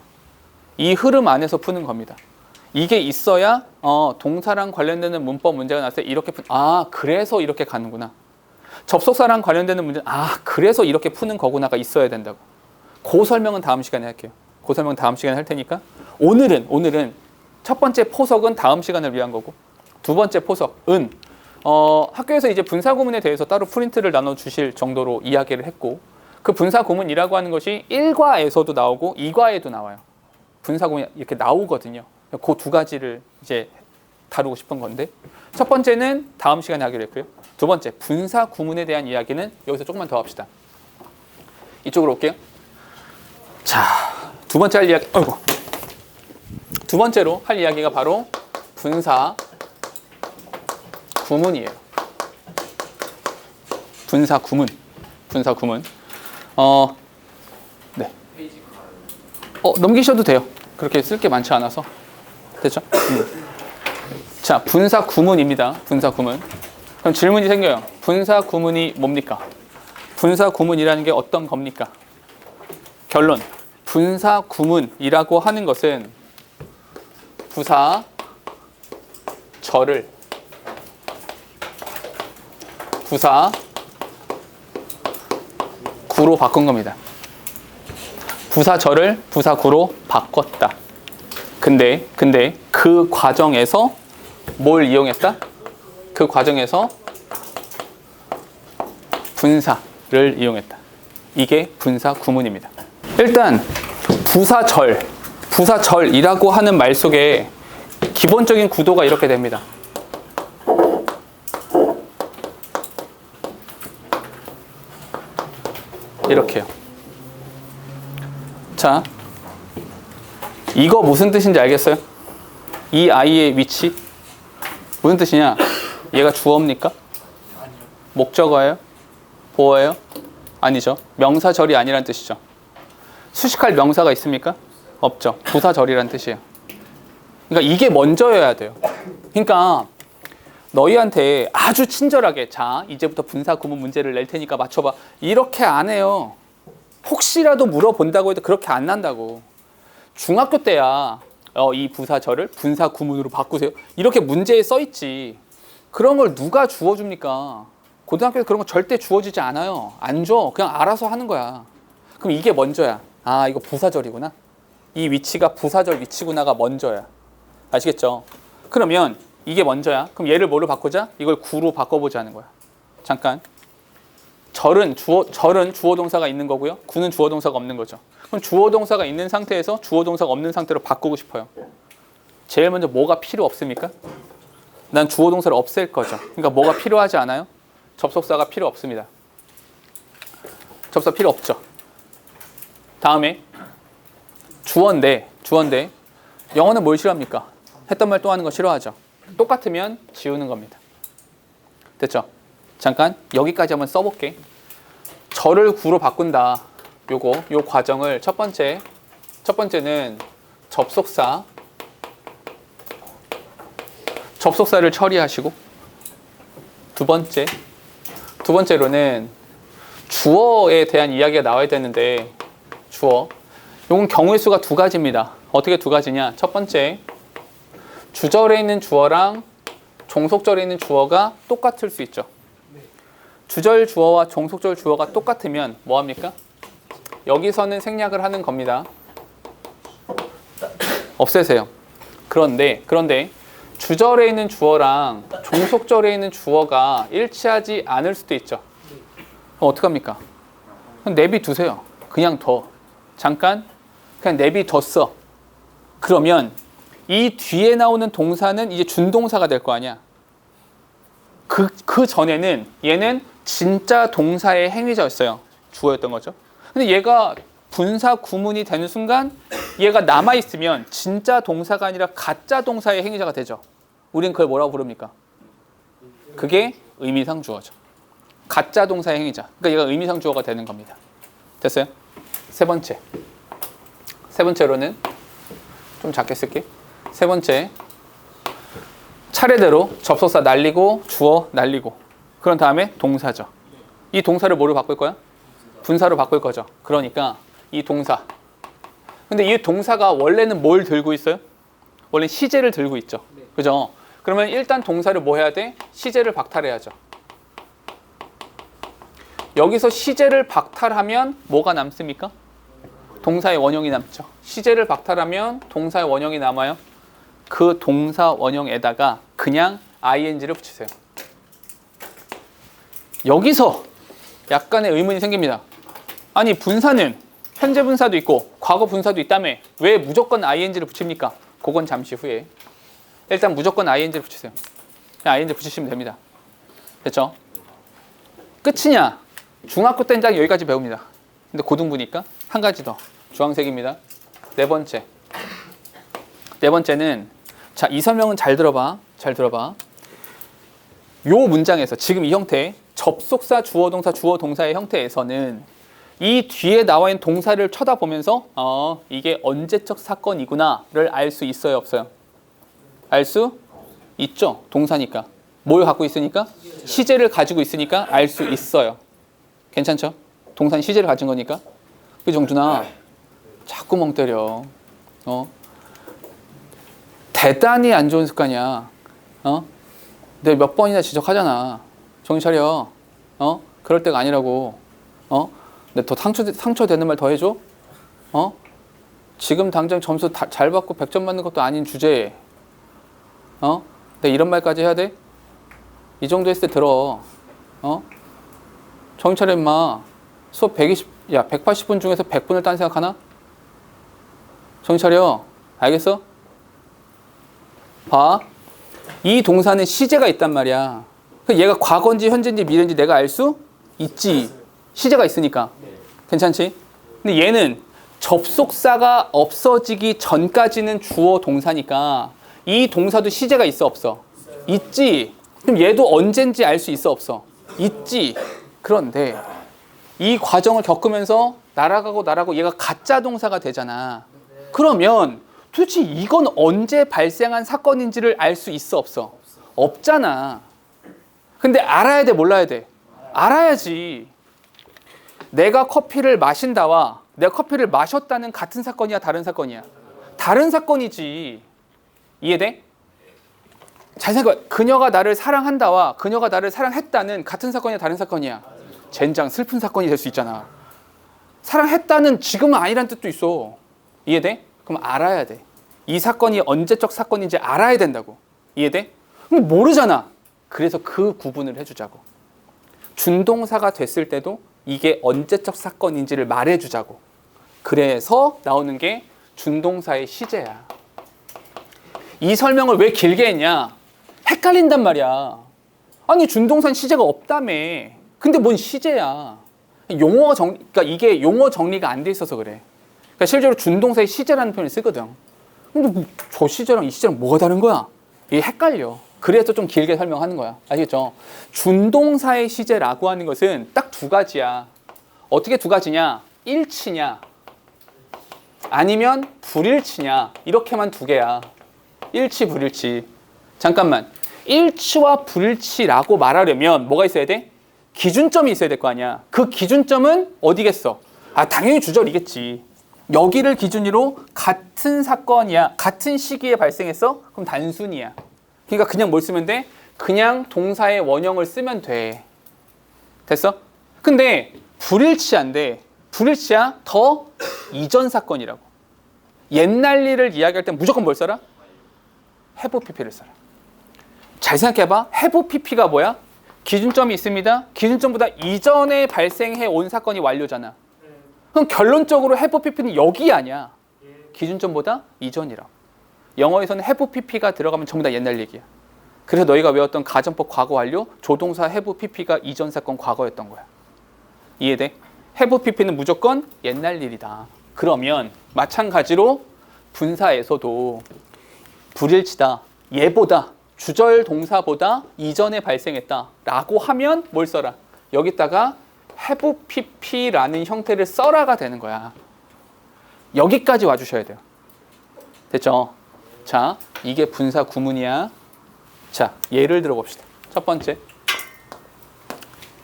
이 흐름 안에서 푸는 겁니다. 이게 있어야 동사랑 관련되는 문법 문제가 나왔을 때 이렇게 그래서 이렇게 가는구나. 접속사랑 관련되는 문제 그래서 이렇게 푸는 거구나가 있어야 된다고. 그 설명은 다음 시간에 할게요. 그 설명은 다음 시간에 할 테니까 오늘은 첫 번째 포석은 다음 시간을 위한 거고 두 번째 포석은 학교에서 이제 분사 구문에 대해서 따로 프린트를 나눠 주실 정도로 이야기를 했고 그 분사 구문이라고 하는 것이 1과에서도 나오고 2과에도 나와요. 분사 구문이 이렇게 나오거든요. 그 두 가지를 이제 다루고 싶은 건데 첫 번째는 다음 시간에 하기로 했고요. 두 번째 분사 구문에 대한 이야기는 여기서 조금만 더 합시다. 이쪽으로 올게요. 자, 두 번째 할 이야기. 두 번째로 할 이야기가 바로 분사 구문이에요. 분사 구문. 네. 넘기셔도 돼요. 그렇게 쓸 게 많지 않아서. 됐죠? 자, 분사 구문입니다. 분사 구문. 그럼 질문이 생겨요. 분사 구문이 뭡니까? 분사 구문이라는 게 어떤 겁니까? 결론. 분사 구문이라고 하는 것은 부사절을 부사구로 바꾼 겁니다. 부사절을 부사구로 바꿨다. 근데 그 과정에서 뭘 이용했다? 그 과정에서 분사를 이용했다. 이게 분사 구문입니다. 일단 부사절이라고 하는 말 속에 기본적인 구도가 이렇게 됩니다. 이렇게요. 자, 이거 무슨 뜻인지 알겠어요? 이 아이의 위치 무슨 뜻이냐? 얘가 주어입니까? 목적어예요? 보어예요? 아니죠. 명사절이 아니란 뜻이죠. 수식할 명사가 있습니까? 없죠. 부사절이란 뜻이에요. 그러니까 이게 먼저여야 돼요. 그러니까 너희한테 아주 친절하게 자 이제부터 분사 구문 문제를 낼 테니까 맞춰봐 이렇게 안 해요. 혹시라도 물어본다고 해도 그렇게 안 난다고. 중학교 때야 이 부사절을 분사 구문으로 바꾸세요 이렇게 문제에 써 있지. 그런 걸 누가 주어줍니까? 고등학교에서 그런 거 절대 주어지지 않아요. 안 줘. 그냥 알아서 하는 거야. 그럼 이게 먼저야. 아 이거 부사절이구나. 이 위치가 부사절 위치구나가 먼저야. 아시겠죠? 그러면 이게 먼저야. 그럼 얘를 뭐로 바꾸자? 이걸 구로 바꿔보자는 거야. 잠깐. 절은 주어 동사가 있는 거고요. 구는 주어 동사가 없는 거죠. 그럼 주어 동사가 있는 상태에서 주어 동사가 없는 상태로 바꾸고 싶어요. 제일 먼저 뭐가 필요 없습니까? 난 주어 동사를 없앨 거죠. 그러니까 뭐가 필요하지 않아요? 접속사가 필요 없습니다. 접속사 필요 없죠. 다음에 주어인데 영어는 뭘 싫어합니까? 했던 말 또 하는 거 싫어하죠. 똑같으면 지우는 겁니다. 됐죠? 잠깐 여기까지 한번 써볼게. 절을 구로 바꾼다. 요 과정을 첫 번째는 접속사를 처리하시고 두 번째로는 주어에 대한 이야기가 나와야 되는데 주어 요건 경우의 수가 두 가지입니다. 어떻게 두 가지냐? 첫 번째 주절에 있는 주어랑 종속절에 있는 주어가 똑같을 수 있죠. 주절 주어와 종속절 주어가 똑같으면 뭐합니까? 여기서는 생략을 하는 겁니다. 없애세요. 그런데 주절에 있는 주어랑 종속절에 있는 주어가 일치하지 않을 수도 있죠. 그럼 어떡합니까? 그럼 내비두세요. 그냥 둬. 잠깐 그냥 내비뒀어. 그러면 이 뒤에 나오는 동사는 이제 준동사가 될 거 아니야. 그 전에는 얘는 진짜 동사의 행위자였어요. 주어였던 거죠. 근데 얘가 분사 구문이 되는 순간 얘가 남아있으면 진짜 동사가 아니라 가짜 동사의 행위자가 되죠. 우린 그걸 뭐라고 부릅니까? 그게 의미상 주어죠. 가짜 동사의 행위자. 그러니까 얘가 의미상 주어가 되는 겁니다. 됐어요? 세 번째로는 좀 작게 쓸게. 세 번째 차례대로 접속사 날리고 주어 날리고 그런 다음에 동사죠. 이 동사를 뭐로 바꿀 거야? 분사로 바꿀 거죠. 그러니까 이 동사. 근데 이 동사가 원래는 뭘 들고 있어요? 원래 시제를 들고 있죠. 그죠? 그러면 일단 동사를 뭐 해야 돼? 시제를 박탈해야죠. 여기서 시제를 박탈하면 뭐가 남습니까? 동사의 원형이 남죠. 시제를 박탈하면 동사의 원형이 남아요. 그 동사 원형에다가 그냥 ing를 붙이세요. 여기서 약간의 의문이 생깁니다. 아니 분사는 현재 분사도 있고 과거 분사도 있다며 왜 무조건 ing를 붙입니까? 그건 잠시 후에. 일단 무조건 ing를 붙이세요. 그냥 ing 붙이시면 됩니다. 됐죠? 끝이냐? 중학교 때는 딱 여기까지 배웁니다. 근데 고등부니까 한 가지 더. 주황색입니다. 네 번째는 자, 이 설명은 잘 들어봐. 요 문장에서 지금 이 형태 접속사 주어 동사 주어 동사의 형태에서는 이 뒤에 나와 있는 동사를 쳐다보면서 이게 언제적 사건이구나를 알 수 있어요, 없어요? 알 수 있죠. 동사니까. 뭘 갖고 있으니까? 시제를 가지고 있으니까 알 수 있어요. 괜찮죠? 동사는 시제를 가진 거니까. 그 정준아, 자꾸 멍 때려. 대단히 안 좋은 습관이야. 내가 몇 번이나 지적하잖아. 정신 차려. 그럴 때가 아니라고. 근데 더 상처되는 말 더 해줘? 지금 당장 점수 잘 받고 100점 받는 것도 아닌 주제에. 내가 이런 말까지 해야 돼? 이 정도 했을 때 들어. 정신 차려 임마. 수업 180분 중에서 100분을 딴 생각하나? 정신 차려. 알겠어? 봐. 이 동사는 시제가 있단 말이야. 얘가 과거인지 현재인지 미래인지 내가 알 수 있지. 시제가 있으니까. 괜찮지? 근데 얘는 접속사가 없어지기 전까지는 주어 동사니까 이 동사도 시제가 있어 없어? 있지. 그럼 얘도 언젠지 알 수 있어 없어? 있지. 그런데 이 과정을 겪으면서 날아가고 얘가 가짜 동사가 되잖아. 그러면 도대체 이건 언제 발생한 사건인지를 알 수 있어 없어? 없잖아. 근데 알아야 돼, 몰라야 돼? 알아야지. 내가 커피를 마신다와 내가 커피를 마셨다는 같은 사건이야, 다른 사건이야? 다른 사건이지. 이해돼? 잘 생각해. 그녀가 나를 사랑한다와 그녀가 나를 사랑했다는 같은 사건이야, 다른 사건이야? 젠장, 슬픈 사건이 될 수 있잖아. 사랑했다는 지금은 아니란 뜻도 있어. 이해돼? 그럼 알아야 돼. 이 사건이 언제적 사건인지 알아야 된다고. 이해돼? 그럼 모르잖아. 그래서 그 구분을 해주자고. 준동사가 됐을 때도 이게 언제적 사건인지를 말해주자고. 그래서 나오는 게 준동사의 시제야. 이 설명을 왜 길게 했냐? 헷갈린단 말이야. 아니 준동사는 시제가 없다며. 근데 뭔 시제야? 그러니까 이게 용어 정리가 안 돼 있어서 그래. 그러니까 실제로 준동사의 시제라는 표현을 쓰거든. 근데 저 시제랑 이 시제랑 뭐가 다른 거야? 이게 헷갈려. 그래서 좀 길게 설명하는 거야. 아시겠죠? 준동사의 시제라고 하는 것은 딱 두 가지야. 어떻게 두 가지냐? 일치냐 아니면 불일치냐, 이렇게만 두 개야. 일치, 불일치. 잠깐만. 일치와 불일치라고 말하려면 뭐가 있어야 돼? 기준점이 있어야 될 거 아니야. 그 기준점은 어디겠어? 당연히 주절이겠지. 여기를 기준으로 같은 사건이야, 같은 시기에 발생했어? 그럼 단순이야. 그러니까 그냥 뭘 쓰면 돼? 그냥 동사의 원형을 쓰면 돼. 됐어? 근데 불일치한데, 불일치야 더 이전 사건이라고. 옛날 일을 이야기할 땐 무조건 뭘 써라? have pp를 써라. 잘 생각해봐. have pp가 뭐야? 기준점이 있습니다. 기준점보다 이전에 발생해 온 사건이 완료잖아. 그럼 결론적으로 have pp는 여기 아니야. 기준점보다 이전이라고. 영어에서는 have pp가 들어가면 전부 다 옛날 얘기야. 그래서 너희가 외웠던 가정법 과거 완료, 조동사 have pp가 이전 사건 과거였던 거야. 이해돼? have pp는 무조건 옛날 일이다. 그러면 마찬가지로 분사에서도 불일치다, 얘보다, 주절 동사보다 이전에 발생했다 라고 하면 뭘 써라? 여기다가 have pp라는 형태를 써라가 되는 거야. 여기까지 와주셔야 돼요. 됐죠? 자, 이게 분사 구문이야. 자, 예를 들어 봅시다. 첫 번째.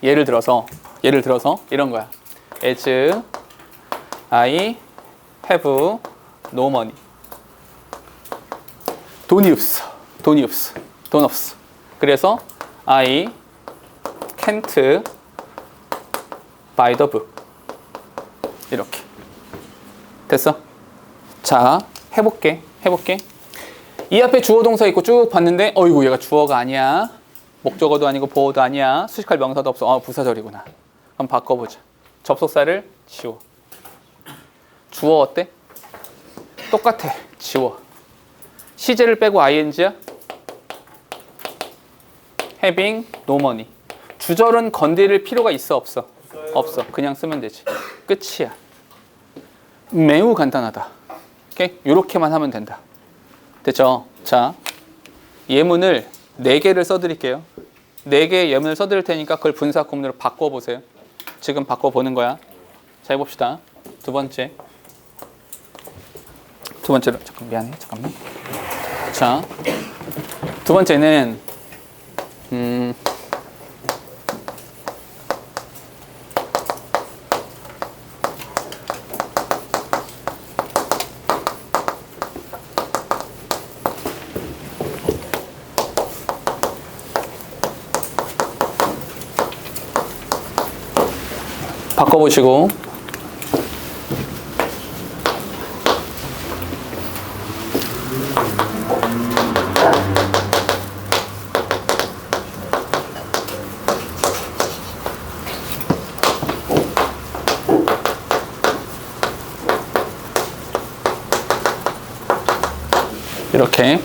예를 들어서 이런 거야. As I have no money. 돈이 없어. 돈 없어. 그래서 I can't buy the book. 이렇게. 됐어? 자, 해볼게. 이 앞에 주어 동사 있고 쭉 봤는데 어이구 얘가 주어가 아니야. 목적어도 아니고 보어도 아니야. 수식할 명사도 없어. 부사절이구나. 그럼 바꿔보자. 접속사를 지워. 주어 어때? 똑같아. 지워. 시제를 빼고 ing야? having no money. 주절은 건드릴 필요가 있어 없어? 없어. 그냥 쓰면 되지. 끝이야. 매우 간단하다. 오케이? 요렇게만 하면 된다. 됐죠? 자, 예문을 4개를 써드릴게요. 4개의 예문을 써드릴 테니까 그걸 분사 구문으로 바꿔보세요. 지금 바꿔보는 거야. 자, 해봅시다. 두 번째로, 잠깐만. 자, 두 번째는 바꿔보시고 이렇게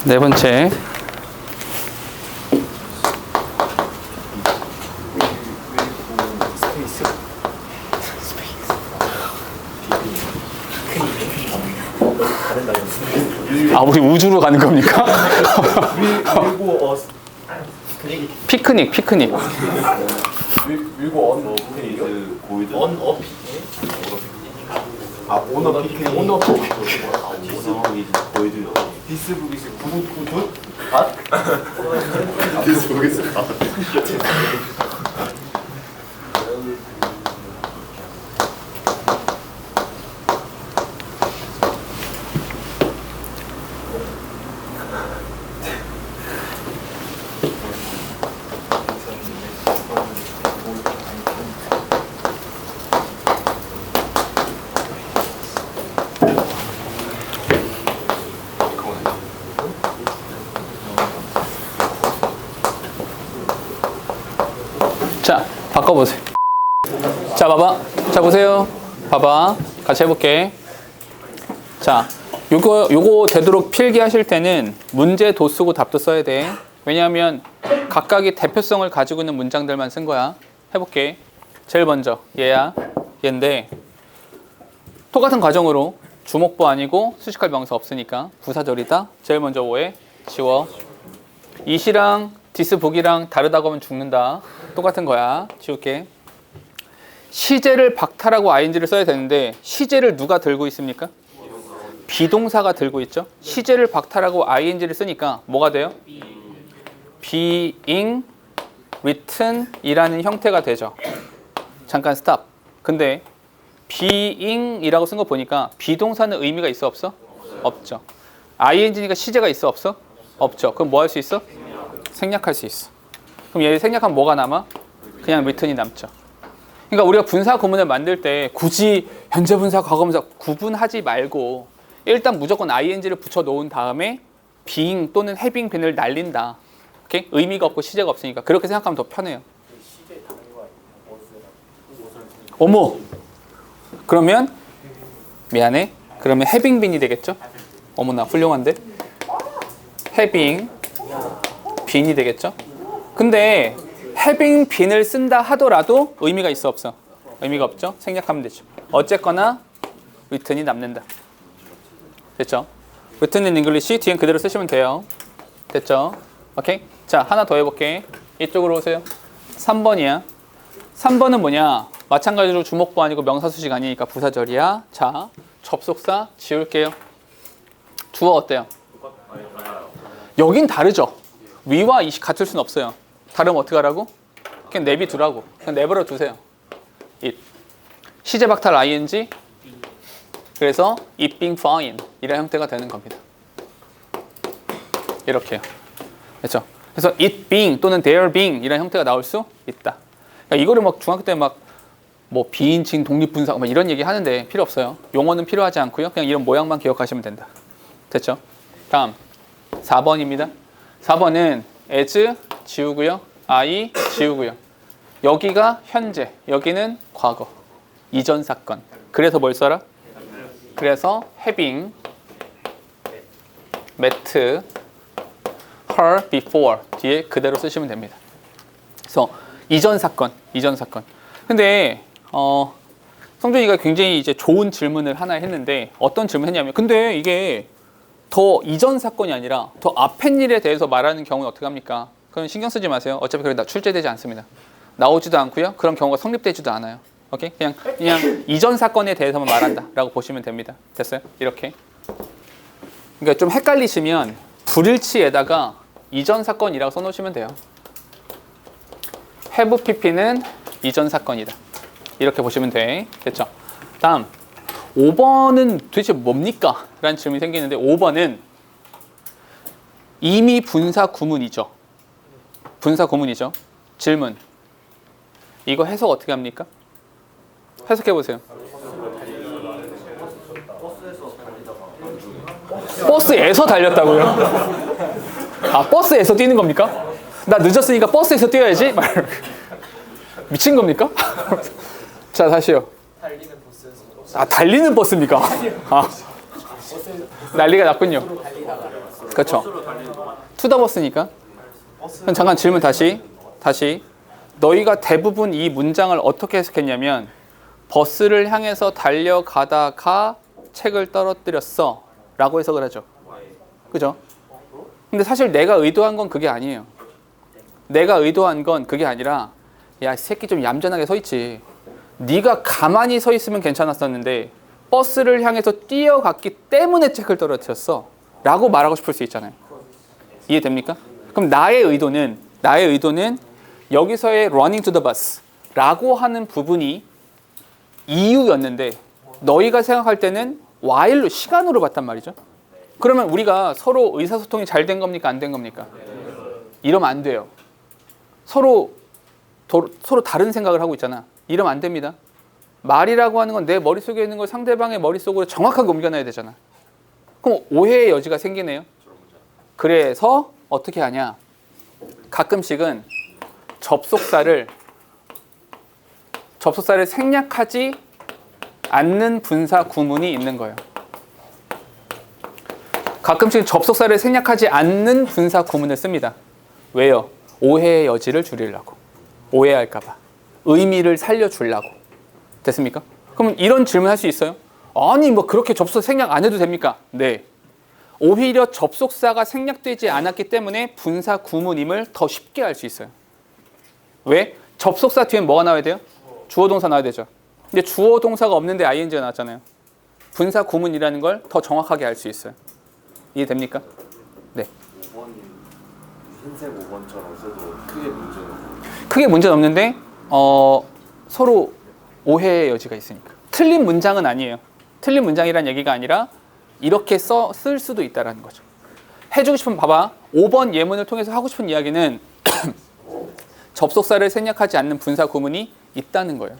네 번째 아, 우리 우주로 가는 겁니까? 밀고 피크닉. 밀고 언어 아 오너 피크닉 오너 디스북이스 구굿 자, 바꿔보세요. 자, 봐봐. 자, 보세요. 봐봐. 같이 해볼게. 자, 요거 되도록 필기하실 때는 문제도 쓰고 답도 써야 돼. 왜냐하면 각각의 대표성을 가지고 있는 문장들만 쓴 거야. 해볼게. 제일 먼저 얘야. 얘인데 똑같은 과정으로 주목부 아니고 수식할 명사 없으니까 부사절이다. 제일 먼저 오해 지워. 이시랑 디스북이랑 다르다고 하면 죽는다. 똑같은 거야. 지울게. 시제를 박탈하고 ing를 써야 되는데 시제를 누가 들고 있습니까? 비동사가 들고 있죠. 시제를 박탈하고 ing를 쓰니까 뭐가 돼요? being written 이라는 형태가 되죠. 잠깐 스탑. 근데 being 이라고 쓴 거 보니까 비동사는 의미가 있어 없어? 없죠. ing니까 시제가 있어 없어? 없죠. 그럼 뭐 할 수 있어? 생략할 수 있어. 그럼 얘 생략하면 뭐가 남아? 그냥 written이 남죠. 그러니까 우리가 분사 구문을 만들 때 굳이 현재 분사, 과거 분사 구분하지 말고 일단 무조건 ing를 붙여 놓은 다음에 being 또는 having been을 날린다. 오케이? 의미가 없고 시제가 없으니까 그렇게 생각하면 더 편해요. 어머! 그러면 미안해. 그러면 having been이 되겠죠? 어머나 훌륭한데? having been이 되겠죠? 근데 having been을 쓴다 하더라도 의미가 있어 없어? 의미가 없죠? 생략하면 되죠. 어쨌거나 written이 남는다. 됐죠? written in English 뒤엔 그대로 쓰시면 돼요. 됐죠? 오케이? 자, 하나 더 해볼게. 이쪽으로 오세요. 3번이야. 3번은 뭐냐? 마찬가지로 주목부 아니고 명사수식 아니니까 부사절이야. 자, 접속사 지울게요. 주어 어때요? 여긴 다르죠? 위와 이시 같을 수는 없어요. 다르면 어떻게 하라고? 그냥 내비두라고. 그냥 내버려 두세요. it. 시제 박탈 ing. 그래서 it being fine 이런 형태가 되는 겁니다. 이렇게요. 그렇죠? 그래서 it being 또는 there being 이런 형태가 나올 수 있다. 그러니까 이거를 막 중학교 때 막 뭐 비인칭 독립분사 막 이런 얘기 하는데 필요 없어요. 용어는 필요하지 않고요. 그냥 이런 모양만 기억하시면 된다. 됐죠? 다음 4번입니다. 4번은 as 지우고요. I 지우고요. 여기가 현재, 여기는 과거. 이전 사건. 그래서 뭘 써라? 그래서 having met her before 뒤에 그대로 쓰시면 됩니다. 그래서 이전 사건. 근데 성준이가 굉장히 이제 좋은 질문을 하나 했는데 어떤 질문을 했냐면 근데 이게 더 이전 사건이 아니라 더 앞의 일에 대해서 말하는 경우는 어떻게 합니까? 그건 신경 쓰지 마세요. 어차피 그게 출제되지 않습니다. 나오지도 않고요. 그런 경우가 성립되지도 않아요. 오케이? 그냥 이전 사건에 대해서만 말한다라고 보시면 됩니다. 됐어요? 이렇게. 그러니까 좀 헷갈리시면 불일치에다가 이전 사건이라고 써놓으시면 돼요. have pp는 이전 사건이다. 이렇게 보시면 돼. 됐죠? 다음 5번은 도대체 뭡니까? 라는 질문이 생기는데 5번은 이미 분사 구문이죠. 질문. 이거 해석 어떻게 합니까? 해석해 보세요. 버스에서 달렸다고요? 아, 버스에서 뛰는 겁니까? 나 늦었으니까 버스에서 뛰어야지? 미친 겁니까? 자, 다시요. 아, 달리는 버스입니까? 아, 난리가 났군요. 그렇죠. 투더 버스니까. 그럼 잠깐 질문 다시. 너희가 대부분 이 문장을 어떻게 해석했냐면 버스를 향해서 달려가다가 책을 떨어뜨렸어 라고 해석을 하죠. 그죠? 근데 사실 내가 의도한 건 그게 아니에요. 내가 의도한 건 그게 아니라 야, 이 새끼 좀 얌전하게 서 있지. 네가 가만히 서 있으면 괜찮았었는데 버스를 향해서 뛰어갔기 때문에 책을 떨어뜨렸어 라고 말하고 싶을 수 있잖아요. 이해됩니까? 그럼 나의 의도는 여기서의 running to the bus 라고 하는 부분이 이유였는데 너희가 생각할 때는 while로 시간으로 봤단 말이죠. 그러면 우리가 서로 의사소통이 잘 된 겁니까? 안 된 겁니까? 이러면 안 돼요. 서로 다른 생각을 하고 있잖아. 이러면 안 됩니다. 말이라고 하는 건 내 머릿속에 있는 걸 상대방의 머릿속으로 정확하게 옮겨놔야 되잖아. 그럼 오해의 여지가 생기네요. 그래서 어떻게 하냐? 가끔씩은 접속사를 생략하지 않는 분사 구문이 있는 거예요. 가끔씩 접속사를 생략하지 않는 분사 구문을 씁니다. 왜요? 오해의 여지를 줄이려고. 오해할까 봐. 의미를 살려주려고. 됐습니까? 그럼 이런 질문 할 수 있어요? 아니 뭐 그렇게 접속사 생략 안 해도 됩니까? 네. 오히려 접속사가 생략되지 않았기 때문에 분사 구문임을 더 쉽게 알 수 있어요. 왜? 접속사 뒤엔 뭐가 나와야 돼요? 주어 동사 나와야 되죠. 근데 주어 동사가 없는데 ing가 나왔잖아요. 분사 구문이라는 걸 더 정확하게 알 수 있어요. 이해됩니까? 네. 5번이 흰색 5번처럼 써도 크게 문제는 크게 문제는 없는데 서로 오해의 여지가 있으니까. 틀린 문장은 아니에요. 틀린 문장이란 얘기가 아니라 이렇게 쓸 수도 있다는 거죠. 해주고 싶으면 봐봐. 5번 예문을 통해서 하고 싶은 이야기는 접속사를 생략하지 않는 분사 구문이 있다는 거예요.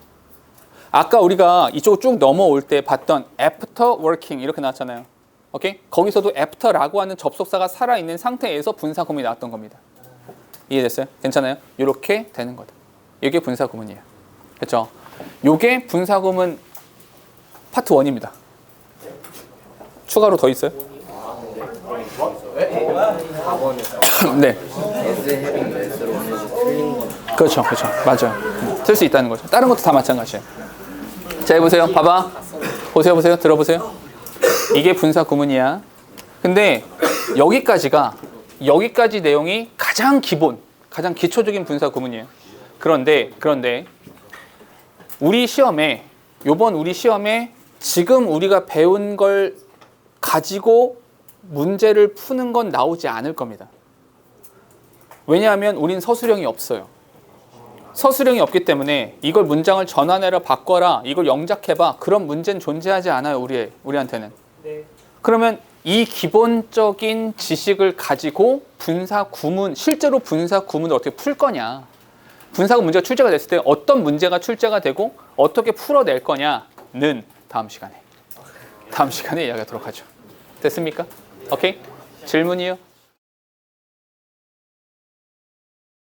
아까 우리가 이쪽으로 쭉 넘어올 때 봤던 after working 이렇게 나왔잖아요. 오케이? 거기서도 after라고 하는 접속사가 살아있는 상태에서 분사 구문이 나왔던 겁니다. 이해됐어요? 괜찮아요? 이렇게 되는 거다. 이게 분사 구문이에요. 그렇죠? 이게 분사 구문 파트 1입니다. 추가로 더 있어요? 네. 그렇죠, 그렇죠, 맞아요. 쓸 수 있다는 거죠. 다른 것도 다 마찬가지예요. 자, 해보세요. 봐봐. 보세요. 들어보세요. 이게 분사 구문이야. 근데 여기까지 내용이 가장 기초적인 분사 구문이에요. 그런데 우리 시험에 지금 우리가 배운 걸 가지고 문제를 푸는 건 나오지 않을 겁니다. 왜냐하면 우린 서술형이 없어요. 서술형이 없기 때문에 이걸 문장을 전환해라 바꿔라 이걸 영작해봐 그런 문제는 존재하지 않아요. 우리한테는. 네. 그러면 이 기본적인 지식을 가지고 실제로 분사 구문을 어떻게 풀 거냐, 분사구 문제가 출제가 됐을 때 어떤 문제가 출제가 되고 어떻게 풀어낼 거냐는 다음 시간에 이야기하도록 하죠. 됐습니까? 오케이? 질문이요?